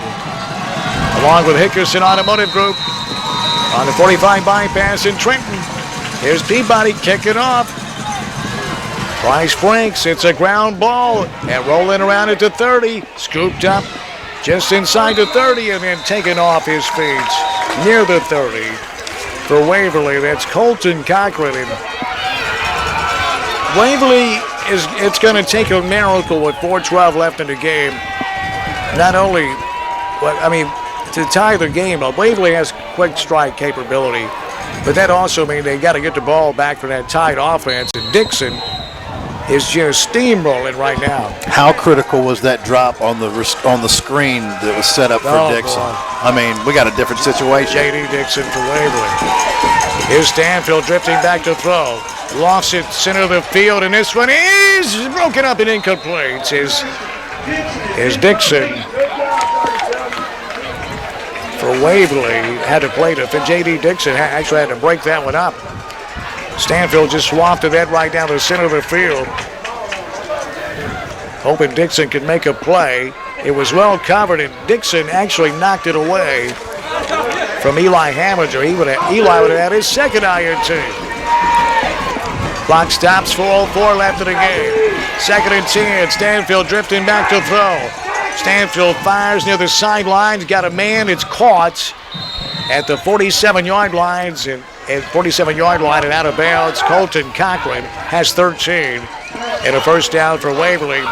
Along with Hickerson Automotive Group on the 45 bypass in Trenton. Here's Peabody kicking off. Price breaks. It's a ground ball and rolling around at the 30. Scooped up just inside the 30 and then taken off his feet near the 30 for Waverly. That's Colton Cochran. And Waverly it's going to take a miracle with 4:12 left in the game. Not only, to tie the game, but Waverly has quick strike capability, but that also means they got to get the ball back for that tied offense. And Dixon is just steamrolling right now. How critical was that drop on the screen that was set up for Dixon? Boy. I mean, we got a different situation. J.D. Dixon for Waverly. Here's Stanfield drifting back to throw. Lofts it center of the field, and this one is broken up and incomplete. Is Dixon for Waverly. Had to play to J.D. Dixon. Actually had to break that one up. Stanfield just swamped that right down the center of the field. Hoping Dixon could make a play. It was well covered, and Dixon actually knocked it away from Eli Hamilton. Eli would have had his second INT. Clock stops, 4:04 left in the game. 2nd and 10. Stanfield drifting back to throw. Stanfield fires near the sidelines. Got a man. It's caught at the 47-yard lines and 47-yard line and out of bounds. Colton Cochran has 13 and a first down for Waverly.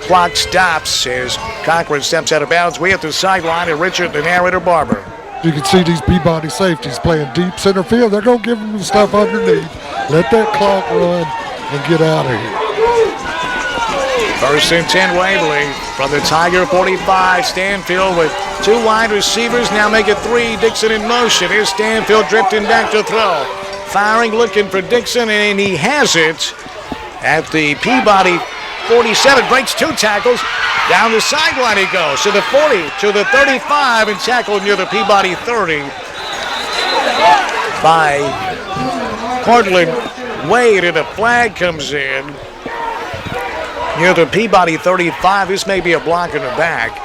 Clock stops as Cochran steps out of bounds. We at the sideline and Richard, the narrator, Barber. You can see these Peabody safeties playing deep center field. They're going to give them the stuff underneath. Let that clock run and get out of here. 1st and 10 Waverly from the Tiger 45. Stanfield with 2 wide receivers. Now make it 3. Dixon in motion. Here's Stanfield drifting back to throw. Firing, looking for Dixon, and he has it at the Peabody 47. Breaks 2 tackles. Down the sideline he goes to the 40, to the 35, and tackled near the Peabody 30 by Cortland Wade, and a flag comes in near the Peabody 35. This may be a block in the back.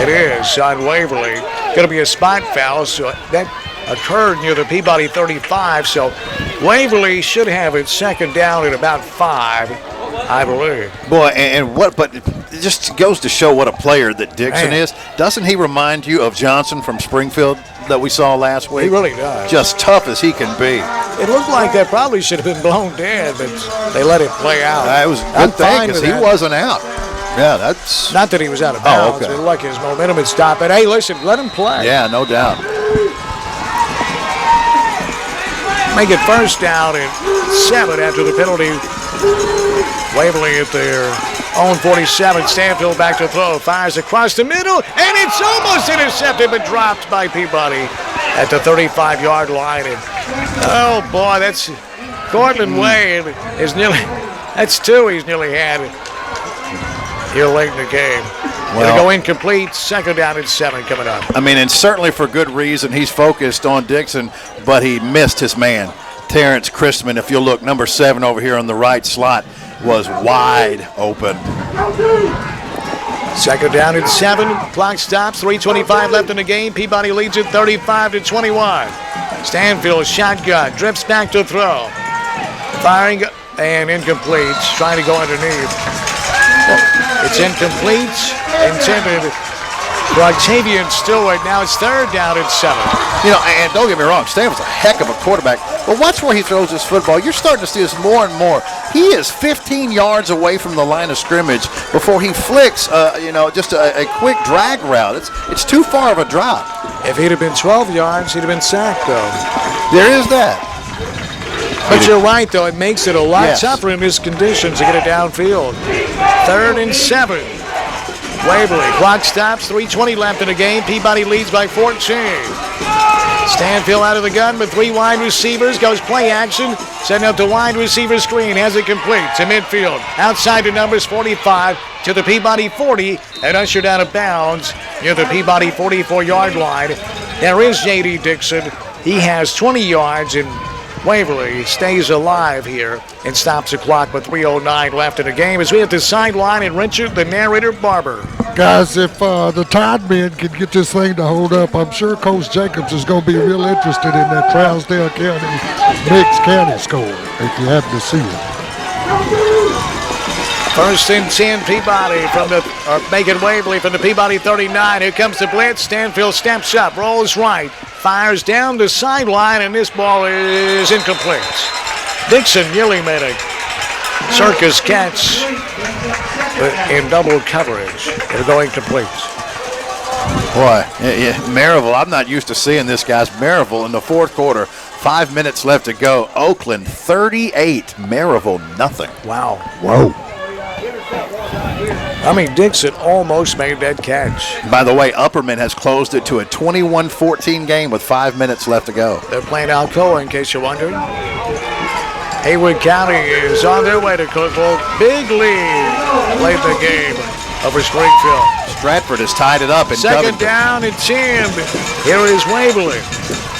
It is on Waverly. Going to be a spot foul, so that occurred near the Peabody 35. So Waverly should have it 2nd down at about 5, I believe. Boy, but it just goes to show what a player that Dixon is. Doesn't he remind you of Johnson from Springfield that we saw last week? He really does. Just tough as he can be. It looked like that probably should have been blown dead, but they let it play out. It was a good thing because he wasn't out. Yeah, that's... Not that he was out of bounds, okay. But look, his momentum had stopped. But hey, listen, let him play. Yeah, no doubt. Make it 1st down and 7 after the penalty. Waverly at their own 47. Stanfield back to throw. Fires across the middle, and it's almost intercepted, but dropped by Peabody at the 35-yard line. And oh boy, that's Cortland Wade is nearly. That's 2 he's nearly had here late in the game. Well, go incomplete. 2nd down and 7 coming up. I mean, and certainly for good reason. He's focused on Dixon, but he missed his man. Terrence Christman, if you look, number 7 over here on the right slot, was wide open. Second down and 7. Clock stops. 3:25 left in the game. Peabody leads it 35-21. Stanfield shotgun. Drifts back to throw. Firing and incomplete. Trying to go underneath. It's incomplete. Intended for Octavian Stewart. Now it's third down and 7. And don't get me wrong, Stanfield's a heck of a quarterback. But watch where he throws this football. You're starting to see this more and more. He is 15 yards away from the line of scrimmage before he flicks, just a quick drag route. It's too far of a drop. If he'd have been 12 yards, he'd have been sacked, though. There is that. But you're right, though. It makes it a lot tougher in this conditions to get it downfield. Third and 7. Waverly. Clock stops. 3:20 left in the game. Peabody leads by 14. Stanfield out of the gun with 3 wide receivers. Goes play action. Setting up the wide receiver screen. Has it complete to midfield. Outside the numbers 45 to the Peabody 40. And ushered out of bounds near the Peabody 44-yard line. There is J.D. Dixon. He has 20 yards and Waverly stays alive here and stops the clock with 3:09 left in the game as we have the sideline and Richard, the narrator, Barber. Guys, if the Tide men can get this thing to hold up, I'm sure Coach Jacobs is going to be real interested in that Trousdale County, Mix County score, if you happen to see it. First and 10, Peabody making Waverly from the Peabody 39. Here comes the blitz. Stanfield steps up, rolls right, fires down the sideline, and this ball is incomplete. Dixon nearly made a circus catch in double coverage. It'll go incomplete. Boy, Maryville, I'm not used to seeing this, guys. Maryville in the fourth quarter, 5 minutes left to go. Oakland 38, Maryville nothing. Wow. Whoa. Dixon almost made that catch. By the way, Upperman has closed it to a 21-14 game with 5 minutes left to go. They're playing Alcoa, in case you're wondering. Haywood County is on their way to Cookville. Big lead late in the game over Springfield. Stratford has tied it up in Second down and 10. Here is Waverly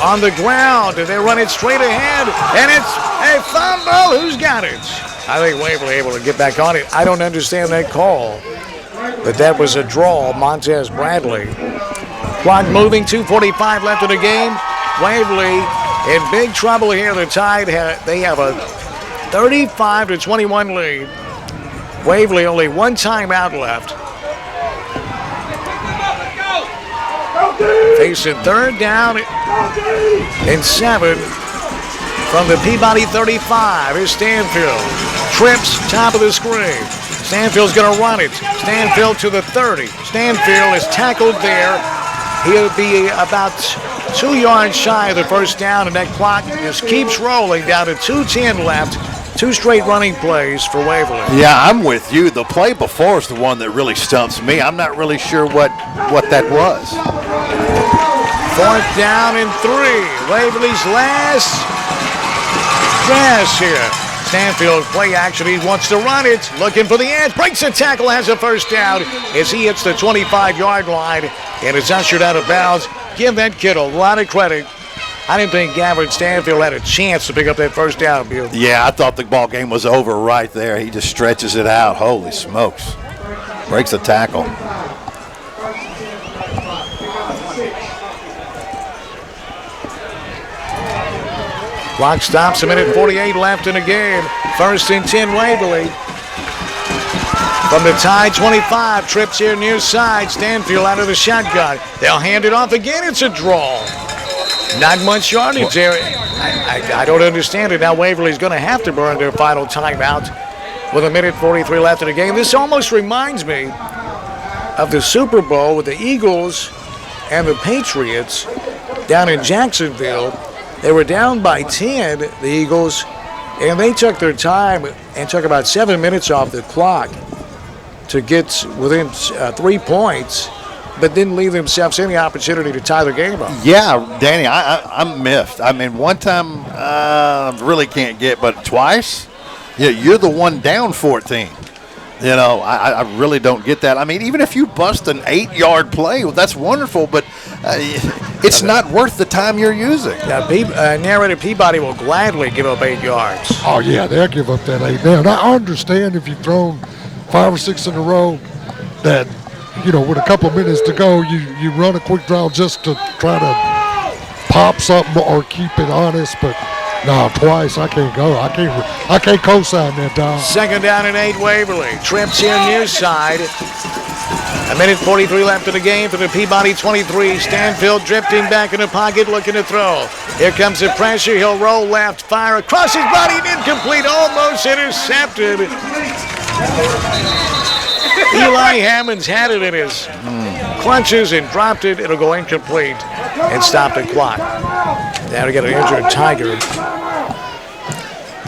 on the ground, and they run it straight ahead, and it's a fumble. Who's got it? I think Waverly able to get back on it. I don't understand that call, but that was a draw. Montez Bradley. Clock moving, 2:45 left in the game. Waverly in big trouble here. The Tide, they have a 35-21 lead. Waverly only one timeout left. Facing third down and 7 from the Peabody 35. Here's Stanfield. Trips, top of the screen. Stanfield's going to run it. Stanfield to the 30. Stanfield is tackled there. He'll be about 2 yards shy of the first down, and that clock just keeps rolling down to 2:10 left. 2 straight running plays for Waverly. Yeah, I'm with you. The play before is the one that really stumps me. I'm not really sure what that was. Fourth down and 3. Waverly's last pass here. Stanfield play action. He wants to run it. Looking for the edge. Breaks the tackle. Has a first down as he hits the 25-yard line and is ushered out of bounds. Give that kid a lot of credit. I didn't think Gavin Stanfield had a chance to pick up that first down, Bill. Yeah, I thought the ball game was over right there. He just stretches it out. Holy smokes. Breaks the tackle. Clock stops, 1:48 left in the game. First and 10, Waverly. From the Tide 25, trips here near side. Stanfield out of the shotgun. They'll hand it off again. It's a draw. Not much yardage there. I don't understand it. Now Waverly's going to have to burn their final timeout with 1:43 left in the game. This almost reminds me of the Super Bowl with the Eagles and the Patriots down in Jacksonville. They were down by 10, the Eagles, and they took their time and took about 7 minutes off the clock to get within 3 points, but didn't leave themselves any opportunity to tie the game up. Yeah, Danny, I'm miffed. I mean, one time I really can't get, but twice, yeah, you're the one down 14. You know, I really don't get that. I mean, even if you bust an 8-yard play, well, that's wonderful, but it's not worth the time you're using. Now, narrator Peabody will gladly give up 8 yards. Oh, yeah, they'll give up that 8 now. I understand if you've thrown 5 or 6 in a row that with a couple of minutes to go, you run a quick draw just to try to pop something or keep it honest. But no, twice I can't go. I can't co-sign that, Don. Second down and 8, Waverly. Trips here near side. A minute 43 left in the game for the Peabody 23. Stanfield drifting back in the pocket, looking to throw. Here comes the pressure. He'll roll left, fire across his body, and incomplete, almost intercepted. Eli Hammond's had it in his clutches and dropped it. It'll go incomplete and stop the clock. Now we got an injured Tiger.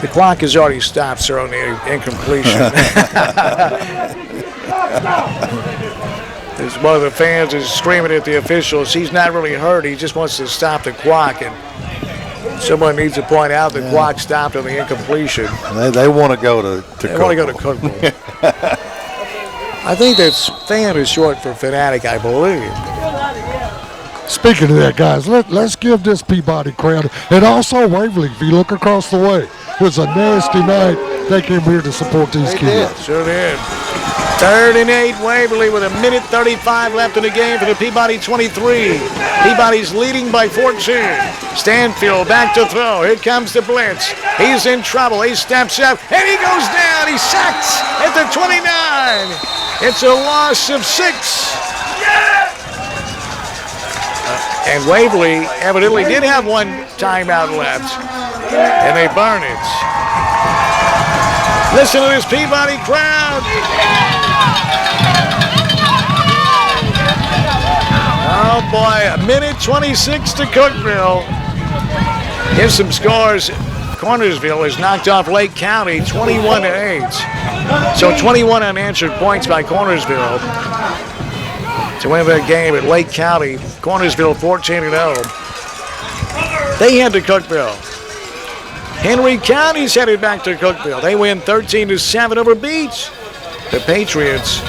The clock has already stopped, sir, on the incompletion. There's one of the fans is screaming at the officials. He's not really hurt. He just wants to stop the clock. And someone needs to point out the clock stopped on the incompletion. They want to go to They want to go to Cookville. I think that fan is short for fanatic, I believe. Speaking of that, guys, let's give this Peabody crowd and also Waverly, if you look across the way, it was a nasty night. They came here to support these kids. Sure did. 3rd and 8, Waverly with a minute 35 left in the game for the Peabody 23. Peabody's leading by 14. Stanfield back to throw. Here comes the blitz. He's in trouble. He steps up, and he goes down. He's sacked at the 29. It's a loss of 6. And Waverly evidently did have one timeout left, and they burn it. Listen to this Peabody crowd. Oh boy, a minute 26 to Cookville. Here's some scores. Cornersville has knocked off Lake County 21-8. So 21 unanswered points by Cornersville to win that game at Lake County. Cornersville 14-0. They head to Cookville. Henry County's headed back to Cookville. They win 13-7 over Beach. The Patriots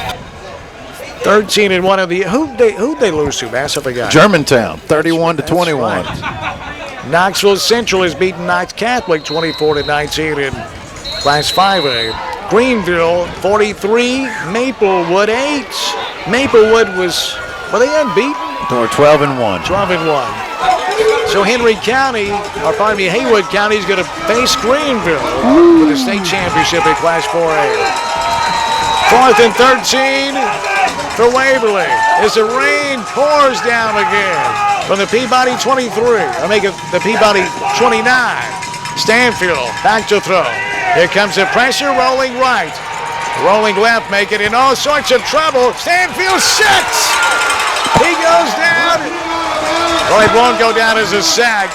13-1 of the who'd they lose to, Bass? I forgot. Germantown 31-21. Right. Knoxville Central has beaten Knox Catholic 24-19 in Class 5A. Greenville 43, Maplewood 8. Maplewood were they unbeaten? They were 12-1. 12-1. So Haywood County is going to face Greenville for the state championship in Class 4A. 4th and 13 for Waverly as the rain pours down again from the Peabody 23. I'll make it the Peabody 29. Stanfield back to throw. Here comes the pressure, rolling right. Rolling left, making in all sorts of trouble. Stanfield sacks. He goes down. Well, it won't go down as a sack.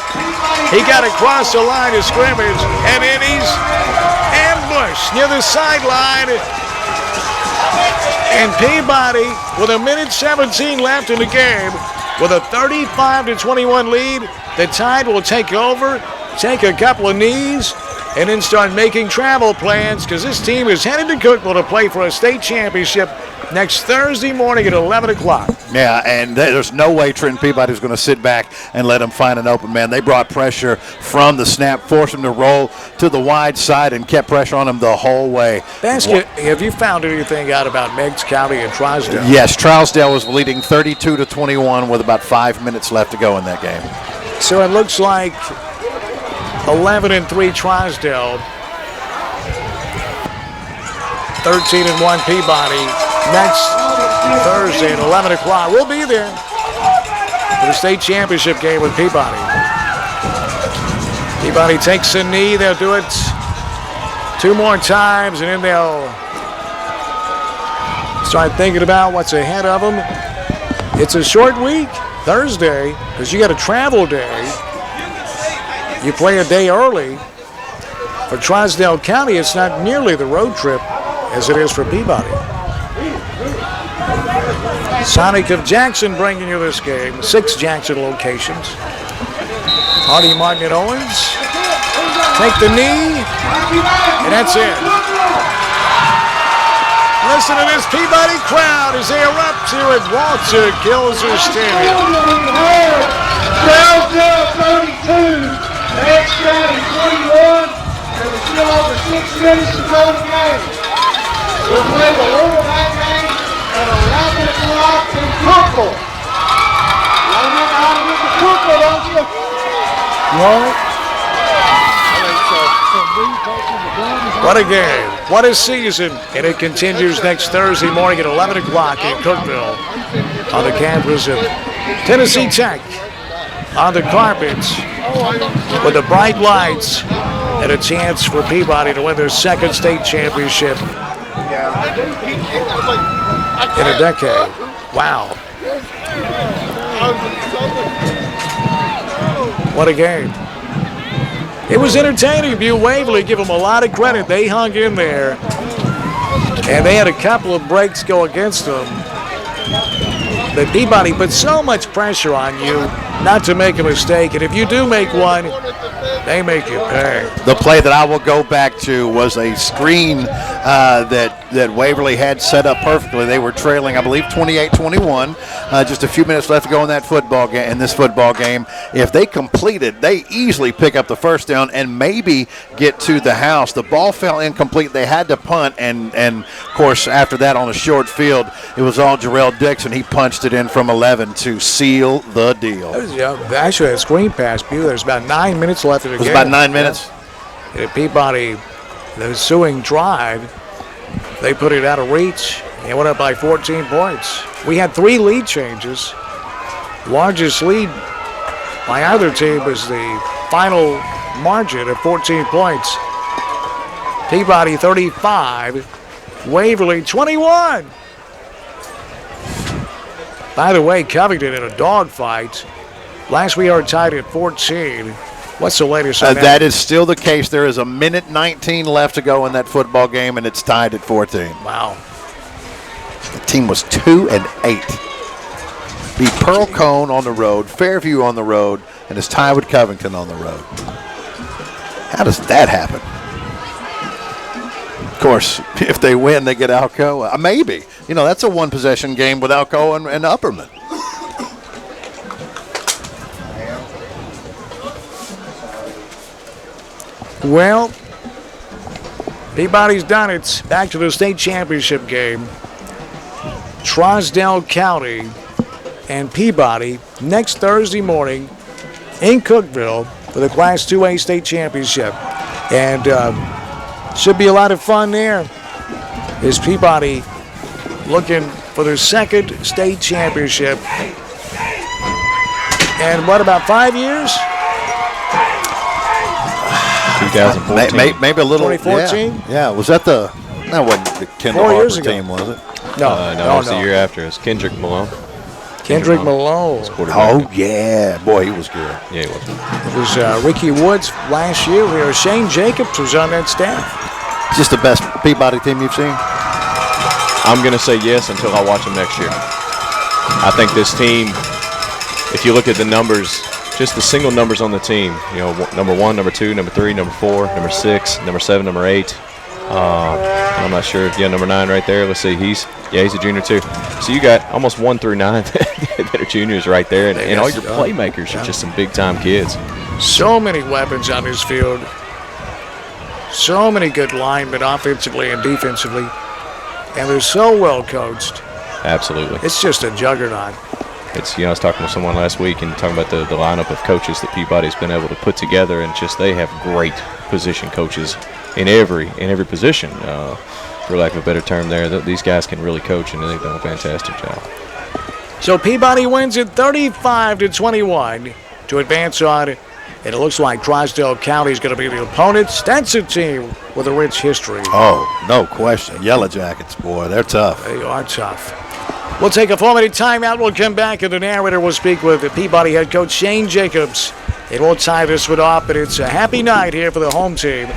He got across the line of scrimmage, and then he's ambushed near the sideline. And Peabody, with a minute 17 left in the game, with a 35-21 lead, the Tide will take over, take a couple of knees, and then start making travel plans because this team is headed to Cookville to play for a state championship next Thursday morning at 11 o'clock. Yeah, and there's no way Trenton Peabody is going to sit back and let them find an open man. They brought pressure from the snap, forced them to roll to the wide side, and kept pressure on them the whole way. Have you found anything out about Meigs County and Trousdale? Yes, Trousdale was leading 32-21 with about 5 minutes left to go in that game. So it looks like 11-3 Trousdale, 13-1 Peabody. Next Thursday at 11 o'clock. We'll be there for the state championship game with Peabody. Peabody takes a knee. They'll do it 2 more times, and then they'll start thinking about what's ahead of them. It's a short week, Thursday, because you got a travel day. You play a day early. For Trousdale County, it's not nearly the road trip as it is for Peabody. Sonic of Jackson bringing you this game. 6 Jackson locations. Hardy, Martin, and Owens take the knee, and that's it. Listen to this Peabody crowd as they erupt to it. Walter Kilser Stadium. Trousdale 32, Meigs County 21. There was still over 6 minutes to go in the game. We'll play the Little Night game at 11 o'clock. slots and Cookville. You want to remember how to get the Cookville, don't you? What a game. What a season. And it continues next Thursday morning at 11 o'clock in Cookville on the campus of Tennessee Tech. On the carpets with the bright lights and a chance for Peabody to win their second state championship in a decade. Wow. What a game. It was entertaining. View Waverly, give them a lot of credit. They hung in there, and they had a couple of breaks go against them. But Peabody put so much pressure on you not to make a mistake, and if you do make one, they make you pay. The play that I will go back to was a screen that Waverly had set up perfectly. They were trailing, I believe, 28-21. Just a few minutes left to go in that football game. In this football game, if they completed, they easily pick up the first down and maybe get to the house. The ball fell incomplete. They had to punt, and of course, after that on a short field, it was all Jarrell Dixon. He punched it in from 11 to seal the deal. Actually, a screen pass, Bew. There's about 9 minutes left of the game. It was about 9 minutes. And Peabody, the ensuing drive, they put it out of reach and went up by 14 points. We had 3 lead changes. Largest lead by either team was the final margin of 14 points. Peabody 35, Waverly 21. By the way, Covington in a dogfight. Last we are tied at 14. What's the latest on that? That is still the case. There is a minute 19 left to go in that football game, and it's tied at 14. Wow. The team was 2-8. Beat Pearl Cone on the road, Fairview on the road, and is tied with Covington on the road. How does that happen? Of course, if they win, they get Alcoa. Maybe. You know, that's a one-possession game with Alcoa and Upperman. Well, Peabody's done it. Back to the state championship game. Trousdale County and Peabody next Thursday morning in Cookville for the Class 2A state championship. And should be a lot of fun there. Is Peabody looking for their second state championship. And what, about 5 years? 2014. Maybe a little. 2014? Yeah. Was that that wasn't the Kendall 4 years Harper ago. team, was it? No, it was the year after. It was Kendrick Malone. Kendrick Malone. Oh, yeah. Boy, he was good. Yeah, he was. It was Ricky Woods last year. Shane Jacobs was on that staff. Just the best Peabody team you've seen? I'm going to say yes until I watch them next year. I think this team, if you look at the numbers, just the single numbers on the team, you know, number 1, number 2, number 3, number 4, number 6, number 7, number 8. I'm not sure. Yeah, number 9 right there. Let's see. He's a junior too. So you got almost 1 through 9 that are juniors right there, and all your playmakers are just some big-time kids. So many weapons on this field. So many good linemen offensively and defensively. And they're so well coached. Absolutely. It's just a juggernaut. It's, I was talking with someone last week and talking about the lineup of coaches that Peabody's been able to put together, and just they have great position coaches in every position, for lack of a better term there. These guys can really coach, and they've done a fantastic job. So Peabody wins it 35-21 to advance on, and it looks like Trousdale County is going to be the opponent. That's a team with a rich history. Oh, no question. Yellow Jackets, boy, they're tough. They are tough. We'll take a 4-minute timeout. We'll come back, and the narrator will speak with the Peabody head coach Shane Jacobs. And we'll tie this one off, but it's a happy night here for the home team.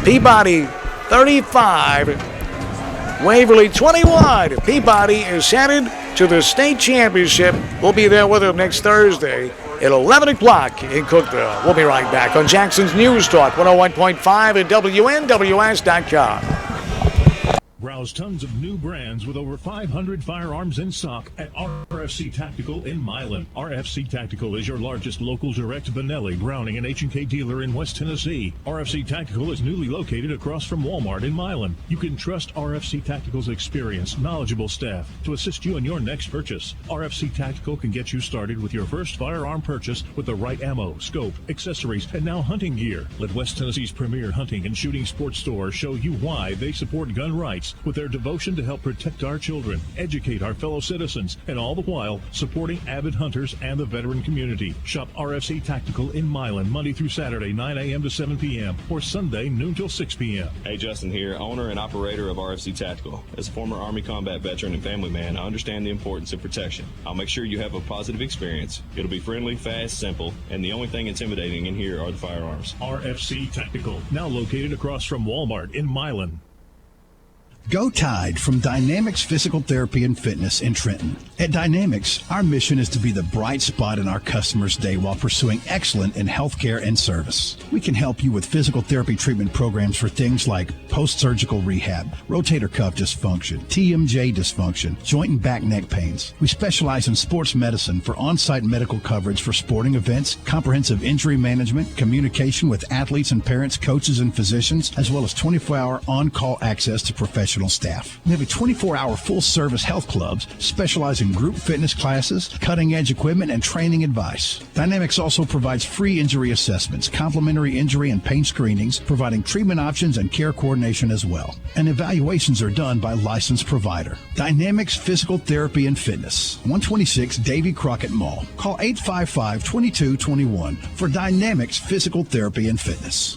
Peabody 35, Waverly 21. Peabody is headed to the state championship. We'll be there with them next Thursday at 11 o'clock in Cookville. We'll be right back on Jackson's News Talk 101.5 and WNWS.com. Browse tons of new brands with over 500 firearms in stock at RFC Tactical in Milan. RFC Tactical is your largest local direct Benelli, Browning, and H&K dealer in West Tennessee. RFC Tactical is newly located across from Walmart in Milan. You can trust RFC Tactical's experienced, knowledgeable staff to assist you in your next purchase. RFC Tactical can get you started with your first firearm purchase with the right ammo, scope, accessories, and now hunting gear. Let West Tennessee's premier hunting and shooting sports store show you why they support gun rights with their devotion to help protect our children, educate our fellow citizens, and all the while supporting avid hunters and the veteran community. Shop RFC Tactical in Milan Monday through Saturday, 9 a.m. to 7 p.m. or Sunday, noon till 6 p.m. Hey, Justin here, owner and operator of RFC Tactical. As a former Army combat veteran and family man, I understand the importance of protection. I'll make sure you have a positive experience. It'll be friendly, fast, simple, and the only thing intimidating in here are the firearms. RFC Tactical, now located across from Walmart in Milan. Go Tide from Dynamics Physical Therapy and Fitness in Trenton. At Dynamics, our mission is to be the bright spot in our customers' day while pursuing excellence in healthcare and service. We can help you with physical therapy treatment programs for things like post-surgical rehab, rotator cuff dysfunction, TMJ dysfunction, joint and back neck pains. We specialize in sports medicine for on-site medical coverage for sporting events, comprehensive injury management, communication with athletes and parents, coaches and physicians, as well as 24-hour on-call access to professional staff. We have a 24-hour full-service health clubs specialize in group fitness classes, cutting-edge equipment, and training advice. Dynamics also provides free injury assessments, complimentary injury and pain screenings, providing treatment options and care coordination as well. And evaluations are done by licensed provider. Dynamics Physical Therapy and Fitness, 126 Davy Crockett Mall. Call 855-2221 for Dynamics Physical Therapy and Fitness.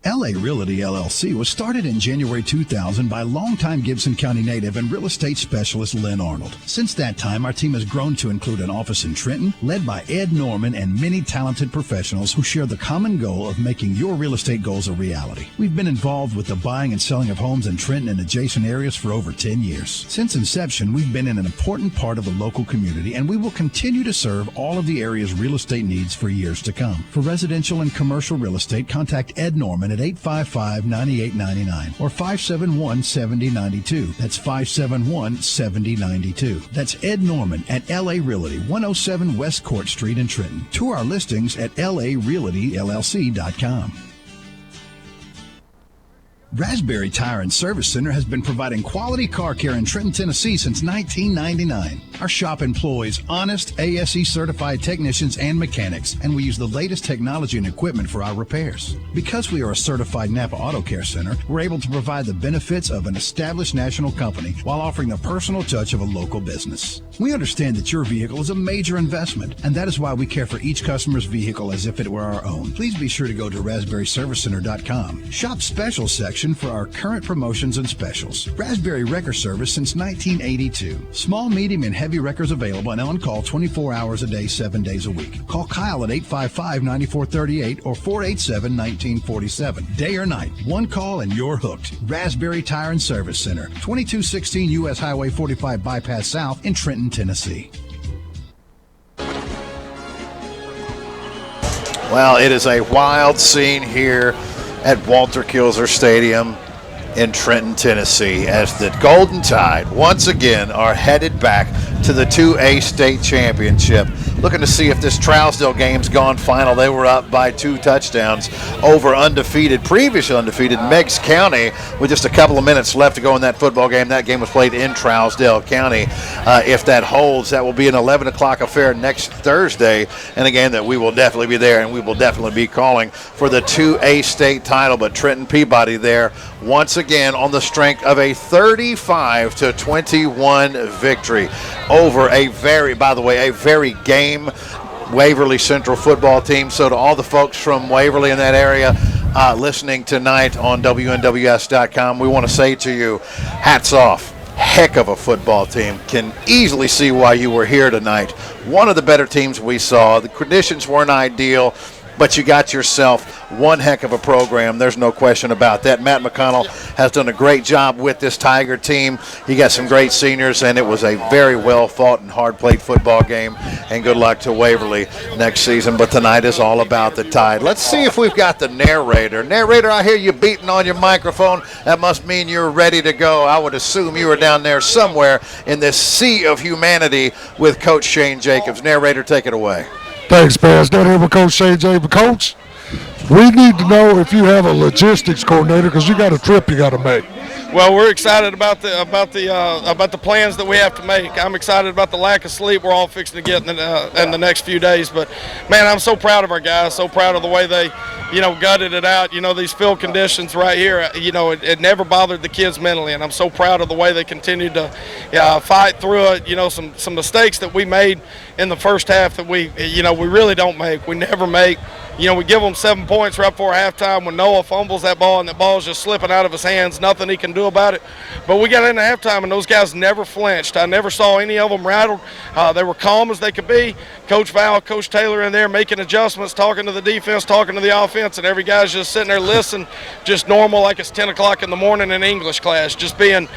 LA Realty LLC was started in January 2000 by longtime Gibson County native and real estate specialist Lynn Arnold. Since that time, our team has grown to include an office in Trenton, led by Ed Norman and many talented professionals who share the common goal of making your real estate goals a reality. We've been involved with the buying and selling of homes in Trenton and adjacent areas for over 10 years. Since inception, we've been an important part of the local community, and we will continue to serve all of the area's real estate needs for years to come. For residential and commercial real estate, contact Ed Norman at 855-9899 or 571-7092. That's 571-7092. That's Ed Norman at LA Realty, 107 West Court Street in Trenton. Tour our listings at larealtyllc.com. Raspberry Tire and Service Center has been providing quality car care in Trenton, Tennessee since 1999. Our shop employs honest ASE-certified technicians and mechanics, and we use the latest technology and equipment for our repairs. Because we are a certified Napa Auto Care Center, we're able to provide the benefits of an established national company while offering the personal touch of a local business. We understand that your vehicle is a major investment, and that is why we care for each customer's vehicle as if it were our own. Please be sure to go to raspberryservicecenter.com. Shop special section for our current promotions and specials. Raspberry Wrecker Service since 1982. Small, medium, and heavy wreckers available and on call 24 hours a day, 7 days a week. Call Kyle at 855-9438 or 487-1947. Day or night, one call and you're hooked. Raspberry Tire and Service Center, 2216 U.S. Highway 45 Bypass South in Trenton, Tennessee. Well, it is a wild scene here at Walter Kilser Stadium in Trenton, Tennessee, as the Golden Tide once again are headed back to the 2A state championship. Looking to see if this Trousdale game's gone final. They were up by 2 touchdowns over previously undefeated Meigs County with just a couple of minutes left to go in that football game. That game was played in Trousdale County. If that holds, that will be an 11 o'clock affair next Thursday, and again that we will definitely be there, and we will definitely be calling for the 2A state title. But Trenton Peabody there once again on the strength of a 35-21 victory over a very game Waverly Central football team. So to all the folks from Waverly in that area listening tonight on WNWS.com, we want to say to you, hats off. Heck of a football team. Can easily see why you were here tonight. One of the better teams we saw. The conditions weren't ideal. but you got yourself one heck of a program. There's no question about that. Matt McConnell has done a great job with this Tiger team. He got some great seniors, and it was a very well-fought and hard-played football game, and good luck to Waverly next season. But tonight is all about the Tide. Let's see if we've got the narrator. Narrator, I hear you beating on your microphone. That must mean you're ready to go. I would assume you were down there somewhere in this sea of humanity with Coach Shane Jacobs. Narrator, take it away. Thanks, Paz. Down here with Coach Shane Jacobs. Coach, we need to know if you have a logistics coordinator because you got a trip you got to make. Well, we're excited about the plans that we have to make. I'm excited about the lack of sleep we're all fixing to get in the next few days. But man, I'm so proud of our guys. So proud of the way they, gutted it out. These field conditions right here. It never bothered the kids mentally, and I'm so proud of the way they continued to fight through it. Some mistakes that we made in the first half that we really don't make. We never make. We give them 7 points right before halftime when Noah fumbles that ball and the ball's just slipping out of his hands. Nothing he can do about it. But we got into halftime and those guys never flinched. I never saw any of them rattled. They were calm as they could be. Coach Val, Coach Taylor in there making adjustments, talking to the defense, talking to the offense, and every guy's just sitting there listening, just normal like it's 10 o'clock in the morning in English class, just being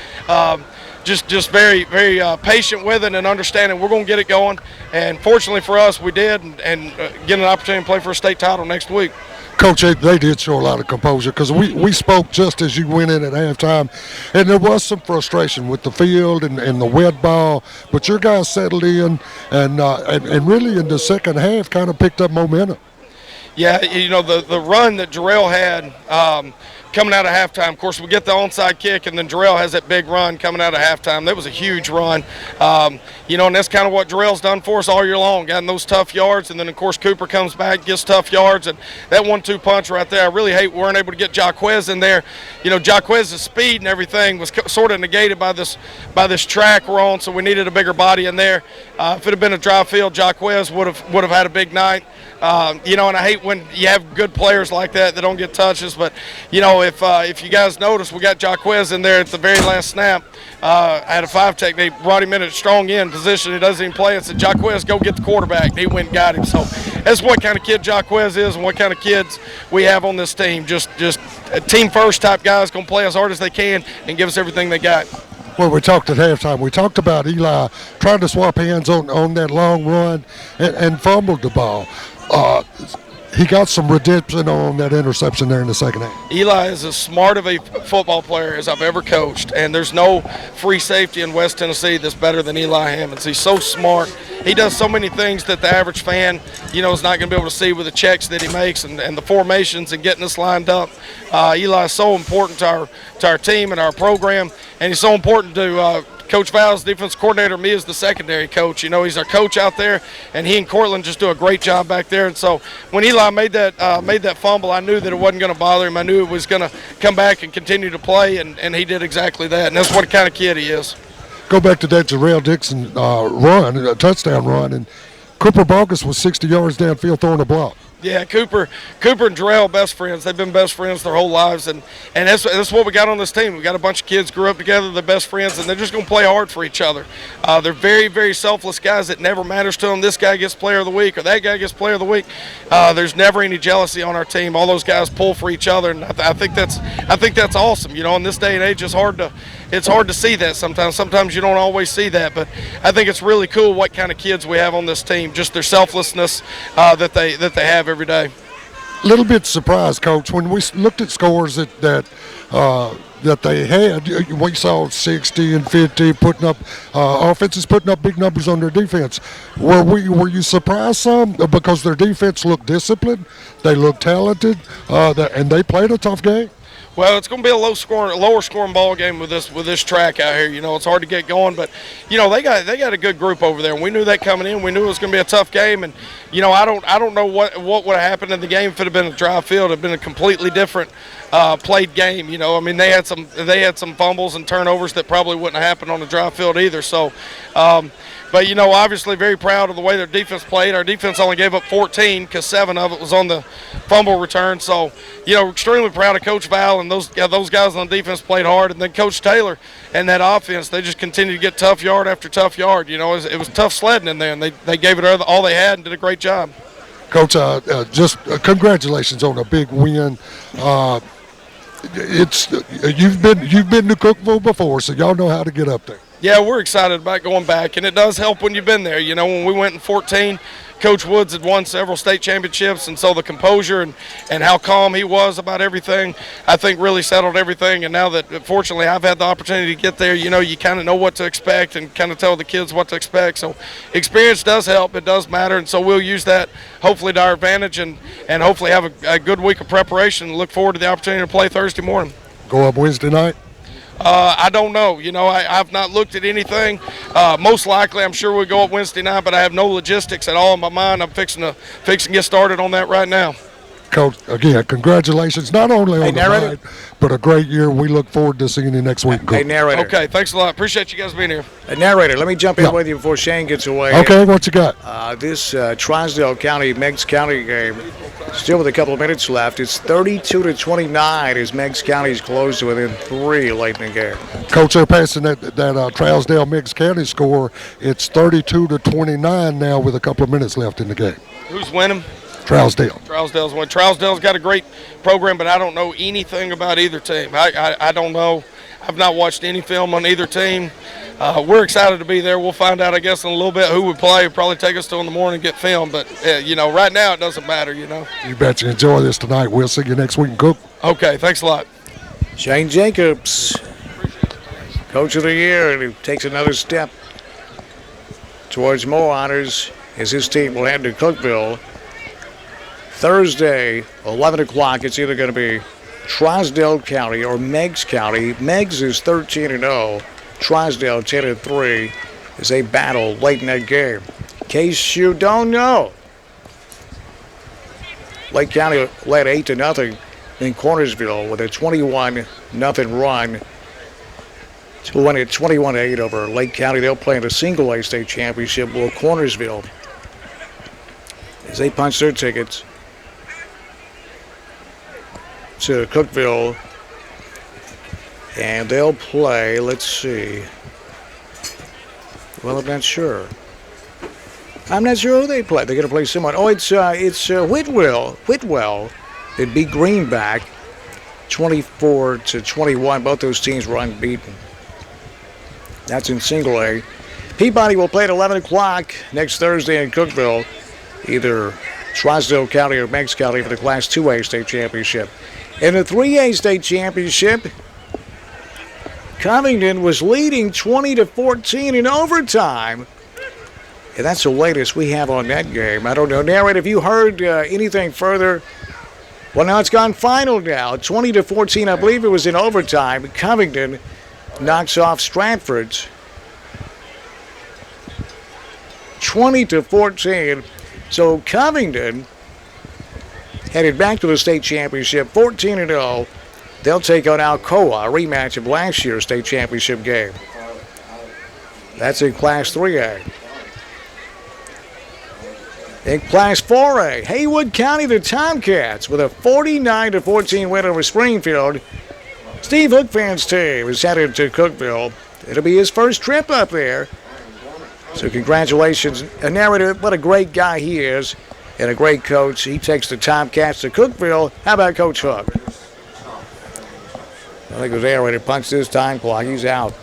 just very, very patient with it and understanding we're going to get it going. And fortunately for us, we did, and get an opportunity to play for a state title next week. Coach, they did show a lot of composure because we spoke just as you went in at halftime, and there was some frustration with the field and the wet ball, but your guys settled in and really in the second half kind of picked up momentum. Yeah, the run that Jarrell had coming out of halftime, of course, we get the onside kick, and then Jarrell has that big run coming out of halftime. That was a huge run. And that's kind of what Jarrell's done for us all year long, gotten those tough yards, and then, of course, Cooper comes back, gets tough yards, and that 1-2 punch right there, I really hate we weren't able to get Jaquez in there. Jaquez's speed and everything was sort of negated by this track we're on, so we needed a bigger body in there. If it had been a dry field, Jaquez would have had a big night. And I hate when you have good players like that don't get touches, but, if you guys notice, we got Jaquez in there at the very last snap. Had a 5 technique, brought him in at strong end position. He doesn't even play and said, Jaquez, go get the quarterback. And he went and got him. So that's what kind of kid Jaquez is and what kind of kids we have on this team. Just a team first type guys going to play as hard as they can and give us everything they got. Well, we talked at halftime. We talked about Eli trying to swap hands on that long run and fumbled the ball. He got some redemption on that interception there in the second half. Eli is as smart of a football player as I've ever coached, and there's no free safety in West Tennessee that's better than Eli Hammonds. He's so smart. He does so many things that the average fan, is not going to be able to see with the checks that he makes and the formations and getting us lined up. Eli is so important to our team and our program, and he's so important to Coach Val's defense coordinator, me as the secondary coach. He's our coach out there, and he and Cortland just do a great job back there. And so when Eli made that fumble, I knew that it wasn't going to bother him. I knew it was going to come back and continue to play, and he did exactly that. And that's what kind of kid he is. Go back to that Jarrell Dixon run, a touchdown run, and Cooper Bogus was 60 yards downfield throwing a block. Yeah, Cooper and Jarrell, best friends. They've been best friends their whole lives, and that's what we got on this team. We got a bunch of kids grew up together, they're best friends, and they're just going to play hard for each other. They're very, very selfless guys. It never matters to them. This guy gets player of the week or that guy gets player of the week. There's never any jealousy on our team. All those guys pull for each other, and I think that's awesome. In this day and age, it's hard to see that sometimes. Sometimes you don't always see that, but I think it's really cool what kind of kids we have on this team. Just their selflessness that they have every day. A little bit surprised, Coach, when we looked at scores that they had. We saw 60 and 50 putting up offenses putting up big numbers on their defense. Were you surprised some because their defense looked disciplined, they looked talented, and they played a tough game? Well, it's going to be a lower scoring ball game with this track out here. It's hard to get going, but they got a good group over there, and we knew that coming in. We knew it was going to be a tough game, and I don't know what would have happened in the game if it had been a dry field. It would have been a completely different played game. They had some fumbles and turnovers that probably wouldn't have happened on a dry field either. So. But, obviously very proud of the way their defense played. Our defense only gave up 14 because 7 of it was on the fumble return. So, extremely proud of Coach Val, and those guys on defense played hard. And then Coach Taylor and that offense, they just continued to get tough yard after tough yard. It was tough sledding in there, and they gave it all they had and did a great job. Coach, just congratulations on a big win. You've been to Cookeville before, so y'all know how to get up there. Yeah, we're excited about going back, and it does help when you've been there. You know, when we went in 14, Coach Woods had won several state championships, and so the composure and how calm he was about everything, I think really settled everything. And now that, fortunately, I've had the opportunity to get there, you know, you kind of know what to expect and kind of tell the kids what to expect. So experience does help. It does matter, and so we'll use that hopefully to our advantage and hopefully have a good week of preparation and look forward to the opportunity to play Thursday morning. Go up Wednesday night? I don't know. You know, I've not looked at anything. Most likely, I'm sure we'll go up Wednesday night, but I have no logistics at all in my mind. I'm fixing to get started on that right now. Coach, again, congratulations, not only on the night, but a great year. We look forward to seeing you next week. Hey, narrator. Okay, thanks a lot. Appreciate you guys being here. Narrator, let me jump in with you before Shane gets away. Okay, what you got? This Trousdale County, Meigs County game, still with a couple of minutes left. It's 32-29 as Meigs County's closed to within 3 late in the game. Coach, they're passing that Trousdale Meigs County score. It's 32-29 now with a couple of minutes left in the game. Who's winning? Trousdale. Trousdale's won. Trousdale's got a great program, but I don't know anything about either team. I don't know. I've not watched any film on either team. We're excited to be there. We'll find out, I guess, in a little bit who would play. It'll probably take us till in the morning to get film, but, you know, right now it doesn't matter, you know. You bet you enjoy this tonight. We'll see you next week in Cook. Okay, thanks a lot. Shane Jacobs, Coach of the Year, and he takes another step towards more honors as his team will head to Cookeville. Thursday, 11 o'clock, it's either going to be Trousdale County or Meigs County. Meigs is 13-0. Trousdale 10-3 as they battle late in that game. In case you don't know, Lake County led 8-0 in Cornersville with a 21-0 run to win it 21-8 over Lake County. They'll play in a single-A state championship with Cornersville as they punch their tickets to Cookeville, and they'll play, let's see, well, I'm not sure who they play. They're going to play someone. Oh, it's Whitwell that beat Greenback 24-21. Both those teams were unbeaten. That's in single A. Peabody will play at 11 o'clock next Thursday in Cookeville, either Trousdale County or Meigs County for the Class 2A state championship. In the 3A state championship, Covington was leading 20-14 in overtime. And that's the latest we have on that game. I don't know, narrator, if you heard anything further. Well, now it's gone final now. 20-14, I believe it was in overtime. Covington knocks off Stratford 20-14. So Covington headed back to the state championship, 14-0. They'll take on Alcoa, a rematch of last year's state championship game. That's in Class 3A. In Class 4A, Haywood County, the Tomcats, with a 49-14 win over Springfield. Steve Hookfan's team is headed to Cookeville. It'll be his first trip up there. So congratulations. A narrator, what a great guy he is, and a great coach. He takes the Tomcats to Cookeville. How about Coach Hook? I think it was narrator punched his time clock. He's out.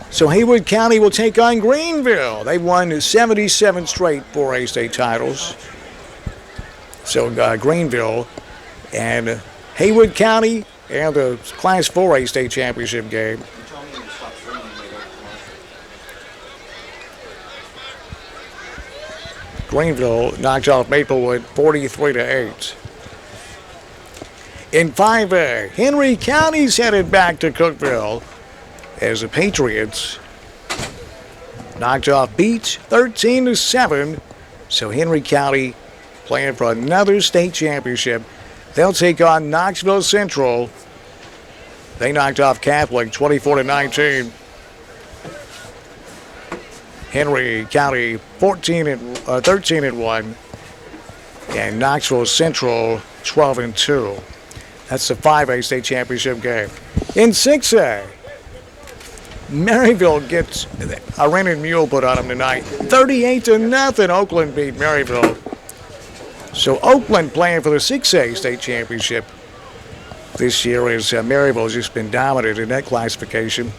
So Haywood County will take on Greenville. They won 77 straight 4A state titles. So Greenville and Haywood County and the Class 4A state championship game. Greenville knocks off Maplewood 43-8. In 5A, Henry County's headed back to Cookeville as the Patriots knocked off Beach 13-7. So Henry County playing for another state championship. They'll take on Knoxville Central. They knocked off Catholic 24-19. Henry County 13-1, and Knoxville Central 12-2. That's the 5A state championship game. In 6A, Maryville gets a rented mule put on them tonight. 38-0, Oakland beat Maryville. So Oakland playing for the 6A state championship this year as Maryville has just been dominant in that classification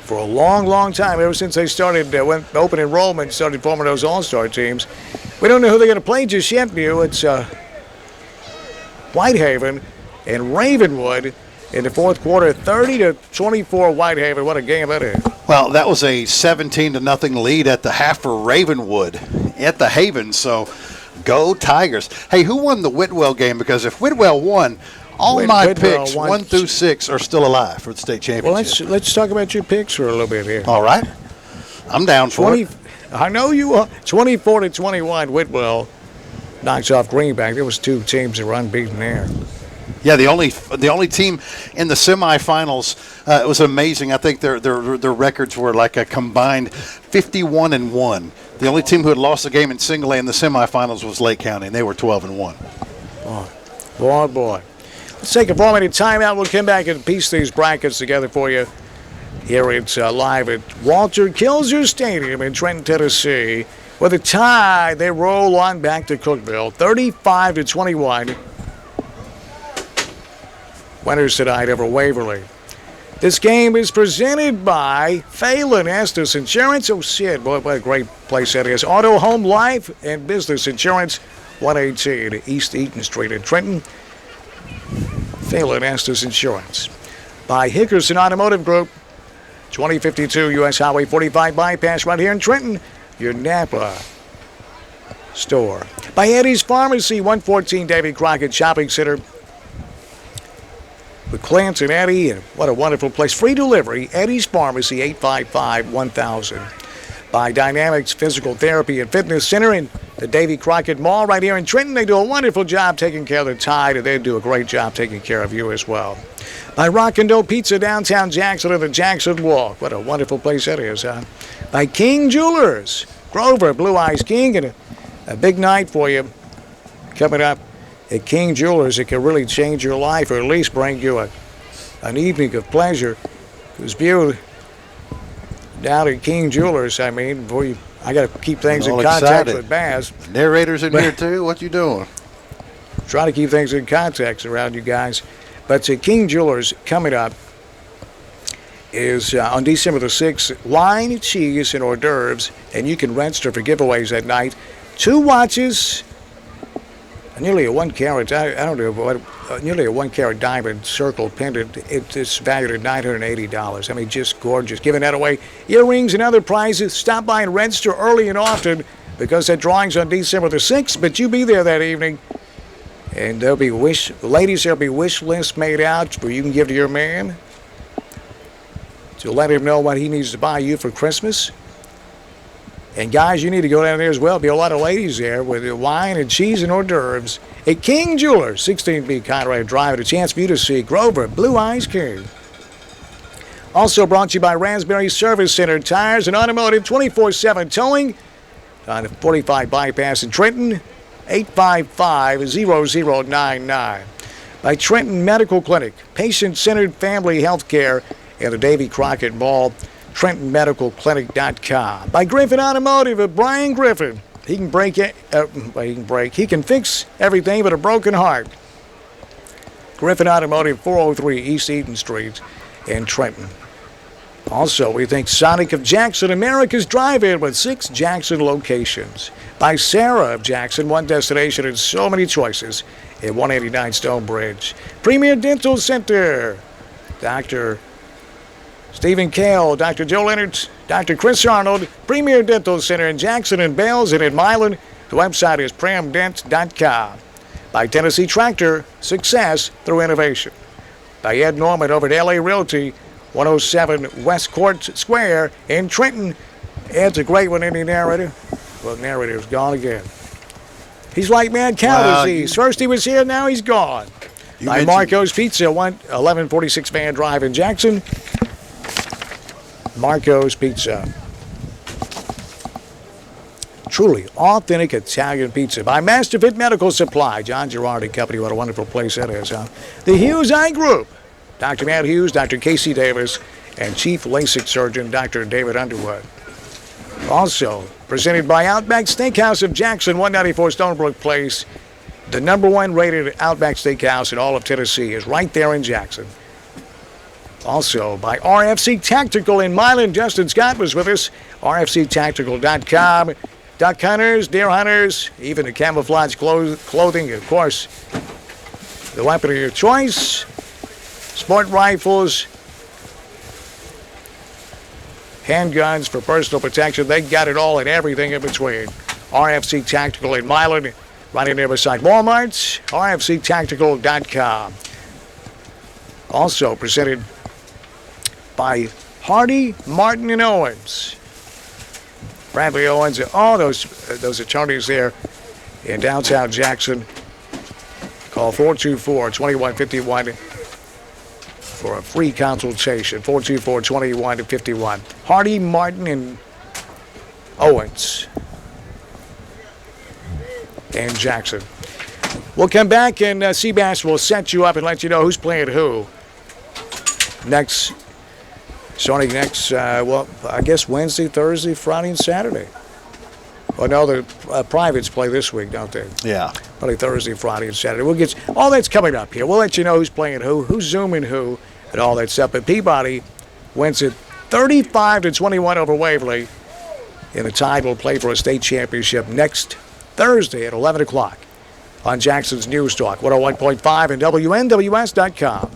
for a long, long time, ever since they started, when open enrollment started forming those all-star teams. We don't know who they're going to play just yet, Mew. It's Whitehaven and Ravenwood in the fourth quarter, 30-24 Whitehaven. What a game that is. Well, that was a 17-0 lead at the half for Ravenwood at the Haven, so go Tigers. Hey, who won the Whitwell game? Because if Whitwell won, all my Whitwell picks, won. 1 through 6, are still alive for the state championship. Well, let's talk about your picks for a little bit here. All right. I'm down for it. I know you are. 24-21, Whitwell knocks off Greenbank. There was two teams that were unbeaten there. Yeah, the only team in the semifinals. It was amazing. I think their records were like a combined 51-1. The only team who had lost a game in single A in the semifinals was Lake County, and they were 12-1. Boy. Let's take a 4-minute timeout. We'll come back and piece these brackets together for you. Here it's live at Walter Kilzer Stadium in Trenton, Tennessee. With a tie, they roll on back to Cookeville, 35-21. Winners tonight over Waverly. This game is presented by Phelan Estes Insurance. Oh, shit, boy, what a great place that is. Auto, Home, Life, and Business Insurance, 118 East Eaton Street in Trenton. Phelan Estes Insurance. By Hickerson Automotive Group, 2052 U.S. Highway 45 bypass right here in Trenton, your Napa store. By Eddie's Pharmacy, 114 David Crockett Shopping Center. With Clarence and Eddie, and what a wonderful place. Free delivery, Eddie's Pharmacy, 855-1000. By Dynamics Physical Therapy and Fitness Center in the Davy Crockett Mall right here in Trenton. They do a wonderful job taking care of the Tide, and they do a great job taking care of you as well. By Rock and Dough Pizza, downtown Jackson and the Jackson Walk. What a wonderful place that is, huh? By King Jewelers, Grover, Blue Eyes King, and a big night for you coming up at King Jewelers. It can really change your life, or at least bring you an evening of pleasure. It was viewed down at King Jewelers. I mean, boy, I got to keep things in context with Baz. Narrators in here too. What you doing? Try to keep things in context around you guys. But King Jewelers coming up is on December the 6th, wine, cheese, and hors d'oeuvres, and you can register for giveaways that night. 2 watches, nearly a 1 carat, I don't know what, nearly a 1 carat diamond circle pendant. It's valued at $980. I mean, just gorgeous. Giving that away. Earrings and other prizes. Stop by and register early and often because that drawing's on December the 6th, but you be there that evening. And there'll be wish lists made out where you can give to your man to let him know what he needs to buy you for Christmas. And guys, you need to go down there as well. There'll be a lot of ladies there with wine and cheese and hors d'oeuvres at King Jewelers, 16B Conrad Drive. And a chance for you to see Grover, Blue Eyes King. Also brought to you by Raspberry Service Center, Tires and Automotive, 24/7 towing on the 45 bypass in Trenton, 855-0099. By Trenton Medical Clinic, patient-centered family health care at the Davy Crockett Mall, TrentonMedicalClinic.com. By Griffin Automotive of Brian Griffin. He can he can fix everything but a broken heart. Griffin Automotive, 403 East Eaton Street in Trenton. Also, we think Sonic of Jackson, America's drive-in with 6 Jackson locations. By Sarah of Jackson, 1 destination and so many choices at 189 Stonebridge. Premier Dental Center. Dr. Stephen Kale, Dr. Joe Leonard, Dr. Chris Arnold, Premier Dental Center in Jackson and Bells and in Milan. The website is premdent.com. By Tennessee Tractor, success through innovation. By Ed Norman over at LA Realty, 107 West Court Square in Trenton. Ed's a great one, isn't he, narrator? Well, narrator's gone again. He's like mad cow disease. First he was here, now he's gone. By Marco's Pizza, 1146 Van Drive in Jackson. Marco's Pizza. Truly authentic Italian pizza. By Masterfit Medical Supply, John Girardi Company. What a wonderful place that is, huh? The Hughes Eye Group. Dr. Matt Hughes, Dr. Casey Davis, and Chief LASIK Surgeon Dr. David Underwood. Also, presented by Outback Steakhouse of Jackson, 194 Stonebrook Place. The number 1 rated Outback Steakhouse in all of Tennessee is right there in Jackson. Also, by RFC Tactical in Milan. Justin Scott was with us. RFCTactical.com. Duck hunters, deer hunters, even the camouflage clothing, of course. The weapon of your choice. Sport rifles. Handguns for personal protection. They got it all and everything in between. RFC Tactical in Milan. Right in there beside Walmart. RFCTactical.com. Also presented by Hardy, Martin, and Owens. Bradley Owens and all those attorneys there in downtown Jackson. Call 424-2151 for a free consultation. 424-2151. Hardy, Martin, and Owens in Jackson. We'll come back and Seabass will set you up and let you know who's playing who. Starting next, I guess Wednesday, Thursday, Friday, and Saturday. Well, no, the privates play this week, don't they? Yeah. Probably Thursday, Friday, and Saturday. We'll get all that's coming up here. We'll let you know who's playing who's zooming who, and all that stuff. But Peabody wins it 35-21 over Waverly. And the Tide will play for a state championship next Thursday at 11 o'clock on Jackson's News Talk, 101.5 and WNWS.com.